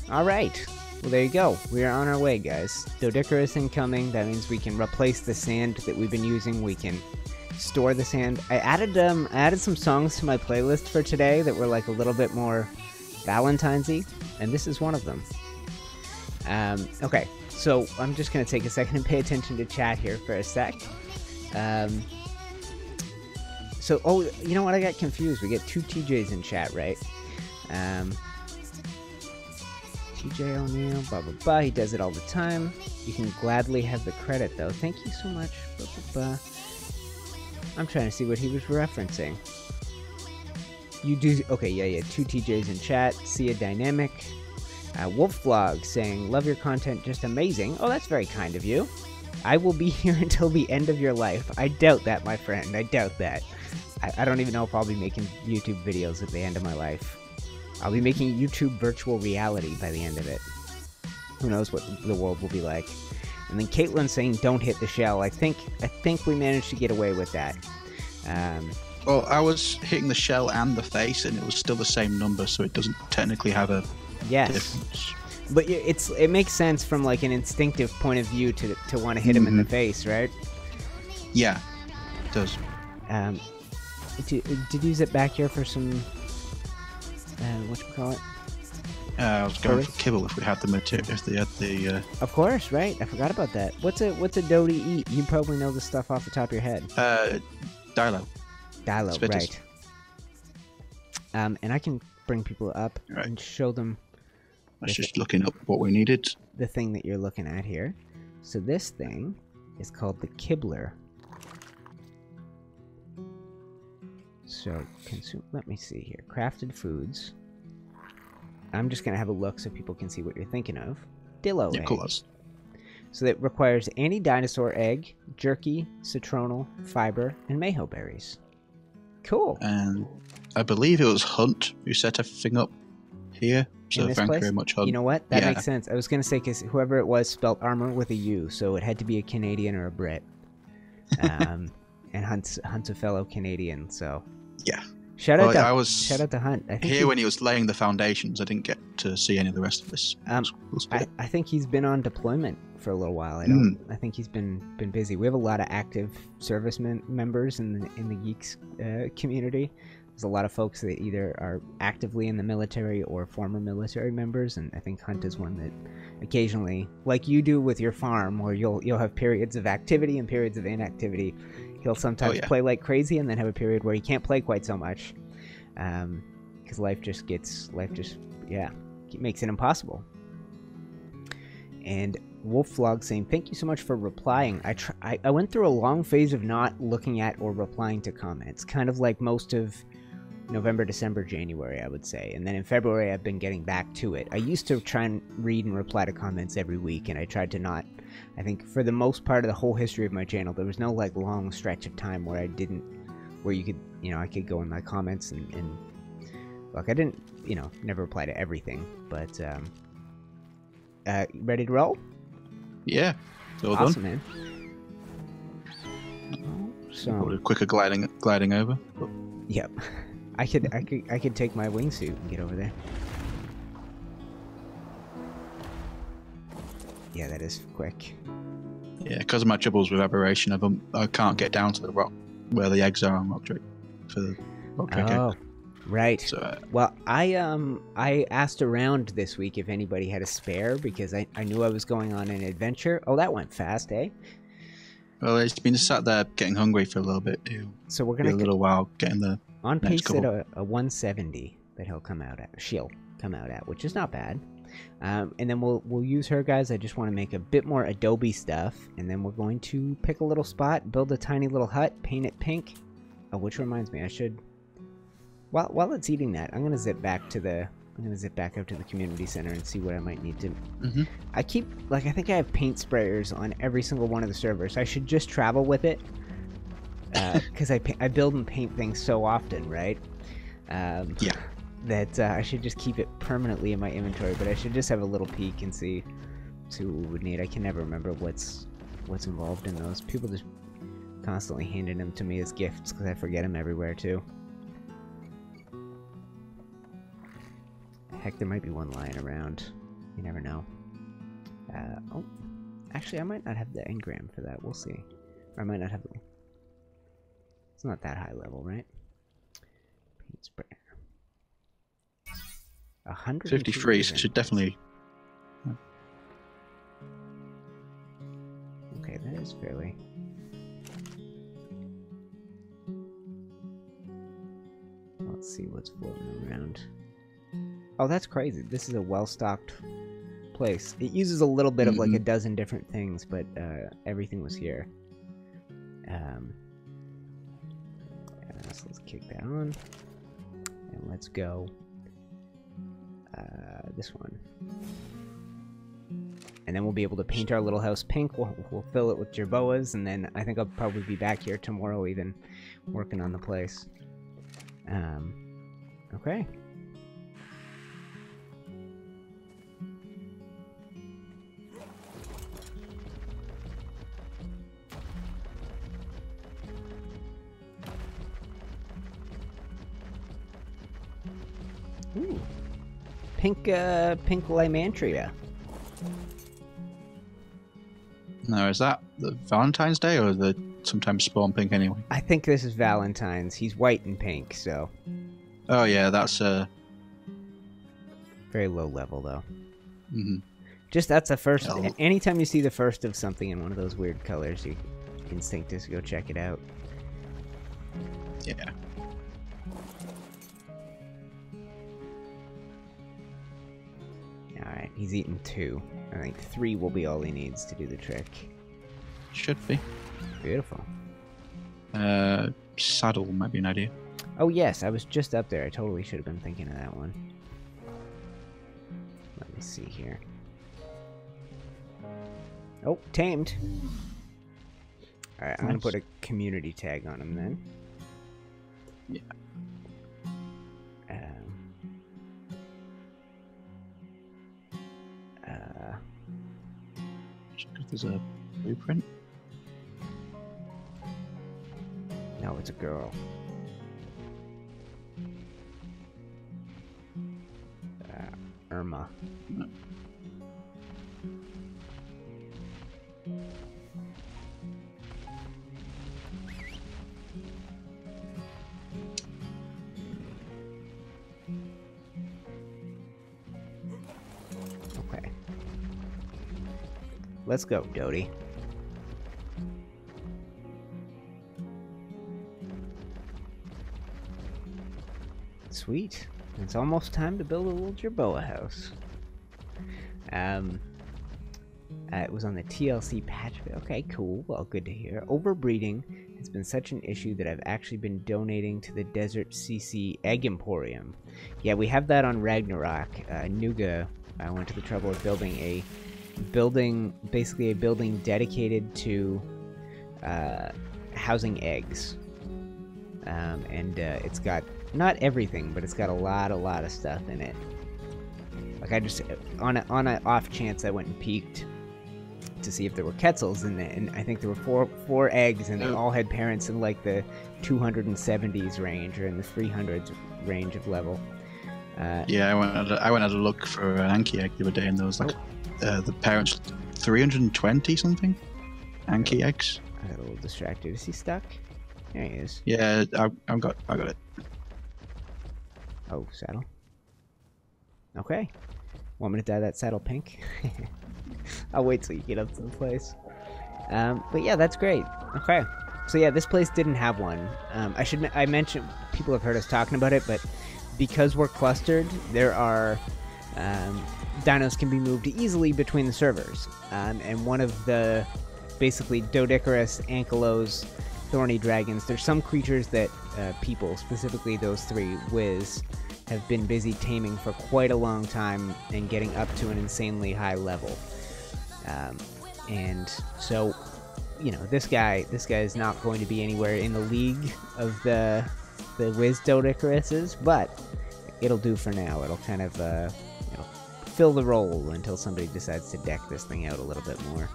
Alright. Well, there you go. We are on our way, guys. Doedicurus incoming. That means we can replace the sand that we've been using. We can store the sand. I added some songs to my playlist for today that were like a little bit more Valentine's-y, and this is one of them. Okay, so I'm just gonna take a second and pay attention to chat here for a sec. So, oh, you know what? I got confused. We get 2 TJs in chat, right? TJ O'Neill, blah, blah, blah. He does it all the time. You can gladly have the credit, though. Thank you so much. Blah, blah, blah. I'm trying to see what he was referencing. You do... Okay, yeah. 2 TJs in chat. See a Dynamic. Wolf Vlog saying, love your content, just amazing. Oh, that's very kind of you. I will be here until the end of your life. I doubt that, my friend. I doubt that. I don't even know if I'll be making YouTube videos at the end of my life. I'll be making YouTube virtual reality by the end of it. Who knows what the world will be like. And then Caitlin saying, don't hit the shell. I think we managed to get away with that. Well, I was hitting the shell and the face, and it was still the same number, so it doesn't technically have a difference. But it makes sense from like an instinctive point of view to want to hit him in the face, right? Yeah, it does. Did you zip back here for some whatchamacallit? I was going for kibble if we had the material. If they had the. Of course, right? I forgot about that. What's a doe to eat? You probably know this stuff off the top of your head. Dilo. Dilo, Spitters. right? And I can bring people up and show them. I was just looking up what we needed. The thing that you're looking at here. So this thing is called the Kibbler. So let me see here. Crafted foods. I'm just gonna have a look so people can see what you're thinking of. Dillo egg. Cool. So that requires any dinosaur egg, jerky, citronal, fiber, and mayho berries. Cool. And I believe it was Hunt who set everything up here. So thank you very much, Hunt. You know what? That makes sense. I was going to say, because whoever it was spelled armor with a U, so it had to be a Canadian or a Brit. And Hunt's a fellow Canadian, so... Yeah. Shout out to Hunt. I think here when he was laying the foundations. I didn't get to see any of the rest of this. I think he's been on deployment for a little while. I think he's been busy. We have a lot of active service members in the Geeks community. There's a lot of folks that either are actively in the military or former military members, and I think Hunt is one that occasionally, like you do with your farm, where you'll have periods of activity and periods of inactivity. He'll sometimes play like crazy, and then have a period where he can't play quite so much, because life just makes it impossible. And Wolflog saying, thank you so much for replying. I went through a long phase of not looking at or replying to comments, kind of like most of November, December, January, I would say. And then in February, I've been getting back to it. I used to try and read and reply to comments every week, and I tried to not. I think for the most part of the whole history of my channel, there was no like long stretch of time where I didn't, where you could, I could go in my comments and look, I didn't, never reply to everything, but, ready to roll? Yeah. Awesome, man. So quicker gliding over. Yep. I could take my wingsuit and get over there. Yeah, that is quick. Yeah, because of my troubles with aberration, I can't get down to the rock where the eggs are on rock drake for the rock drake egg. Right. So, well, I asked around this week if anybody had a spare, because I knew I was going on an adventure. Oh, that went fast, eh? Well, it's been sat there getting hungry for a little bit. So we're gonna be a little while getting the on pace at a 170 that he'll come out at. She'll come out at, which is not bad. And then we'll use her, guys. I just want to make a bit more Adobe stuff, and then we're going to pick a little spot, build a tiny little hut, paint it pink. Oh, which reminds me, I should. While it's eating that, I'm gonna zip back up to the community center and see what I might need to. I think I have paint sprayers on every single one of the servers. I should just travel with it, because I build and paint things so often, right? Yeah. That I should just keep it permanently in my inventory. But I should just have a little peek and see what we would need. I can never remember what's involved in those. People just constantly handing them to me as gifts because I forget them everywhere too. Heck, there might be one lying around. You never know. Oh, actually, I might not have the engram for that. We'll see. Or I might not have the... It's not that high level, right? Paint sprayer. 53, so should definitely... Okay, that is fairly... Let's see what's floating around. Oh, that's crazy. This is a well-stocked place. It uses a little bit of like a dozen different things, but everything was here. So let's kick that on. And let's go this one. And then we'll be able to paint our little house pink. We'll fill it with Jerboas, and then I think I'll probably be back here tomorrow even working on the place. Okay. Ooh. Pink Lymantria. No, is that the Valentine's Day or the sometimes spawn pink anyway? I think this is Valentine's. He's white and pink, so. Oh yeah, that's very low level though. Mm-hmm. Just that's the first. Anytime you see the first of something in one of those weird colors, your instinct is to go check it out. Yeah. Alright, he's eaten 2. I think 3 will be all he needs to do the trick. Should be. Beautiful. Saddle might be an idea. Oh yes, I was just up there. I totally should have been thinking of that one. Let me see here. Oh, tamed. Alright, I'm gonna put a community tag on him then. Yeah. Check if there's a blueprint. No, it's a girl. Irma. No. Okay. Let's go, Dodie. Sweet. It's almost time to build a little Jerboa house. It was on the TLC patch. Okay, cool. Well, good to hear. Overbreeding has been such an issue that I've actually been donating to the Desert CC Egg Emporium. Yeah, we have that on Ragnarok. Nuga went to the trouble of building basically a building dedicated to housing eggs. And it's got not everything, but it's got a lot of stuff in it. Like I just on an off chance I went and peeked to see if there were Quetzals in it, and I think there were four eggs, and they all had parents in like the 270s range or in the 300s range of level. Yeah, I went had a look for an Anki egg the other day, and there was like the parents 320 something Anki eggs. I got a little distracted. Is he stuck? There he is. Yeah, I got it. Oh, saddle. Okay. Want me to dye that saddle pink? I'll wait till you get up to the place. But yeah, that's great. Okay. So yeah, this place didn't have one. I mentioned, people have heard us talking about it, but because we're clustered, there are dinos can be moved easily between the servers. And one of the basically Doedicurus, Ankylos, Thorny Dragons, there's some creatures that people, specifically those 3, Wiz, have been busy taming for quite a long time and getting up to an insanely high level. And so, you know, this guy is not going to be anywhere in the league of the Wiz Doedicuruses, but it'll do for now. It'll kind of fill the role until somebody decides to deck this thing out a little bit more.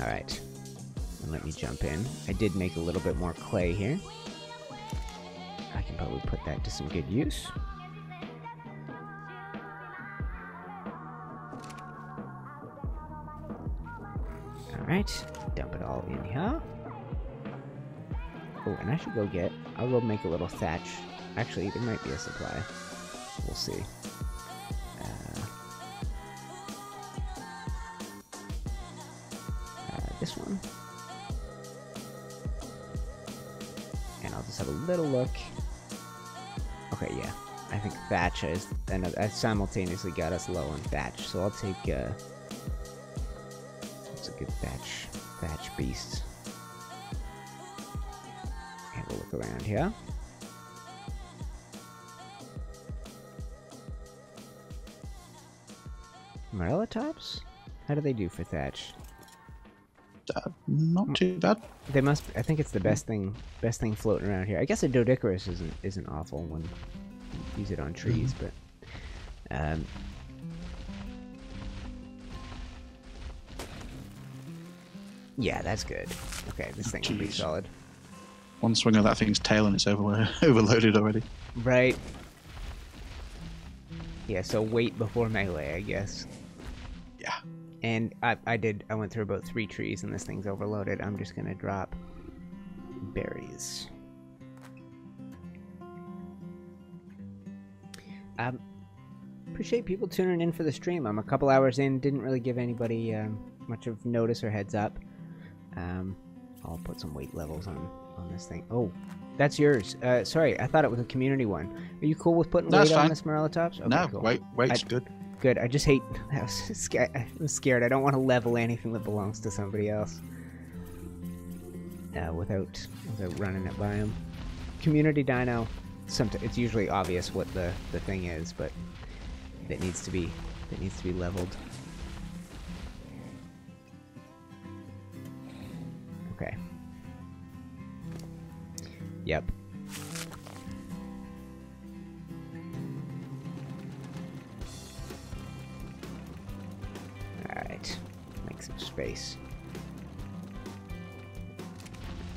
Alright, and let me jump in. I did make a little bit more clay here. I can probably put that to some good use. Alright, dump it all in here. Oh, and I should I'll go make a little thatch. Actually, there might be a supply. We'll see. This one. And I'll just have a little look. Okay, yeah. I think thatch is, and I simultaneously got us low on thatch, so I'll take, it's a good thatch beast. Have a look around here. Morella tops? How do they do for thatch? Not too bad. They must. I think it's the best thing floating around here. I guess a Doedicurus isn't awful when you use it on trees, but yeah, that's good. Okay, this thing will be solid. One swing of that thing's tail and it's overloaded already. Right. Yeah, so wait before melee, I guess. Yeah. And I went through about 3 trees and this thing's overloaded. I'm just gonna drop berries. Appreciate people tuning in for the stream. I'm a couple hours in, didn't really give anybody much of notice or heads up. I'll put some weight levels on this thing. Oh, that's yours. Sorry, I thought it was a community one. Are you cool with putting weight on this Morellatops? Okay, no, cool. weight's good. Good. I just hate. I was scared. I don't want to level anything that belongs to somebody else. Without running it by him. Community Dino. Sometimes it's usually obvious what the thing is, but it needs to be leveled. Okay. Yep. Alright. Make some space.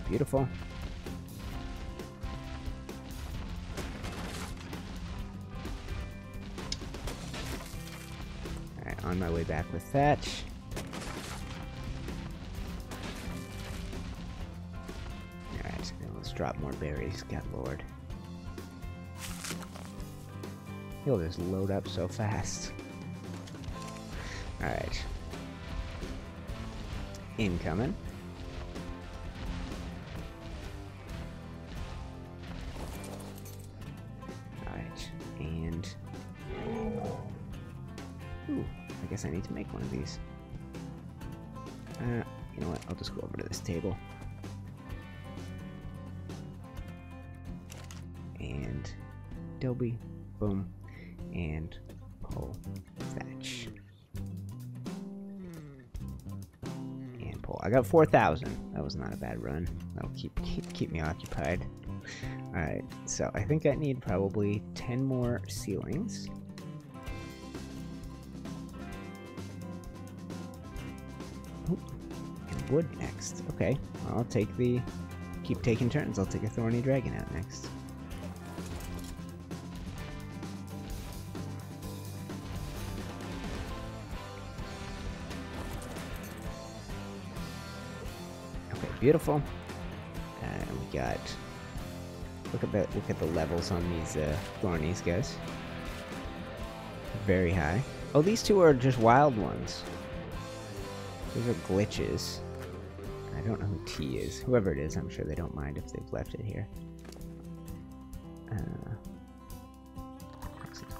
Beautiful. Alright, on my way back with thatch. Alright, let's drop more berries. God Lord. He'll just load up so fast. Alright. Incoming. Alright, and... Ooh, I guess I need to make one of these. You know what? I'll just go over to this table. And... Dobby. Boom. And... pull. Thatch. And pull. I got 4,000. That was not a bad run. That'll keep me occupied. Alright, so I think I need probably 10 more ceilings. Oh, and wood next. Okay, I'll take the... Keep taking turns. I'll take a thorny dragon out next. Okay, beautiful. And we got... Look at the levels on these thornies, guys. Very high. Oh, these two are just wild ones. Those are glitches. I don't know who T is. Whoever it is, I'm sure they don't mind if they've left it here.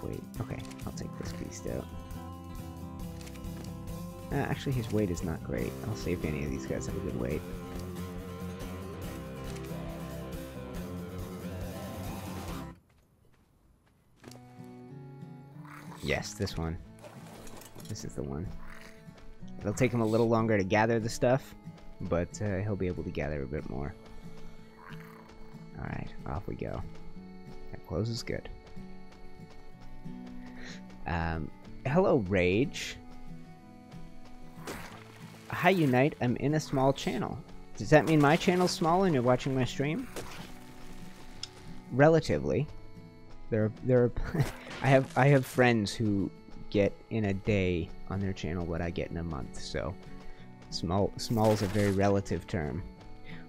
Weight. Okay, I'll take this beast out. Actually, his weight is not great. I'll see if any of these guys have a good weight. Yes, this one. This is the one. It'll take him a little longer to gather the stuff, but he'll be able to gather a bit more. Alright, off we go. That close is good. Hello, Rage. Hi, Unite. I'm in a small channel. Does that mean my channel's small and you're watching my stream? Relatively. I have friends who get in a day on their channel what I get in a month, so small is a very relative term.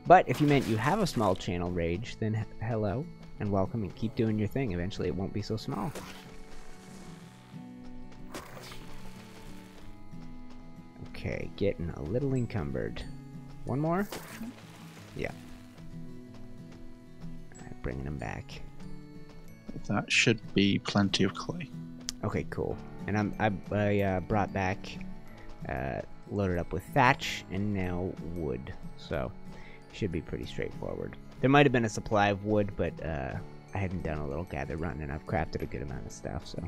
But if you meant you have a small channel, Rage, then hello and welcome and keep doing your thing. Eventually it won't be so small. Okay, getting a little encumbered. One more? Yeah. Alright, bringing them back. That should be plenty of clay. Okay, cool. And I brought back, loaded up with thatch and now wood. So, should be pretty straightforward. There might have been a supply of wood, but I hadn't done a little gather run and I've crafted a good amount of stuff, so.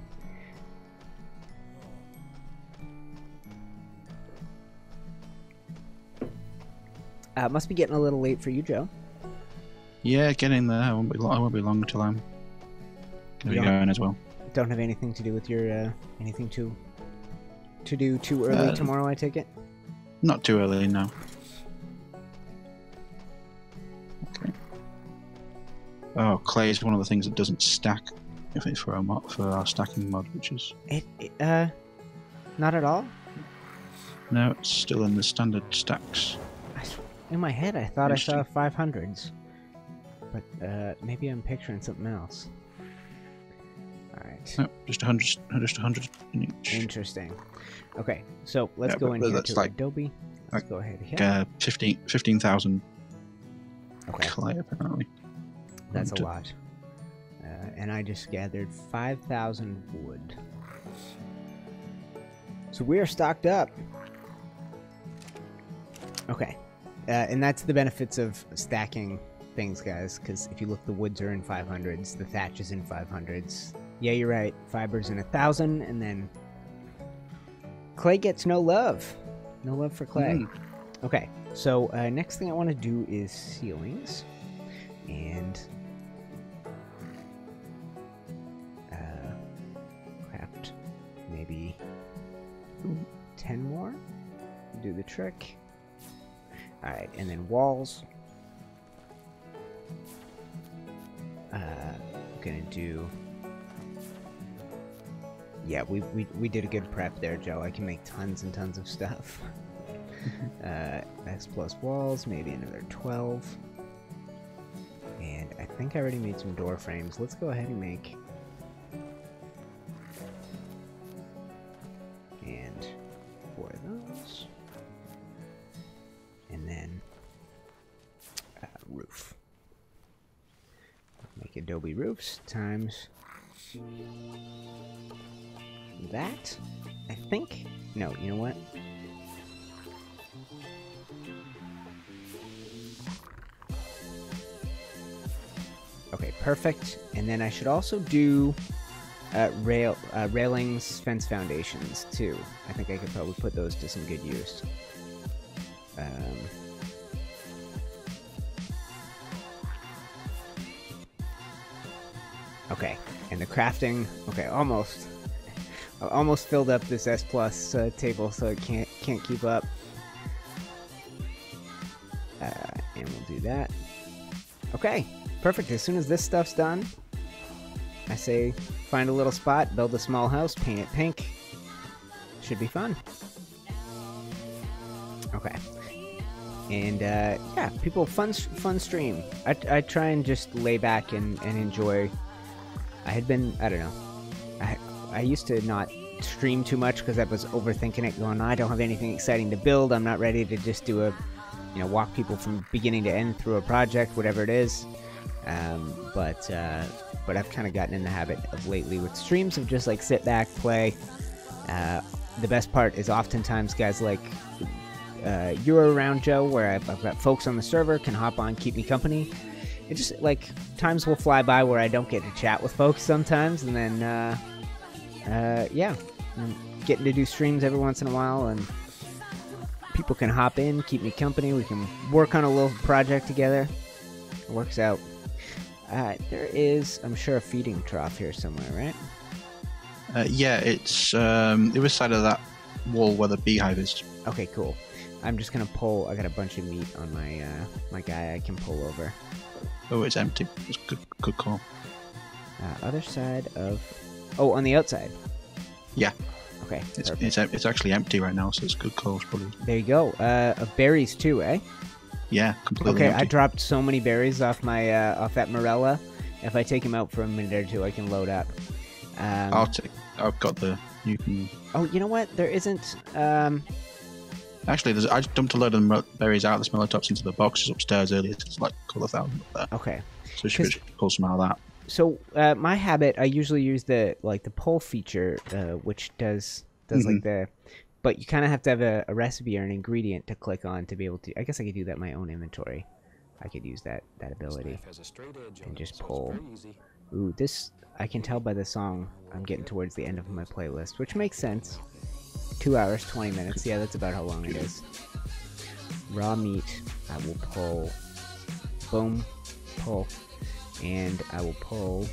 Must be getting a little late for you, Joe. Yeah, getting there. I won't be long till I'm gonna be going as well. Don't have anything to do with your anything to do too early tomorrow, I take it? Not too early, no. Okay. Oh, clay is one of the things that doesn't stack if it's for our stacking mod, which is not at all. No, it's still in the standard stacks. In my head, I thought I saw 500s, but maybe I'm picturing something else. All right. No, just 100 in each. Interesting. Okay, so let's go in here to Adobe. Let's go ahead here. 15,000 clay, apparently. That's a lot. And I just gathered 5,000 wood. So we are stocked up. Okay. And that's the benefits of stacking things, guys, because if you look, the woods are in 500s, the thatch is in 500s. Yeah, you're right. Fiber's in 1,000, and then clay gets no love. No love for clay. Okay, so next thing I want to do is ceilings. And craft maybe 10 more. Do the trick. Alright, and then walls. I'm gonna do... Yeah, we did a good prep there, Joe. I can make tons and tons of stuff. X plus walls, maybe another 12. And I think I already made some door frames. Let's go ahead and make... And 4 of those. And then roof. Make adobe roofs times that. I think. No, you know what? Okay, perfect. And then I should also do railings, fence foundations too. I think I could probably put those to some good use. Okay, and the crafting. Okay, almost. I almost filled up this S plus table, so it can't keep up. And we'll do that. Okay, perfect. As soon as this stuff's done, I say find a little spot, build a small house, paint it pink. Should be fun. Okay. And yeah, people, fun stream. I try and just lay back and enjoy. I don't know. I used to not stream too much because I was overthinking it, going, I don't have anything exciting to build. I'm not ready to just do walk people from beginning to end through a project, whatever it is. But I've kind of gotten in the habit of lately with streams of just like sit back, play. The best part is oftentimes guys like you're around, Joe, where I've got folks on the server can hop on, keep me company. It just like times will fly by where I don't get to chat with folks sometimes, and then yeah, I'm getting to do streams every once in a while, and people can hop in, keep me company. We can work on a little project together. It works out. There is, I'm sure, a feeding trough here somewhere, right? Yeah, it's the other side of that wall where the beehive is. Okay, cool. I'm just gonna pull. I got a bunch of meat on my my guy. I can pull over. Oh, it's empty. It's good call. Other side of. Oh, on the outside. Yeah. Okay. It's actually empty right now, so it's good call. Probably. There you go. Of berries too, eh? Yeah, completely. Okay, empty. I dropped so many berries off my off that Morella. If I take them out for a minute or two, I can load up. I've got the. You can. Oh, you know what? There isn't. Actually, I just dumped a load of berries out of the smellotops into the boxes upstairs earlier. It's like a couple of thousand up there. Okay. So should pull some out of that. So my habit, I usually use the pull feature, which does like the, but you kind of have to have a recipe or an ingredient to click on to be able to. I guess I could do that in my own inventory. I could use that ability and just pull. Ooh, this I can tell by the song. I'm getting towards the end of my playlist, which makes sense. 2 hours, 20 minutes. Yeah, that's about how long it is. Raw meat. I will pull. Boom. Pull. And I will pull.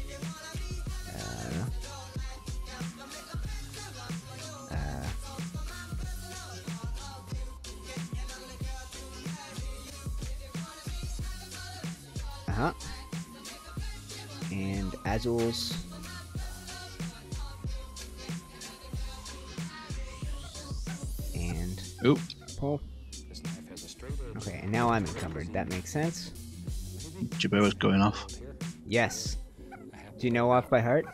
Azules. And Oop. pull. Okay, and now I'm encumbered. That makes sense. Jerboas going off. Yes. Do you know off by heart?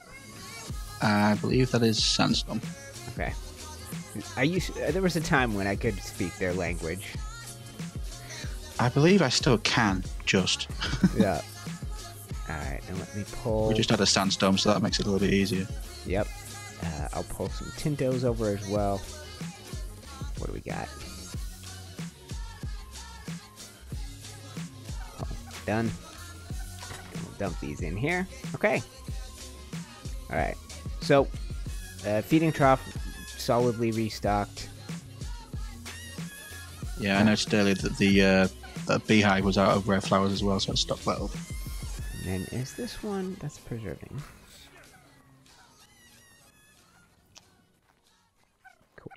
I believe that is Sandstorm. Okay. There was a time when I could speak their language. I believe I still can, just. Yeah. Alright, and let me pull... We just had a Sandstorm, so that makes it a little bit easier. Yep. I'll pull some Tintos over as well. What do we got? Oh, done. We'll dump these in here. Okay. Alright. So, feeding trough solidly restocked. Yeah, I noticed earlier that the beehive was out of rare flowers as well, so I stocked that up. And then is this one that's preserving? Cool.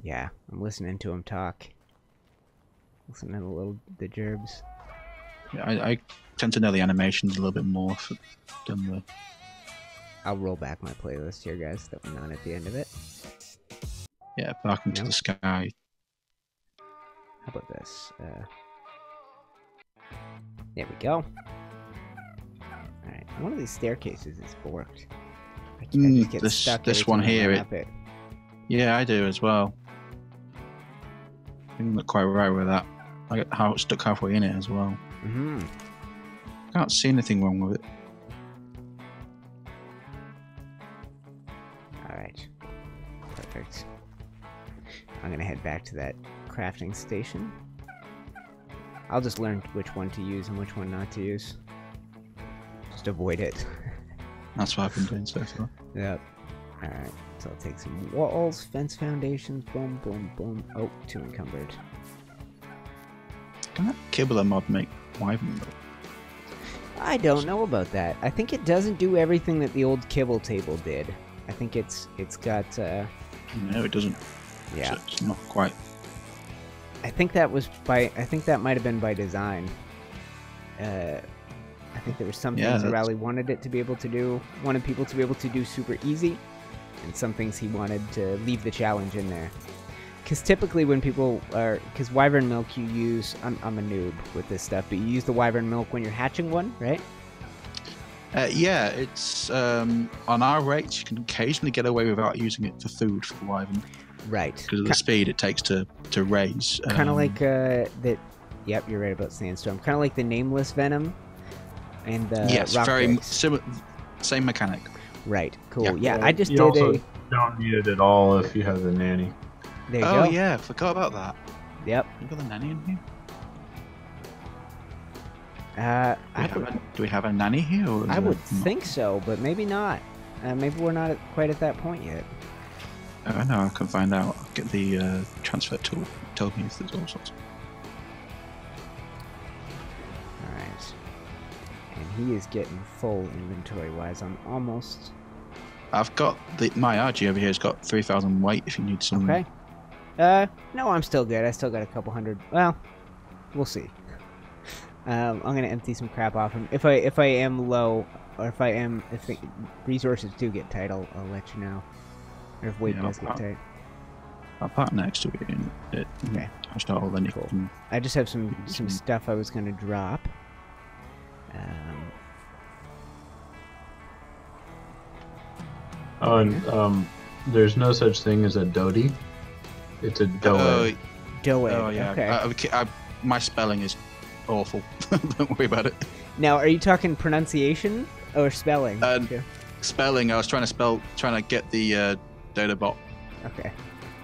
Yeah, I'm listening to him talk. Listening to the gerbs. Yeah, I tend to know the animations a little bit more than the... I'll roll back my playlist here, guys. That went on at the end of it. Yeah, Barking to the Sky. How about this? There we go. Alright, one of these staircases is forked. I just get stuck this one here, yeah, I do as well. I didn't look quite right with that. I got stuck halfway in it as well. Mm-hmm. Can't see anything wrong with it. Alright. Perfect. I'm gonna head back to that crafting station. I'll just learn which one to use and which one not to use. Just avoid it. That's what I've been doing so far. Yep. Alright, so I'll take some walls, fence foundations, boom, boom, boom. Oh, too encumbered. Can that Kibble mod make wyvern milk? I don't know about that. I think it doesn't do everything that the old kibble table did. I think it's got No, it doesn't. yeah. So it's not quite. I think that might have been by design. I think there were some things Arahli wanted people to be able to do super easy, and some things he wanted to leave the challenge in there. Because typically when people are... Because wyvern milk you use... I'm a noob with this stuff, but you use the wyvern milk when you're hatching one, right? Yeah, it's... on our rates, you can occasionally get away without using it for food for the wyvern. Right. Because of the speed it takes to raise. Kind of like that... Yep, you're right about Sandstorm. Kind of like the Nameless Venom and the yes, rock very breaks. similar... Same mechanic. Right, cool. Yeah, Yeah, I just you did also don't need it at all if you have the nanny. There you Oh go. yeah, forgot about that. Yep. You got the nanny in here? Do we have a nanny here? Or I would think so, but maybe not. Maybe we're not quite at that point yet. I know, I can find out. I'll get the transfer tool. Tell me if there's all sorts. Alright. And he is getting full inventory-wise. I'm almost... I've got my RG over here has got 3,000 weight if you need some. Okay. No, I'm still good. I still got a couple hundred. Well, we'll see. I'm gonna empty some crap off him. If I am low, or if the resources do get tight, I'll let you know. Or if weight does get tight. I'll park next to it. Okay. I'll start all then. Cool. I just have some stuff I was gonna drop. Oh, and there's no such thing as a Dodi. It's a Doe. Oh yeah. Okay. My spelling is awful. Don't worry about it. Now, are you talking pronunciation or spelling? Spelling. I was trying to get the data bot. Okay.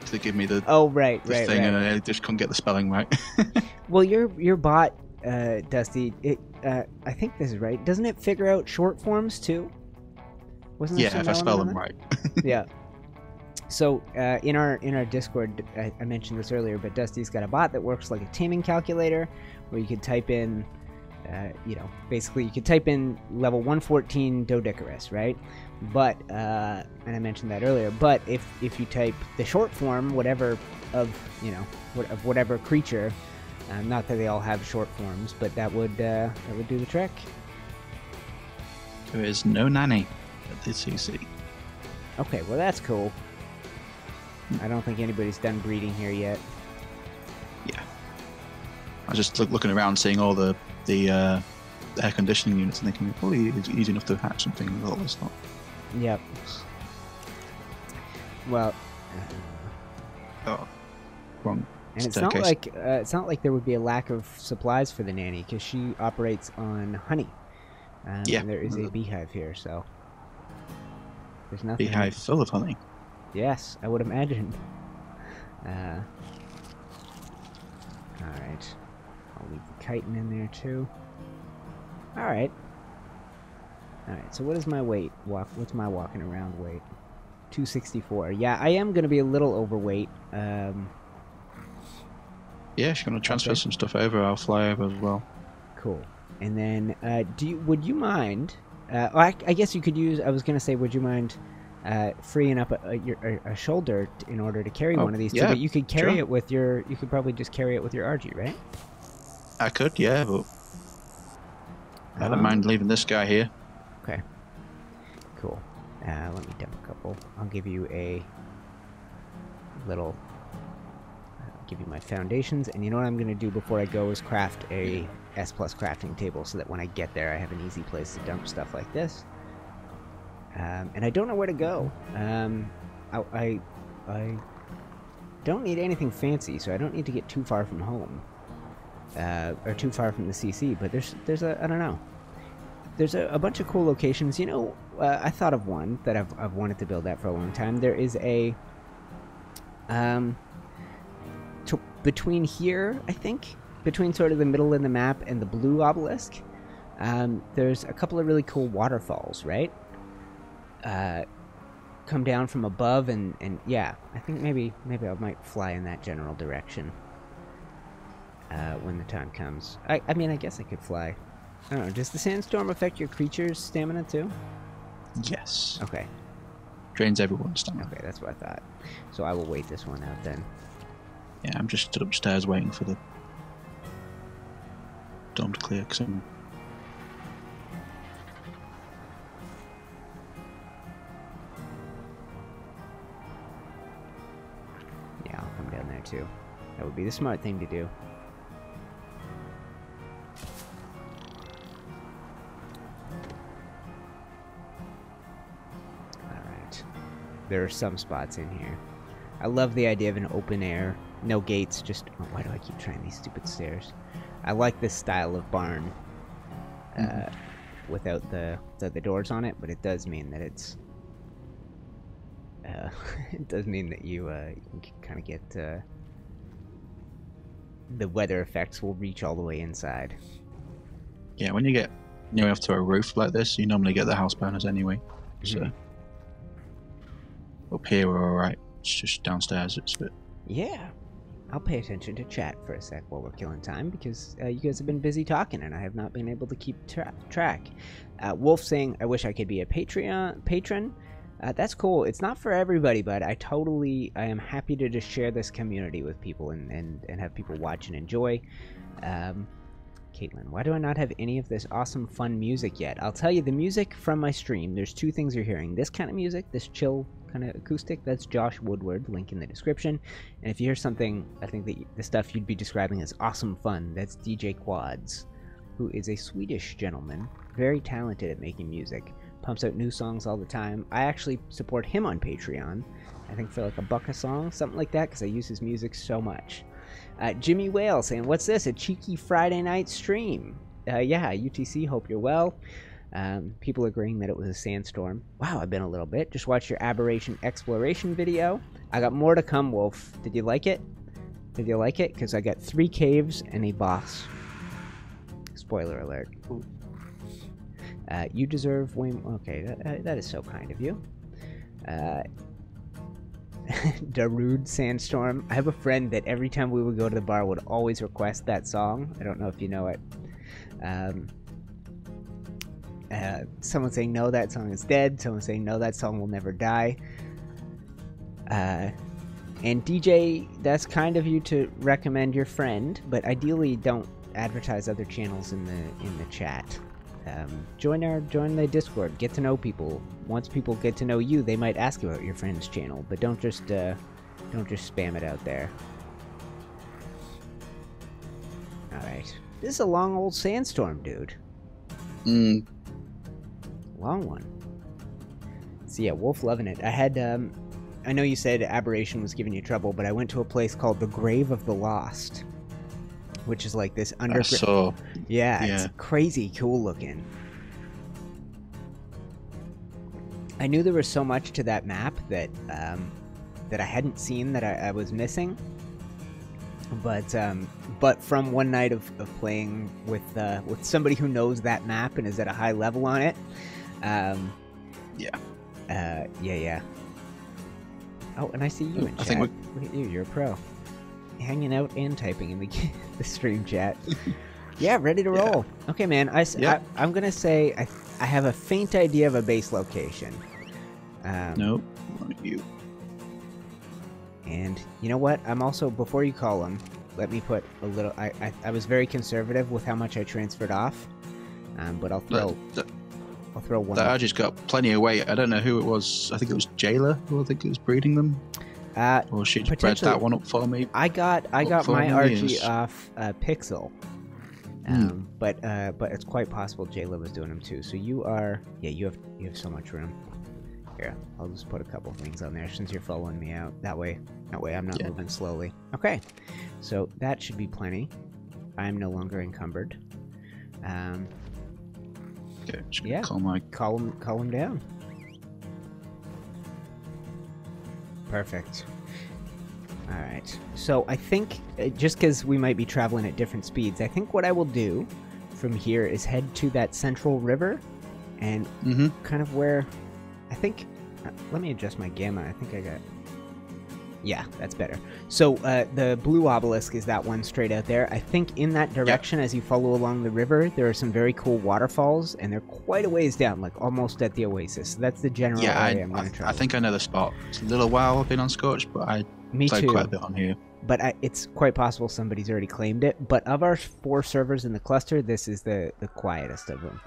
To give me the thing, and I just couldn't get the spelling right. Well, your bot, Dusty. I think this is right. Doesn't it figure out short forms too? Wasn't there if I spell them right. Yeah. So in our Discord, I mentioned this earlier, but Dusty's got a bot that works like a taming calculator, where you could type in, basically you could type in level 114 Doedicurus, right? But and I mentioned that earlier. But if you type the short form, whatever of whatever creature, Not that they all have short forms, but that would do the trick. There is no nanny at the CC. Okay, well that's cool. I don't think anybody's done breeding here yet. Yeah. I was just looking around, seeing all the air conditioning units, and thinking, oh, it's easy enough to hatch something. Well, it's not. Yep. Well. Oh, wrong. And it's not like there would be a lack of supplies for the nanny, because she operates on honey. Yeah. And there is a beehive here, so there's nothing. Beehive full of honey. Yes, I would imagine. All right. I'll leave the chitin in there too. All right. All right. So what is my weight? What's my walking around weight? 264. Yeah, I am going to be a little overweight. Yeah, she's going to transfer some stuff over. I'll fly over as well. Cool. And then, would you mind? I guess you could use. I was going to say, would you mind freeing up a shoulder in order to carry one of these? Yeah, but you could carry it with your. You could probably just carry it with your RG, right? I could, yeah, but I don't mind leaving this guy here. Okay. Cool. Let me dump a couple. I'll give you a little. Give you my foundations, and you know what I'm going to do before I go is craft a S+ crafting table, so that when I get there I have an easy place to dump stuff like this. And I don't know where to go. I don't need anything fancy, so I don't need to get too far from home, or too far from the CC. But there's a I don't know. There's a bunch of cool locations. You know, I thought of one that I've wanted to build at for a long time. There is a between here, I think, between sort of the middle of the map and the blue obelisk, there's a couple of really cool waterfalls, right? Come down from above, and yeah, I think maybe I might fly in that general direction when the time comes. I mean, I guess I could fly. I don't know, does the sandstorm affect your creature's stamina too? Yes. Okay. Drains everyone's stamina. Okay, that's what I thought. So I will wait this one out then. Yeah, I'm just stood upstairs waiting for the dome to clear, because I'm... Yeah, I'll come down there too. That would be the smart thing to do. Alright. There are some spots in here. I love the idea of an open air, no gates, just... Oh, why do I keep trying these stupid stairs? I like this style of barn without the doors on it, but it does mean that it's... it does mean that you can kind of get... the weather effects will reach all the way inside. Yeah, when you get near enough to a roof like this, you normally get the house burners anyway. So up here we're alright. It's just downstairs, it's a bit... Yeah. I'll pay attention to chat for a sec while we're killing time, because you guys have been busy talking and I have not been able to keep track. Wolf saying, I wish I could be a patron. That's cool. It's not for everybody, but I am happy to just share this community with people and have people watch and enjoy. Caitlin, why do I not have any of this awesome fun music yet? I'll tell you, the music from my stream, there's two things you're hearing. This kind of music, this chill kind of acoustic, that's Josh Woodward, link in the description. And if you hear something, I think that the stuff you'd be describing as awesome fun, that's DJ Quads, who is a Swedish gentleman, very talented at making music, pumps out new songs all the time. I actually support him on Patreon, I think for like $1 a song, something like that, because I use his music so much. Jimmy Whale saying, what's this, a cheeky Friday night stream? Yeah, UTC, hope you're well. People agreeing that it was a sandstorm. Wow, I've been a little bit. Just watched your aberration exploration video. I got more to come, Wolf. Did you like it? Did you like it? Because I got 3 caves and a boss. Spoiler alert. You deserve way more. Okay, that is so kind of you. Darude Sandstorm. I have a friend that every time we would go to the bar would always request that song. I don't know if you know it. Someone saying no, that song is dead. Someone saying no, that song will never die. And DJ, that's kind of you to recommend your friend, but ideally don't advertise other channels in the chat. Join the Discord. Get to know people. Once people get to know you, they might ask about your friend's channel, but don't just spam it out there. All right, this is a long old sandstorm, dude. Long one. So yeah, Wolf loving it. I had I know you said Aberration was giving you trouble, but I went to a place called the Grave of the Lost, which is like this underground. Yeah, it's crazy cool looking. I knew there was so much to that map that that I hadn't seen that I was missing. But from one night of playing with somebody who knows that map and is at a high level on it, yeah. Oh, and I see you in chat. Look at you, you're a pro. Hanging out and typing in the stream chat. Yeah, ready to roll. Okay, man. I'm gonna say I have a faint idea of a base location. Nope, not you. And you know what? I'm also, before you call them, let me put a little. I was very conservative with how much I transferred off, but I'll throw one. I just got plenty of weight. I don't know who it was. I think it was Jayla who I think it was breeding them. Or she bred that one up for me. I got my Archie off Pixel, but it's quite possible Jayla was doing them too. So you are, you have so much room. Here, I'll just put a couple things on there since you're following me out. That way I'm not moving slowly. Okay, so that should be plenty. I'm no longer encumbered. Yeah, call him down. Perfect. All right. So I think just because we might be traveling at different speeds, I think what I will do from here is head to that central river, and kind of where I think. Let me adjust my gamma. I think I got. Yeah, that's better. So the blue obelisk is that one straight out there. I think in that direction, as you follow along the river, there are some very cool waterfalls, and they're quite a ways down, like almost at the oasis. So that's the general area I'm going to try. I think I know the spot. It's a little while I've been on Scorched, but I played quite a bit on here. But it's quite possible somebody's already claimed it. But of our 4 servers in the cluster, this is the quietest of them.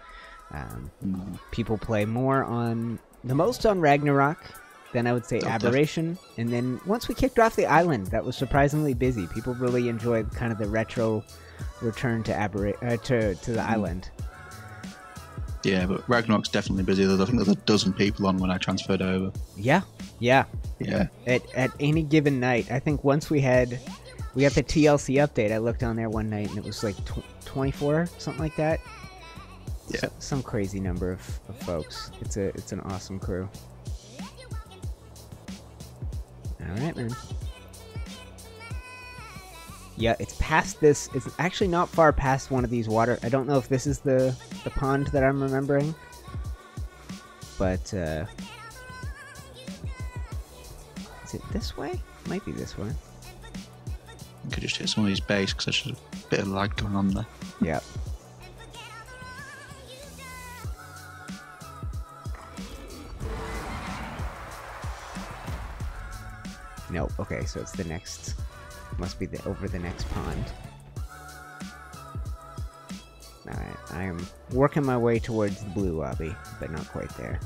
People play the most on Ragnarok. Then I would say Aberration, and then once we kicked off the island, that was surprisingly busy. People really enjoyed kind of the retro return to the island. Yeah, but Ragnarok's definitely busy. I think there's a dozen people on when I transferred over. Yeah. At any given night, I think once we got the TLC update. I looked on there one night and it was like 24, something like that. Yeah, some crazy number of folks. It's an awesome crew. Alright, man. Yeah, it's past this. It's actually not far past one of these water. I don't know if this is the pond that I'm remembering. But, is it this way? Might be this way. I could just hit some of these bays because there's a bit of lag going on there. Yeah. No, okay, so it's the next, must be over the next pond. Alright, I am working my way towards the blue lobby, but not quite there.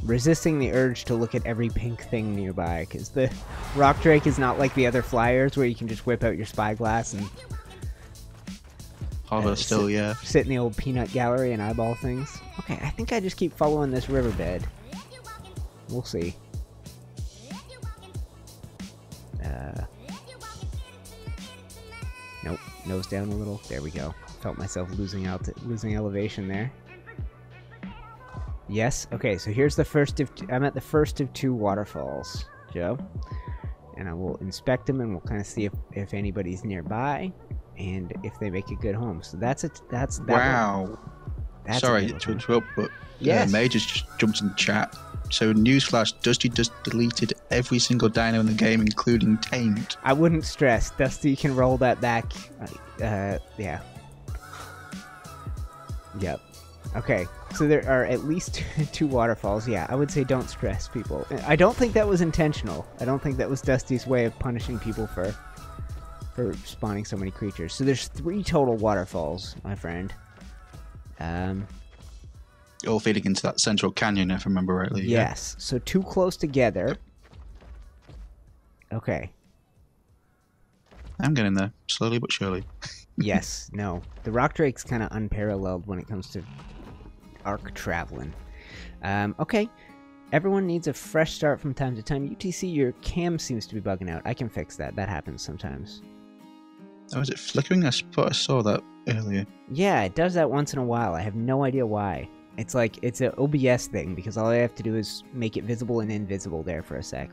Resisting the urge to look at every pink thing nearby, because the Rock Drake is not like the other flyers where you can just whip out your spyglass and... sit in the old peanut gallery and eyeball things. Okay, I think I just keep following this riverbed. We'll see. Nope. Nose down a little. There we go. Felt myself losing elevation there. Yes. Okay. So here's the first of. I'm at the first of 2 waterfalls, Joe, and I will inspect them and we'll kind of see if anybody's nearby and if they make a good home. So that's it. That's that. Wow. Sorry to interrupt, but Majors just jumped in the chat. So, newsflash, Dusty just deleted every single dino in the game, including tamed. I wouldn't stress. Dusty can roll that back. Yeah. Yep. Okay. So there are at least 2 waterfalls. Yeah, I would say don't stress people. I don't think that was intentional. I don't think that was Dusty's way of punishing people for spawning so many creatures. So there's 3 total waterfalls, my friend. All feeding into that central canyon, if I remember rightly. Yes. So 2 close together. Okay. I'm getting there, slowly but surely. Yes. No. The Rock Drake's kind of unparalleled when it comes to Ark traveling. Okay. Everyone needs a fresh start from time to time. UTC, your cam seems to be bugging out. I can fix that. That happens sometimes. Oh, is it flickering? I thought I saw that earlier. Yeah, it does that once in a while. I have no idea why. It's like, it's an OBS thing, because all I have to do is make it visible and invisible there for a sec.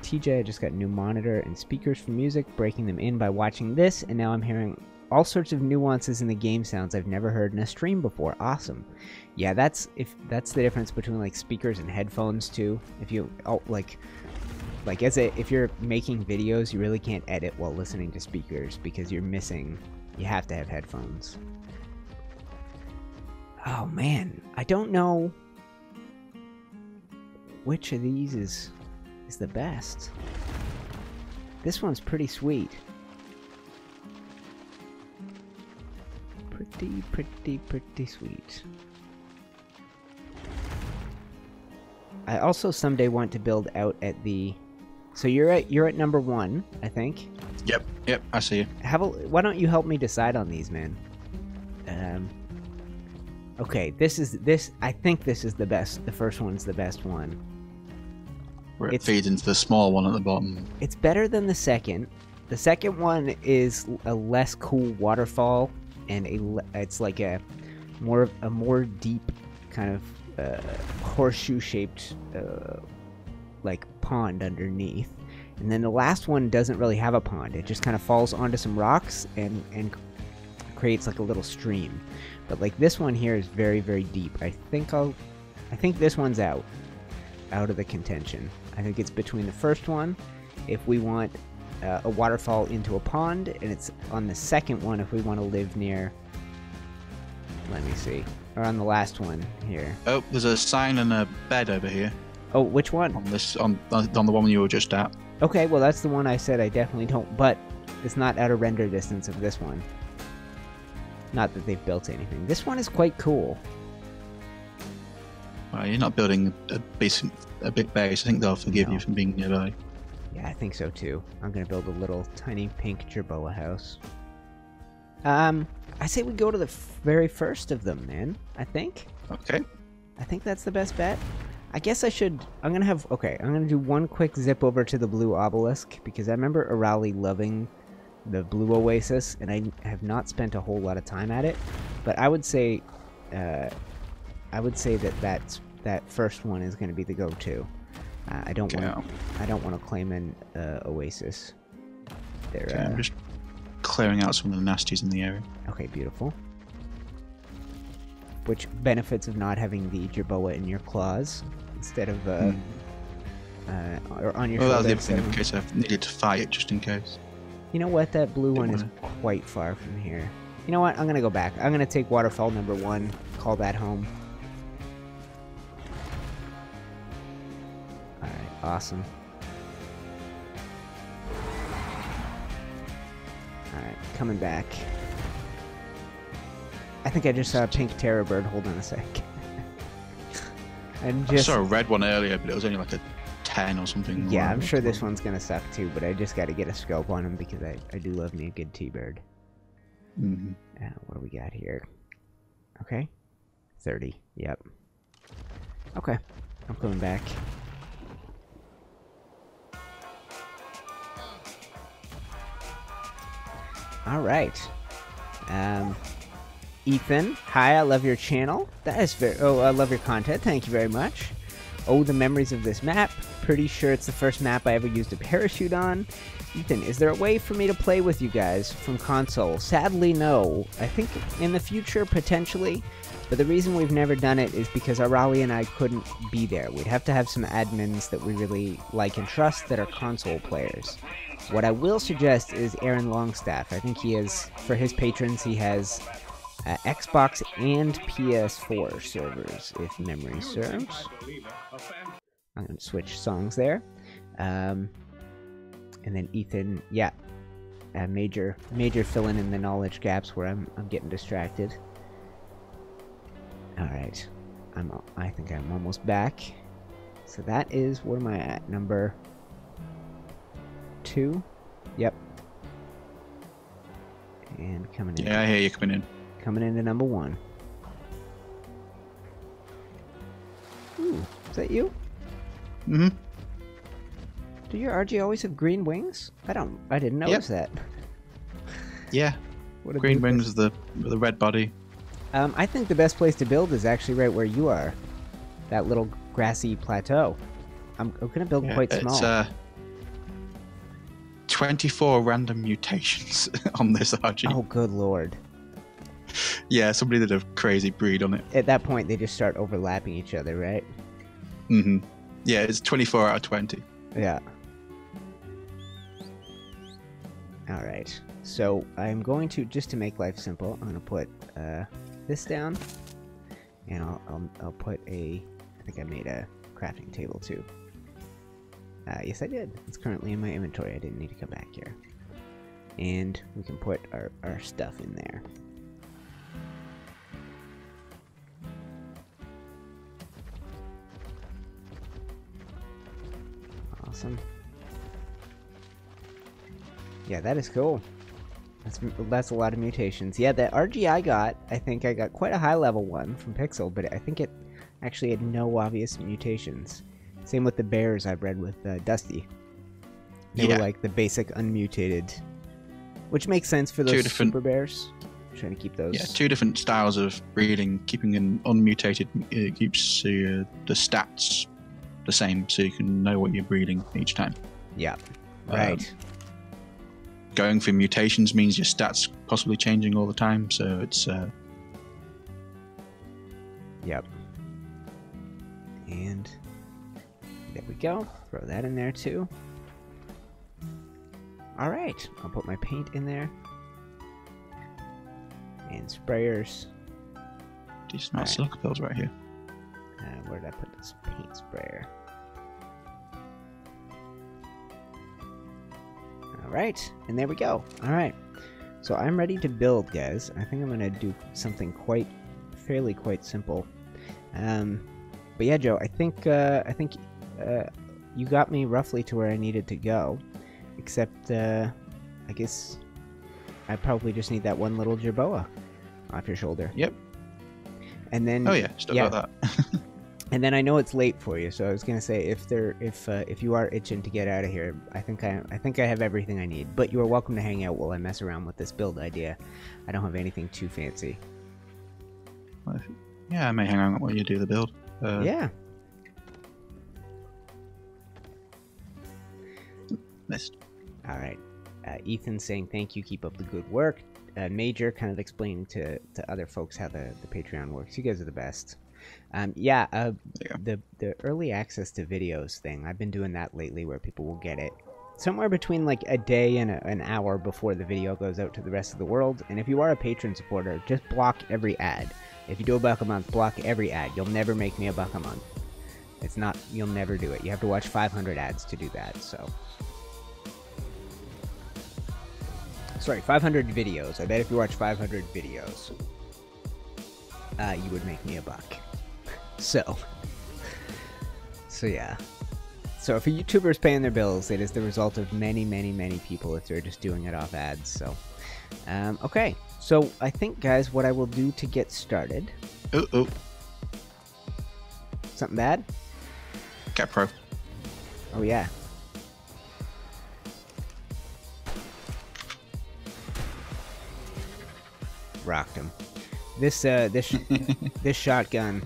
TJ, I just got a new monitor and speakers for music, breaking them in by watching this, and now I'm hearing all sorts of nuances in the game sounds I've never heard in a stream before. Awesome. Yeah, that's the difference between like speakers and headphones too. If you if you're making videos, you really can't edit while listening to speakers because you have to have headphones. Oh man, I don't know which of these is the best. This one's pretty sweet. Pretty sweet. I also someday want to build out at the... So you're at number 1, I think. Yep, I see you. Why don't you help me decide on these, man? Okay, I think this is the best. The first one's the best one. Where it feeds into the small one at the bottom. It's better than the second. The second one is a less cool waterfall, and it's like a more deep kind of horseshoe-shaped like pond underneath. And then the last one doesn't really have a pond. It just kind of falls onto some rocks and creates like a little stream. But like this one here is very, very deep. I think this one's out of the contention. I think it's between the first one if we want a waterfall into a pond, and it's on the second one if we want to live near, let me see, or on the last one here. Oh, there's a sign and a bed over here. Oh, which one? On the one you were just at. Okay, well that's the one I said I definitely don't, but it's not out of render distance of this one. Not that they've built anything. This one is quite cool. Well, you're not building a big base. I think they'll forgive you from being nearby. Yeah, I think so too. I'm gonna build a little tiny pink Jerboa house. I say we go to the very first of them, man. I think. Okay. I think that's the best bet. I guess I'm gonna do one quick zip over to the blue obelisk, because I remember Arahli loving the blue oasis, and I have not spent a whole lot of time at it. But I would say that first one is going to be the go-to. I don't want to claim an oasis. I'm just clearing out some of the nasties in the area. Okay, beautiful. Which benefits of not having the Jerboa in your claws instead of or on your shoulder. Well, that was the other thing in case I needed to fight it, just in case. You know what? That blue one is quite far from here. You know what? I'm going to go back. I'm going to take waterfall number 1. Call that home. Alright, awesome. Alright, coming back. I think I just saw a pink terror bird. Hold on a sec. I saw a red one earlier, but it was only like a 10 or something. Yeah, I'm sure this one's gonna suck too, but I just gotta get a scope on him because I do love me a good T-bird. Mm-hmm. What do we got here? Okay. 30. Yep. Okay. I'm coming back. Alright. Ethan, hi, I love your channel. That is very... Oh, I love your content. Thank you very much. Oh, the memories of this map. Pretty sure it's the first map I ever used a parachute on. Ethan, is there a way for me to play with you guys from console? Sadly, no. I think in the future, potentially. But the reason we've never done it is because Arahli and I couldn't be there. We'd have to have some admins that we really like and trust that are console players. What I will suggest is Aaron Longstaff. I think he is, for his patrons, he has Xbox and PS4 servers, if memory serves. I'm going to switch songs there. And then Ethan, yeah, major filling in the knowledge gaps where I'm getting distracted. All right, I think I'm almost back. So that is, where am I at? Number 2. Yep. And coming in. Yeah, I hear you coming in. Coming into number 1. Ooh, is that you? Mm-hmm. Do your RG always have green wings? I didn't notice that. Yeah. What a Green doofus. wings with the red body. I think the best place to build is actually right where you are. That little grassy plateau. I'm gonna build quite small. It's 24 random mutations on this RG. Oh, good lord. Yeah, somebody did a crazy breed on it. At that point, they just start overlapping each other, right? Mm-hmm. Yeah, it's 24 out of 20. Yeah. Alright. So, I'm going to, just to make life simple, I'm going to put this down. And I'll put I think I made a crafting table too. Yes, I did. It's currently in my inventory. I didn't need to come back here. And we can put our stuff in there. Awesome. Yeah, that is cool. That's a lot of mutations. Yeah, the RG I got, I think I got quite a high level one from Pixel, but I think it actually had no obvious mutations. Same with the bears I bred with Dusty. They were like the basic unmutated, which makes sense for those super bears. I'm trying to keep those. Yeah, 2 different styles of breeding. Keeping an unmutated keeps the stats the same, so you can know what you're breeding each time. Yeah, right. Going for mutations means your stats possibly changing all the time, so it's Yep. And there we go. Throw that in there too. Alright, I'll put my paint in there. And sprayers. decent amount of silica pills right here. Where did I put this paint sprayer? Alright, and there we go. Alright, so I'm ready to build, guys. I think I'm going to do something fairly quite simple. But yeah, Joe, I think you got me roughly to where I needed to go. Except, I guess I probably just need that one little jerboa off your shoulder. Yep. And then, oh yeah, still got that. And then I know it's late for you, so I was gonna say if you are itching to get out of here, I think I have everything I need. But you are welcome to hang out while I mess around with this build idea. I don't have anything too fancy. Well, yeah, I may hang on while you do the build. Yeah. Missed. All right. Ethan saying thank you, keep up the good work. Major kind of explaining to other folks how the Patreon works. You guys are the best. The early access to videos thing, I've been doing that lately where people will get it somewhere between like a day and an hour before the video goes out to the rest of the world. And if you are a patron supporter, just block every ad. If you do $1 a month, block every ad. You'll never make me $1 a month. It's not, you'll never do it. You have to watch 500 ads to do that, so. Sorry, 500 videos. I bet if you watch 500 videos, you would make me $1. So yeah. So if a YouTuber is paying their bills, it is the result of many, many, many people if they're just doing it off ads. So, okay. So I think, guys, what I will do to get started. Oh. Something bad? Cat Pro. Oh yeah. Rocked him. This this shotgun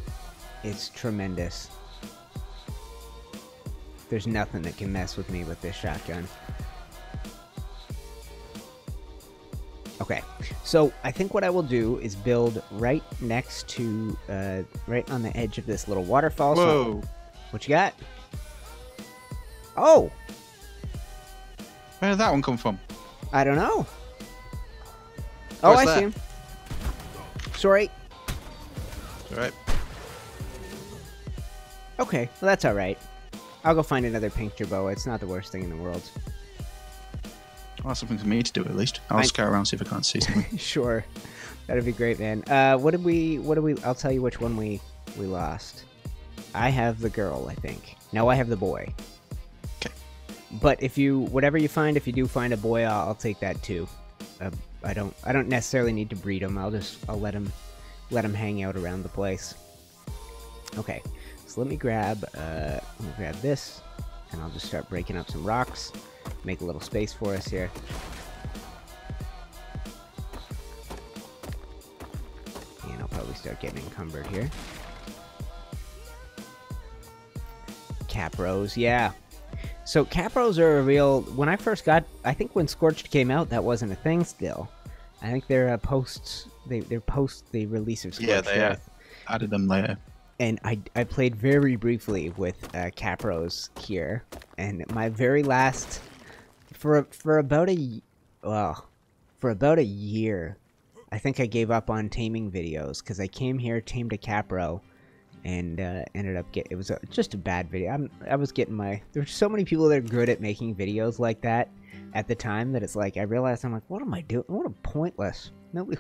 is tremendous. There's nothing that can mess with me with this shotgun. Okay, so I think what I will do is build right next to, right on the edge of this little waterfall. Whoa! So, what you got? Oh! Where did that one come from? I don't know. What's I that? see him. Sorry. All right. Okay, well that's alright. I'll go find another pink Jerboa. It's not the worst thing in the world. Well, that's something for me to do at least. I'll scout around, see if I can't see something. Sure. That'd be great, man. What did we... I'll tell you which one we lost. I have the girl, I think. No, I have the boy. Okay. But if you... Whatever you find, if you do find a boy, I'll take that too. I don't necessarily need to breed him. I'll let him hang out around the place. Okay. So let me grab this, and I'll just start breaking up some rocks. Make a little space for us here. And I'll probably start getting encumbered here. Capros, yeah. So capros are a real... When I first got... I think when Scorched came out, that wasn't a thing still. I think they're post... They're post the release of Scorched. Yeah, they added them later. And I played very briefly with capros here. And my very last... For about a year, I think I gave up on taming videos because I came here, tamed a capro, and ended up it was just a bad video. I was getting my... There's so many people that are good at making videos like that at the time that it's like I realized I'm like, what am I doing? What a pointless. Nobody.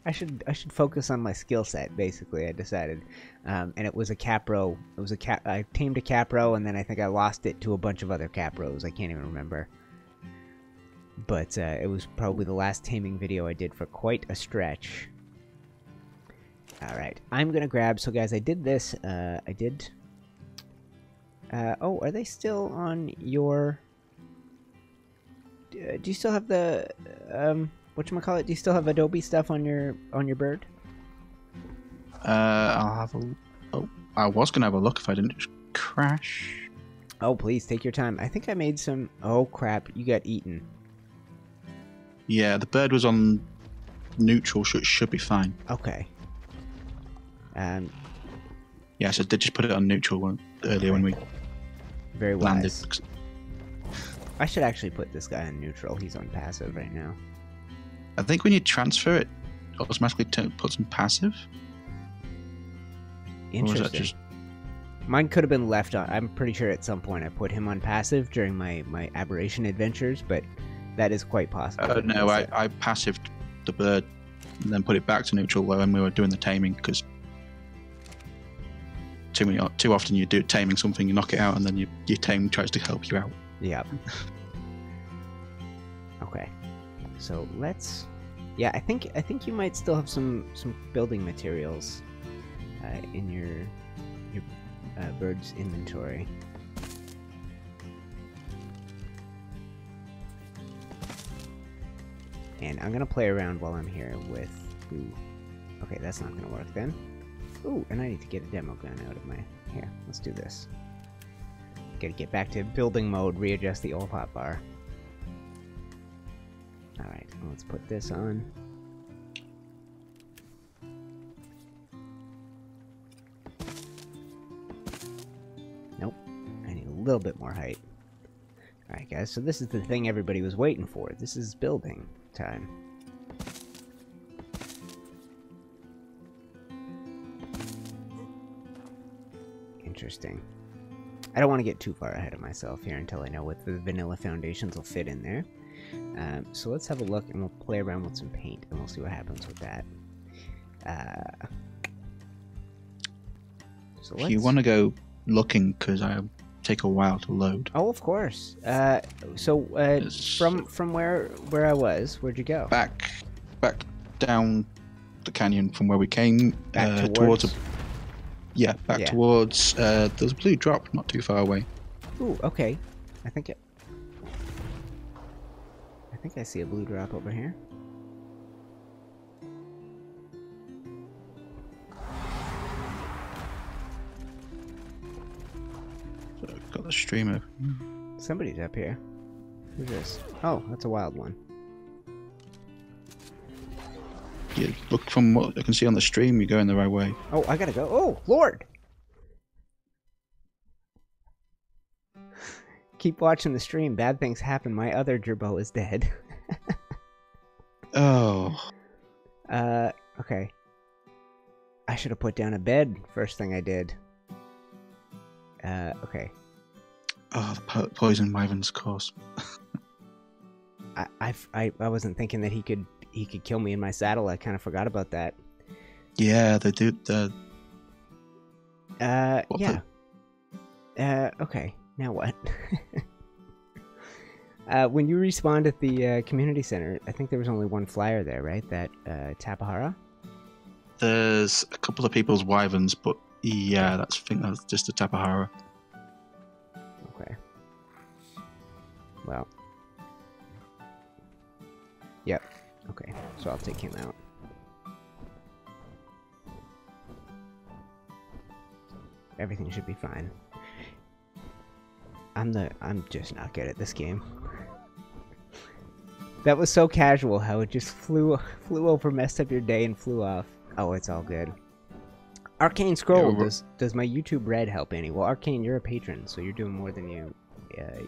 I should focus on my skill set. Basically, I decided, and it was a capro. It was I tamed a capro, and then I think I lost it to a bunch of other capros. I can't even remember. But it was probably the last taming video I did for quite a stretch. All right, I'm gonna grab. So guys, I did this. I did. Oh, are they still on your? Do you still have the whatchamacallit? Do you still have Adobe stuff on your bird? I'll have a... Oh, I was going to have a look if I didn't just crash. Oh, please, take your time. I think I made some... Oh, crap. You got eaten. Yeah, the bird was on neutral, so it should be fine. Okay. Yeah, so I did just put it on neutral earlier when we Very landed. wise. I should actually put this guy on neutral. He's on passive right now. I think when you transfer it, automatically puts him passive. Interesting. Or is that just... Mine could have been left on. I'm pretty sure at some point I put him on passive during my aberration adventures, but that is quite possible. No, I passived the bird and then put it back to neutral when we were doing the taming, because too often you do taming something, you knock it out, and then your tame tries to help you out. Yep. Okay. So let's... Yeah, I think you might still have some building materials in your bird's inventory. And I'm gonna play around while I'm here with... Ooh. Okay, that's not gonna work then. Ooh, and I need to get a demo gun out of my... Here, let's do this. Gotta get back to building mode, readjust the old hotbar. Alright, let's put this on. Nope, I need a little bit more height. Alright guys, so this is the thing everybody was waiting for. This is building time. Interesting. I don't want to get too far ahead of myself here until I know what the vanilla foundations will fit in there. So let's have a look and we'll play around with some paint and we'll see what happens with that. So if you want to go looking, because I'll take a while to load. Oh, of course. From where I was, where'd you go? Back down the canyon from where we came. Back towards towards there's a blue drop not too far away. Ooh, okay. I think I see a blue drop over here. So I've got the streamer. Somebody's up here. Who's this? Oh, that's a wild one. You look from what I can see on the stream, you're going the right way. Oh, I gotta go. Oh, Lord! Keep watching the stream. Bad things happen. My other Jerboa is dead. Oh. Okay. I should have put down a bed first thing I did. Okay. Oh, the poison wyvern's course. I wasn't thinking that he could kill me in my saddle. I kind of forgot about that. Yeah, they do. Yeah. Okay. Now what? When you respawned at the community center, I think there was only one flyer there, right? That Tapahara? There's a couple of people's wyverns, but yeah, I think that's just a Tapahara. Okay. Well. Yep. Okay. So I'll take him out. Everything should be fine. I'm just not good at this game. That was so casual how it just flew over, messed up your day, and flew off. Oh, it's all good. Arcane Scroll, does my YouTube Red help any? Well, Arcane, you're a patron, so you're doing more than you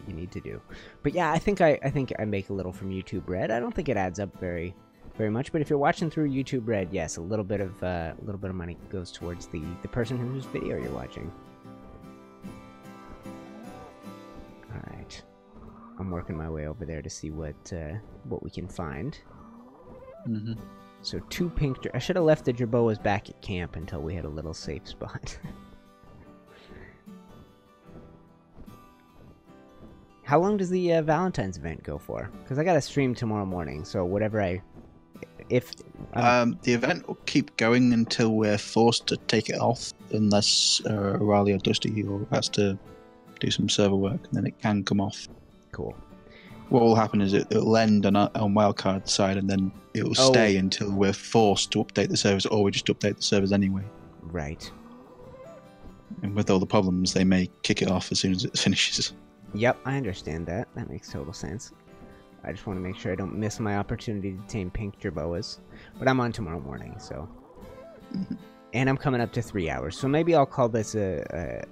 need to do. But yeah, I think I make a little from YouTube Red. I don't think it adds up very much, but if you're watching through YouTube Red, yes, a little bit of money goes towards the person whose video you're watching. All right, I'm working my way over there to see what we can find. Mm-hmm. So 2 pink. I should have left the Jerboas back at camp until we had a little safe spot. How long does the Valentine's event go for? Because I got to stream tomorrow morning, so whatever the event will keep going until we're forced to take it off, unless Arahli or Dusty has to do some server work, and then it can come off. Cool. What will happen is it'll end on wildcard side, and then it will stay until we're forced to update the servers, or we just update the servers anyway. Right. And with all the problems, they may kick it off as soon as it finishes. Yep, I understand that. That makes total sense. I just want to make sure I don't miss my opportunity to tame pink Jerboas. But I'm on tomorrow morning, so... And I'm coming up to 3 hours, so maybe I'll call this a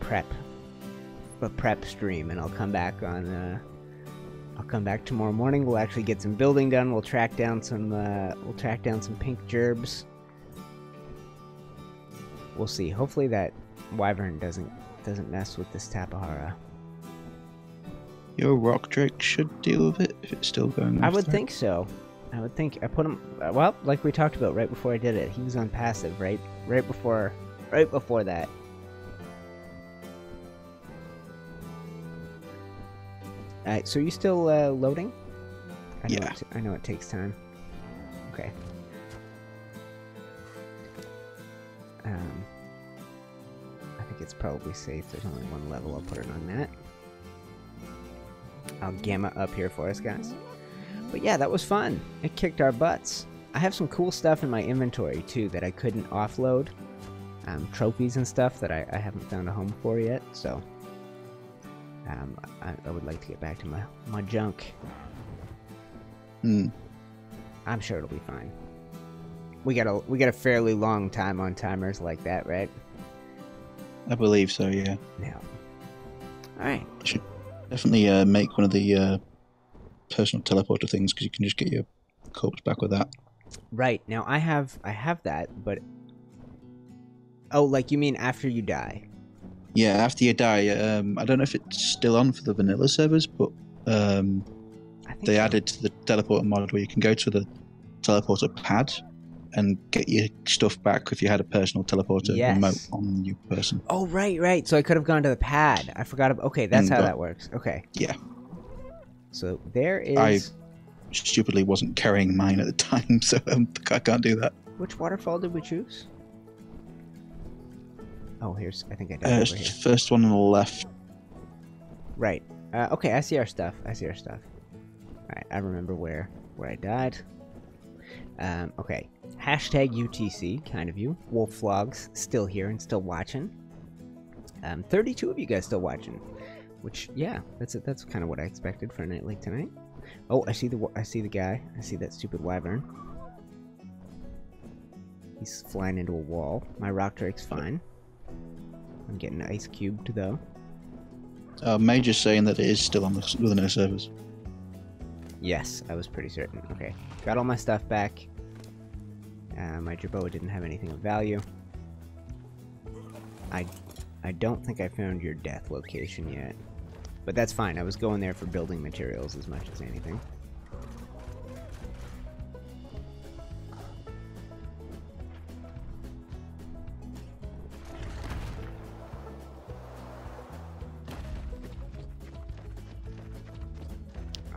prep stream, and I'll come back on... I'll come back tomorrow morning. We'll actually get some building done. We'll track down some pink gerbs. We'll see. Hopefully that wyvern doesn't mess with this Tapahara. Your rock drake should deal with it if it's still going. I would think so. I would think I put him. Well, like we talked about right before I did it, he was on passive right before that. Alright, so you still loading? I know it takes time. Okay. I think it's probably safe. There's only one level. I'll put it on that. I'll gamma up here for us, guys. But yeah, that was fun. It kicked our butts. I have some cool stuff in my inventory, too, that I couldn't offload. Trophies and stuff that I haven't found a home for yet, so... I would like to get back to my junk. I'm sure it'll be fine. We got a fairly long time on timers like that, right? I believe so, yeah. Yeah. Alright. Should definitely make one of the personal teleporter things, because you can just get your corpse back with that. Right. Now I have that, but... Oh, like you mean after you die? Yeah, after you die. I don't know if it's still on for the vanilla servers, but they added to the teleporter mod where you can go to the teleporter pad and get your stuff back if you had a personal teleporter remote on your person. Oh, right. So I could have gone to the pad. I forgot about... Okay, that's how that works. Okay. Yeah. So there is... I stupidly wasn't carrying mine at the time, so I can't do that. Which waterfall did we choose? Oh, I think I did over here. First one on the left. Right. Okay, I see our stuff. Alright, I remember where I died. Okay. Hashtag UTC, kind of you. Wolf Vlogs, still here and still watching. 32 of you guys still watching. Which, yeah, that's kind of what I expected for a night like tonight. Oh, I see the guy. I see that stupid wyvern. He's flying into a wall. My rock drake's fine. I'm getting ice cubed though. Major's saying that it is still on the servers. Yes, I was pretty certain. Okay, got all my stuff back. My Jerboa didn't have anything of value. I don't think I found your death location yet. But that's fine. I was going there for building materials as much as anything.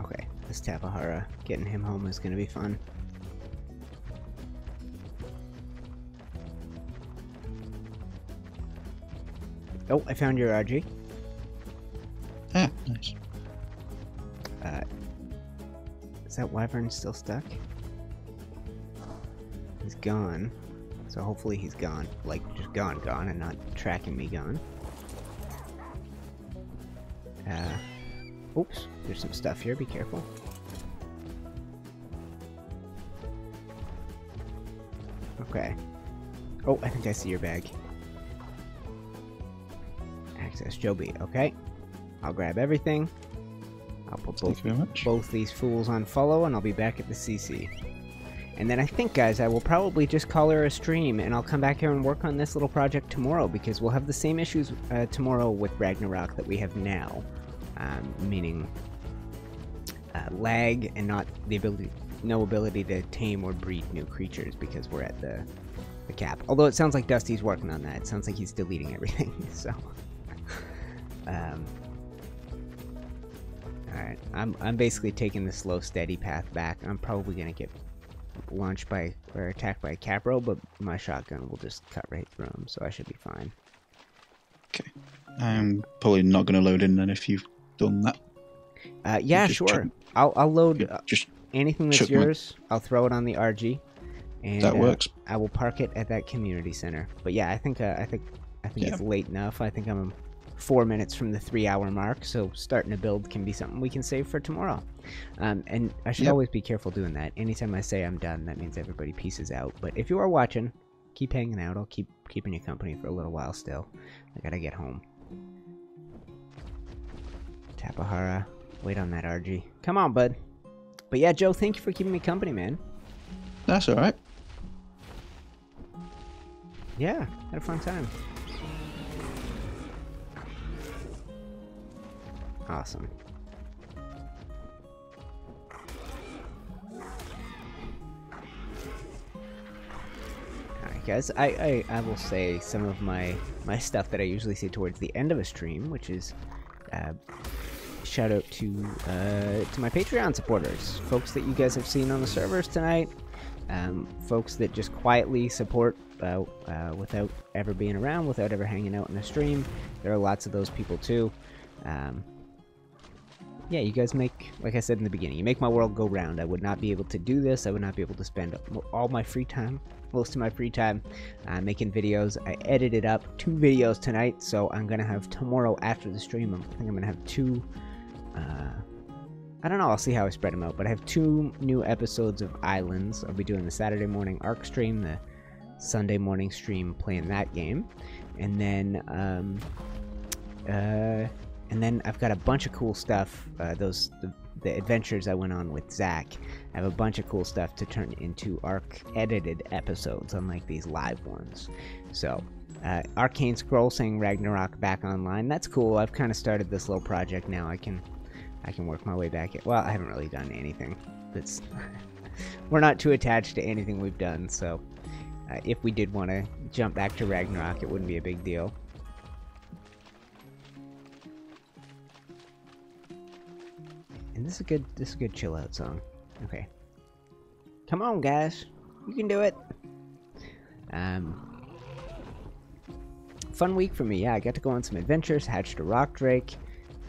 Okay, this Tapahara, getting him home is going to be fun. Oh, I found your RG. Ah, nice. Is that wyvern still stuck? He's gone. So hopefully he's gone. Like, just gone and not tracking me gone. Oops, there's some stuff here, be careful. Okay. Oh, I think I see your bag. Access Joby, okay. I'll grab everything. I'll put both these fools on follow, and I'll be back at the CC. And then I think, guys, I will probably just call her a stream, and I'll come back here and work on this little project tomorrow, because we'll have the same issues tomorrow with Ragnarok that we have now. Meaning lag and not the no ability to tame or breed new creatures, because we're at the cap. Although it sounds like Dusty's working on that. It sounds like he's deleting everything, so... Alright, I'm basically taking the slow, steady path back. I'm probably gonna get launched by, or attacked by a Capro, but my shotgun will just cut right through him, so I should be fine. Okay. I'm probably not gonna load in then if you've done that. Yeah, sure. I'll load just anything that's yours. I'll throw it on the RG, and that works. I will park it at that community center. But yeah, I think it's late enough. I think I'm 4 minutes from the 3-hour mark, so starting a build can be something we can save for tomorrow. And I should always be careful doing that. Anytime I say I'm done, that means everybody pieces out. But if you are watching, keep hanging out. I'll keep keeping you company for a little while still. I gotta get home. Tapahara, wait on that RG. Come on, bud. But yeah, Joe, thank you for keeping me company, man. That's alright. Yeah, had a fun time. Awesome. Alright guys, I will say some of my stuff that I usually say towards the end of a stream, which is shout out to my Patreon supporters, folks that you guys have seen on the servers tonight, folks that just quietly support without ever being around, without ever hanging out in a stream. There are lots of those people too. Yeah, you guys make, like I said in the beginning, you make my world go round. I would not be able to do this. I would not be able to spend all my free time, most of my free time, making videos. I edited up 2 videos tonight, so I'm going to have tomorrow after the stream, I think I'm going to have 2, I don't know, I'll see how I spread them out, but I have 2 new episodes of Islands. I'll be doing the Saturday morning Ark stream, the Sunday morning stream playing that game, and then I've got a bunch of cool stuff, the adventures I went on with Zach. I have a bunch of cool stuff to turn into Ark edited episodes, unlike these live ones. So, Arcane Scroll saying Ragnarok back online. That's cool. I've kind of started this little project now. I can work my way back. Well, I haven't really done anything. That's we're not too attached to anything we've done, so if we did want to jump back to Ragnarok, it wouldn't be a big deal. And this is a good chill out song. Okay. Come on, guys. You can do it. Fun week for me. Yeah, I got to go on some adventures, hatched a rock drake.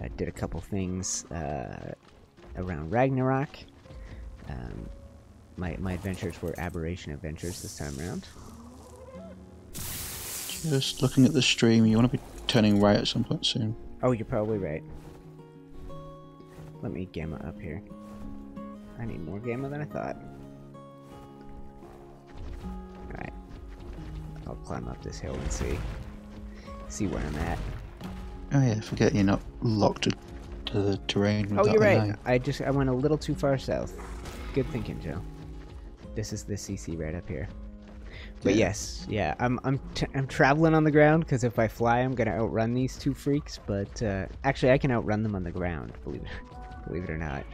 I did a couple things around Ragnarok. My adventures were aberration adventures this time around. Just looking at the stream, you want to be turning right at some point soon. Oh, you're probably right. Let me gamma up here. I need more gamma than I thought. Alright. I'll climb up this hill and see where I'm at. Oh yeah, forget you're not locked to the terrain. Oh, you're right. I went a little too far south. Good thinking, Joe. This is the CC right up here. But yes, yeah, I'm traveling on the ground because if I fly, I'm gonna outrun these two freaks. But actually, I can outrun them on the ground. Believe it or not.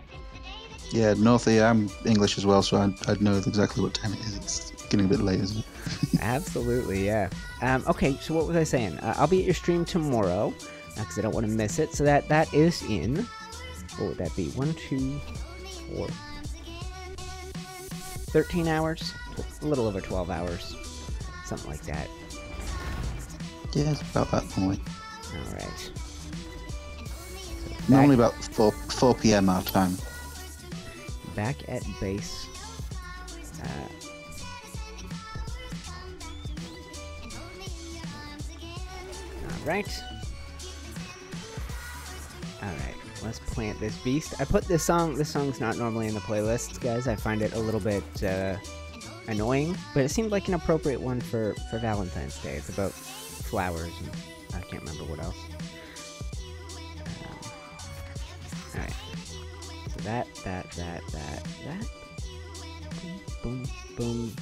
Yeah, Northie, I'm English as well, so I'd know exactly what time it is. It's getting a bit late, isn't it? Absolutely, yeah. Okay, so what was I saying? I'll be at your stream tomorrow because I don't want to miss it. So that is in. What would that be? 1, 2, 4. 13 hours? A little over 12 hours. Something like that. Yeah, it's about that normally. Alright. Normally about 4 p.m. our time. Back at base. Alright. Alright. Let's plant this beast. I put this song's not normally in the playlists, guys. I find it a little bit annoying, but it seemed like an appropriate one for Valentine's Day. It's about flowers and I can't remember what else. Alright. So that. Boom, boom.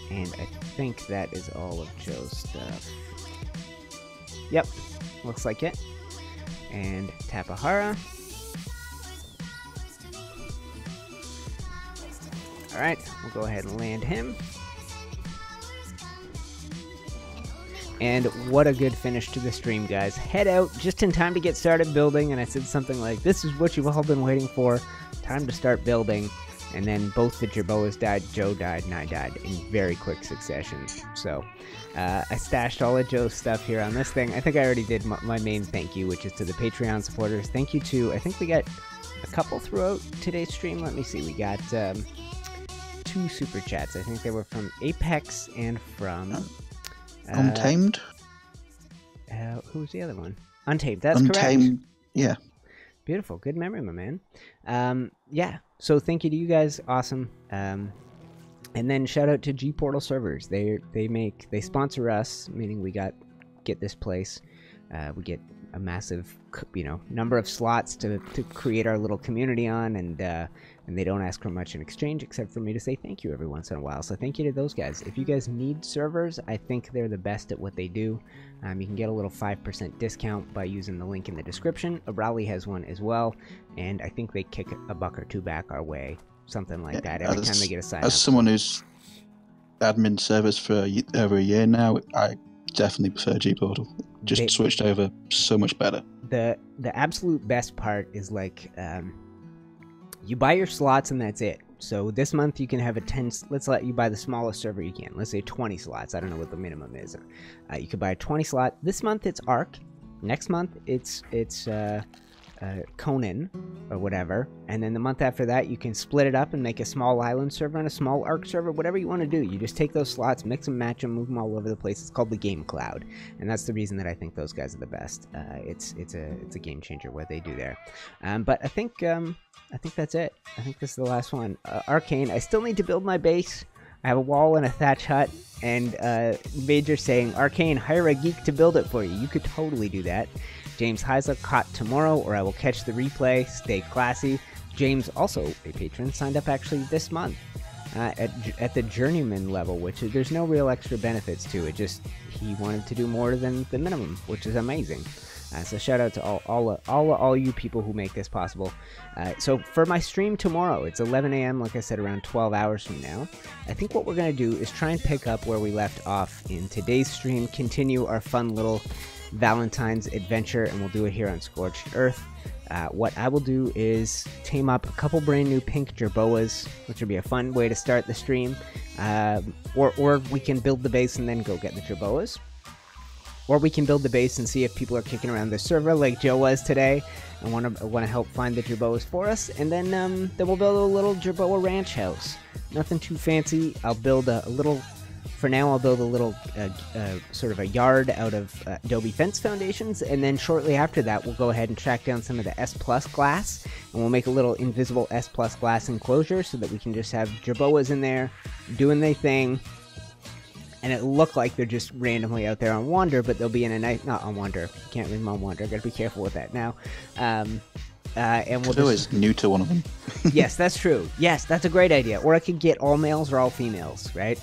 And I think that is all of Joe's stuff. Yep, looks like it. And Tapahara. Alright, we'll go ahead and land him. And what a good finish to the stream, guys. Head out just in time to get started building, and I said something like, this is what you've all been waiting for. Time to start building. And then both the Jerboas died, Joe died, and I died in very quick succession. So, I stashed all of Joe's stuff here on this thing. I think I already did my main thank you, which is to the Patreon supporters. Thank you to, I think we got a couple throughout today's stream. Let me see. We got 2 super chats. I think they were from Apex and from... Untamed? Who was the other one? Untamed, that's Untamed, correct. Yeah. Beautiful. Good memory, my man. Yeah. So thank you to you guys. Awesome. And then shout out to G Portal Servers. They sponsor us, meaning we get this place. We get a massive, number of slots to create our little community on, and they don't ask for much in exchange except for me to say thank you every once in a while. So thank you to those guys. If you guys need servers, I think they're the best at what they do. You can get a little 5% discount by using the link in the description. Arahli has one as well, and I think they kick $1 or $2 back our way, something like that, every time they get a sign up. As someone who's admin servers for over a year now, I definitely prefer G Portal. Just switched over, so much better. The absolute best part is like you buy your slots and that's it. So this month you can have a 10. Let's let you buy the smallest server you can. Let's say 20 slots. I don't know what the minimum is. You could buy a 20 slot. This month it's Ark. Next month it's Conan or whatever, and then the month after that you can split it up and make a small island server and a small Ark server, whatever you want to do. You just take those slots, mix them, match them, move them all over the place. It's called the Game Cloud, and that's the reason that I think those guys are the best. It's a game changer what they do there. But I think that's it. I think this is the last one. Arcane, I still need to build my base. I have a wall and a thatch hut, and Major saying, Arcane, hire a geek to build it for you. You could totally do that. James Heisler, caught tomorrow, or I will catch the replay. Stay classy. James, also a patron, signed up actually this month at the journeyman level, which there's no real extra benefits to it. Just he wanted to do more than the minimum, which is amazing. So shout out to all you people who make this possible. So for my stream tomorrow, it's 11 a.m. like I said, around 12 hours from now. I think what we're going to do is try and pick up where we left off in today's stream, continue our fun little Valentine's adventure, and we'll do it here on Scorched Earth. What I will do is tame up a couple brand new pink Jerboas, which would be a fun way to start the stream. Or we can build the base and then go get the Jerboas. Or we can build the base and see if people are kicking around the server like Joe was today and want to help find the Jerboas for us. And then we'll build a little Jerboa ranch house. Nothing too fancy. I'll build a little... For now, I'll build a little sort of a yard out of Adobe fence foundations, and then shortly after that, we'll go ahead and track down some of the S+ glass, and we'll make a little invisible S+ glass enclosure so that we can just have Jerboas in there doing their thing, and it look like they're just randomly out there on wander, but they'll be in a nice... Not on wander. Can't leave them on wander. Gotta be careful with that now. and we'll Could always neuter one of them. Yes, that's true. Yes, that's a great idea. Or I could get all males or all females, right?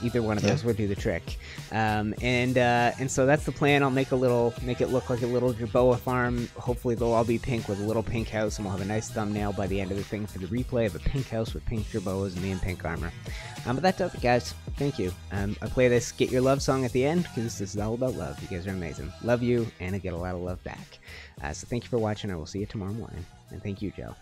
Either one of those would do the trick. And so that's the plan. I'll make it look like a little Jerboa farm. Hopefully they'll all be pink with a little pink house, and we'll have a nice thumbnail by the end of the thing for the replay of a pink house with pink Jerboas and me in pink armor. But that does it, guys. Thank you. I play this Get Your Love song at the end because this is all about love. You guys are amazing. Love you, and I get a lot of love back. So thank you for watching. I will see you tomorrow morning. And thank you, Joe.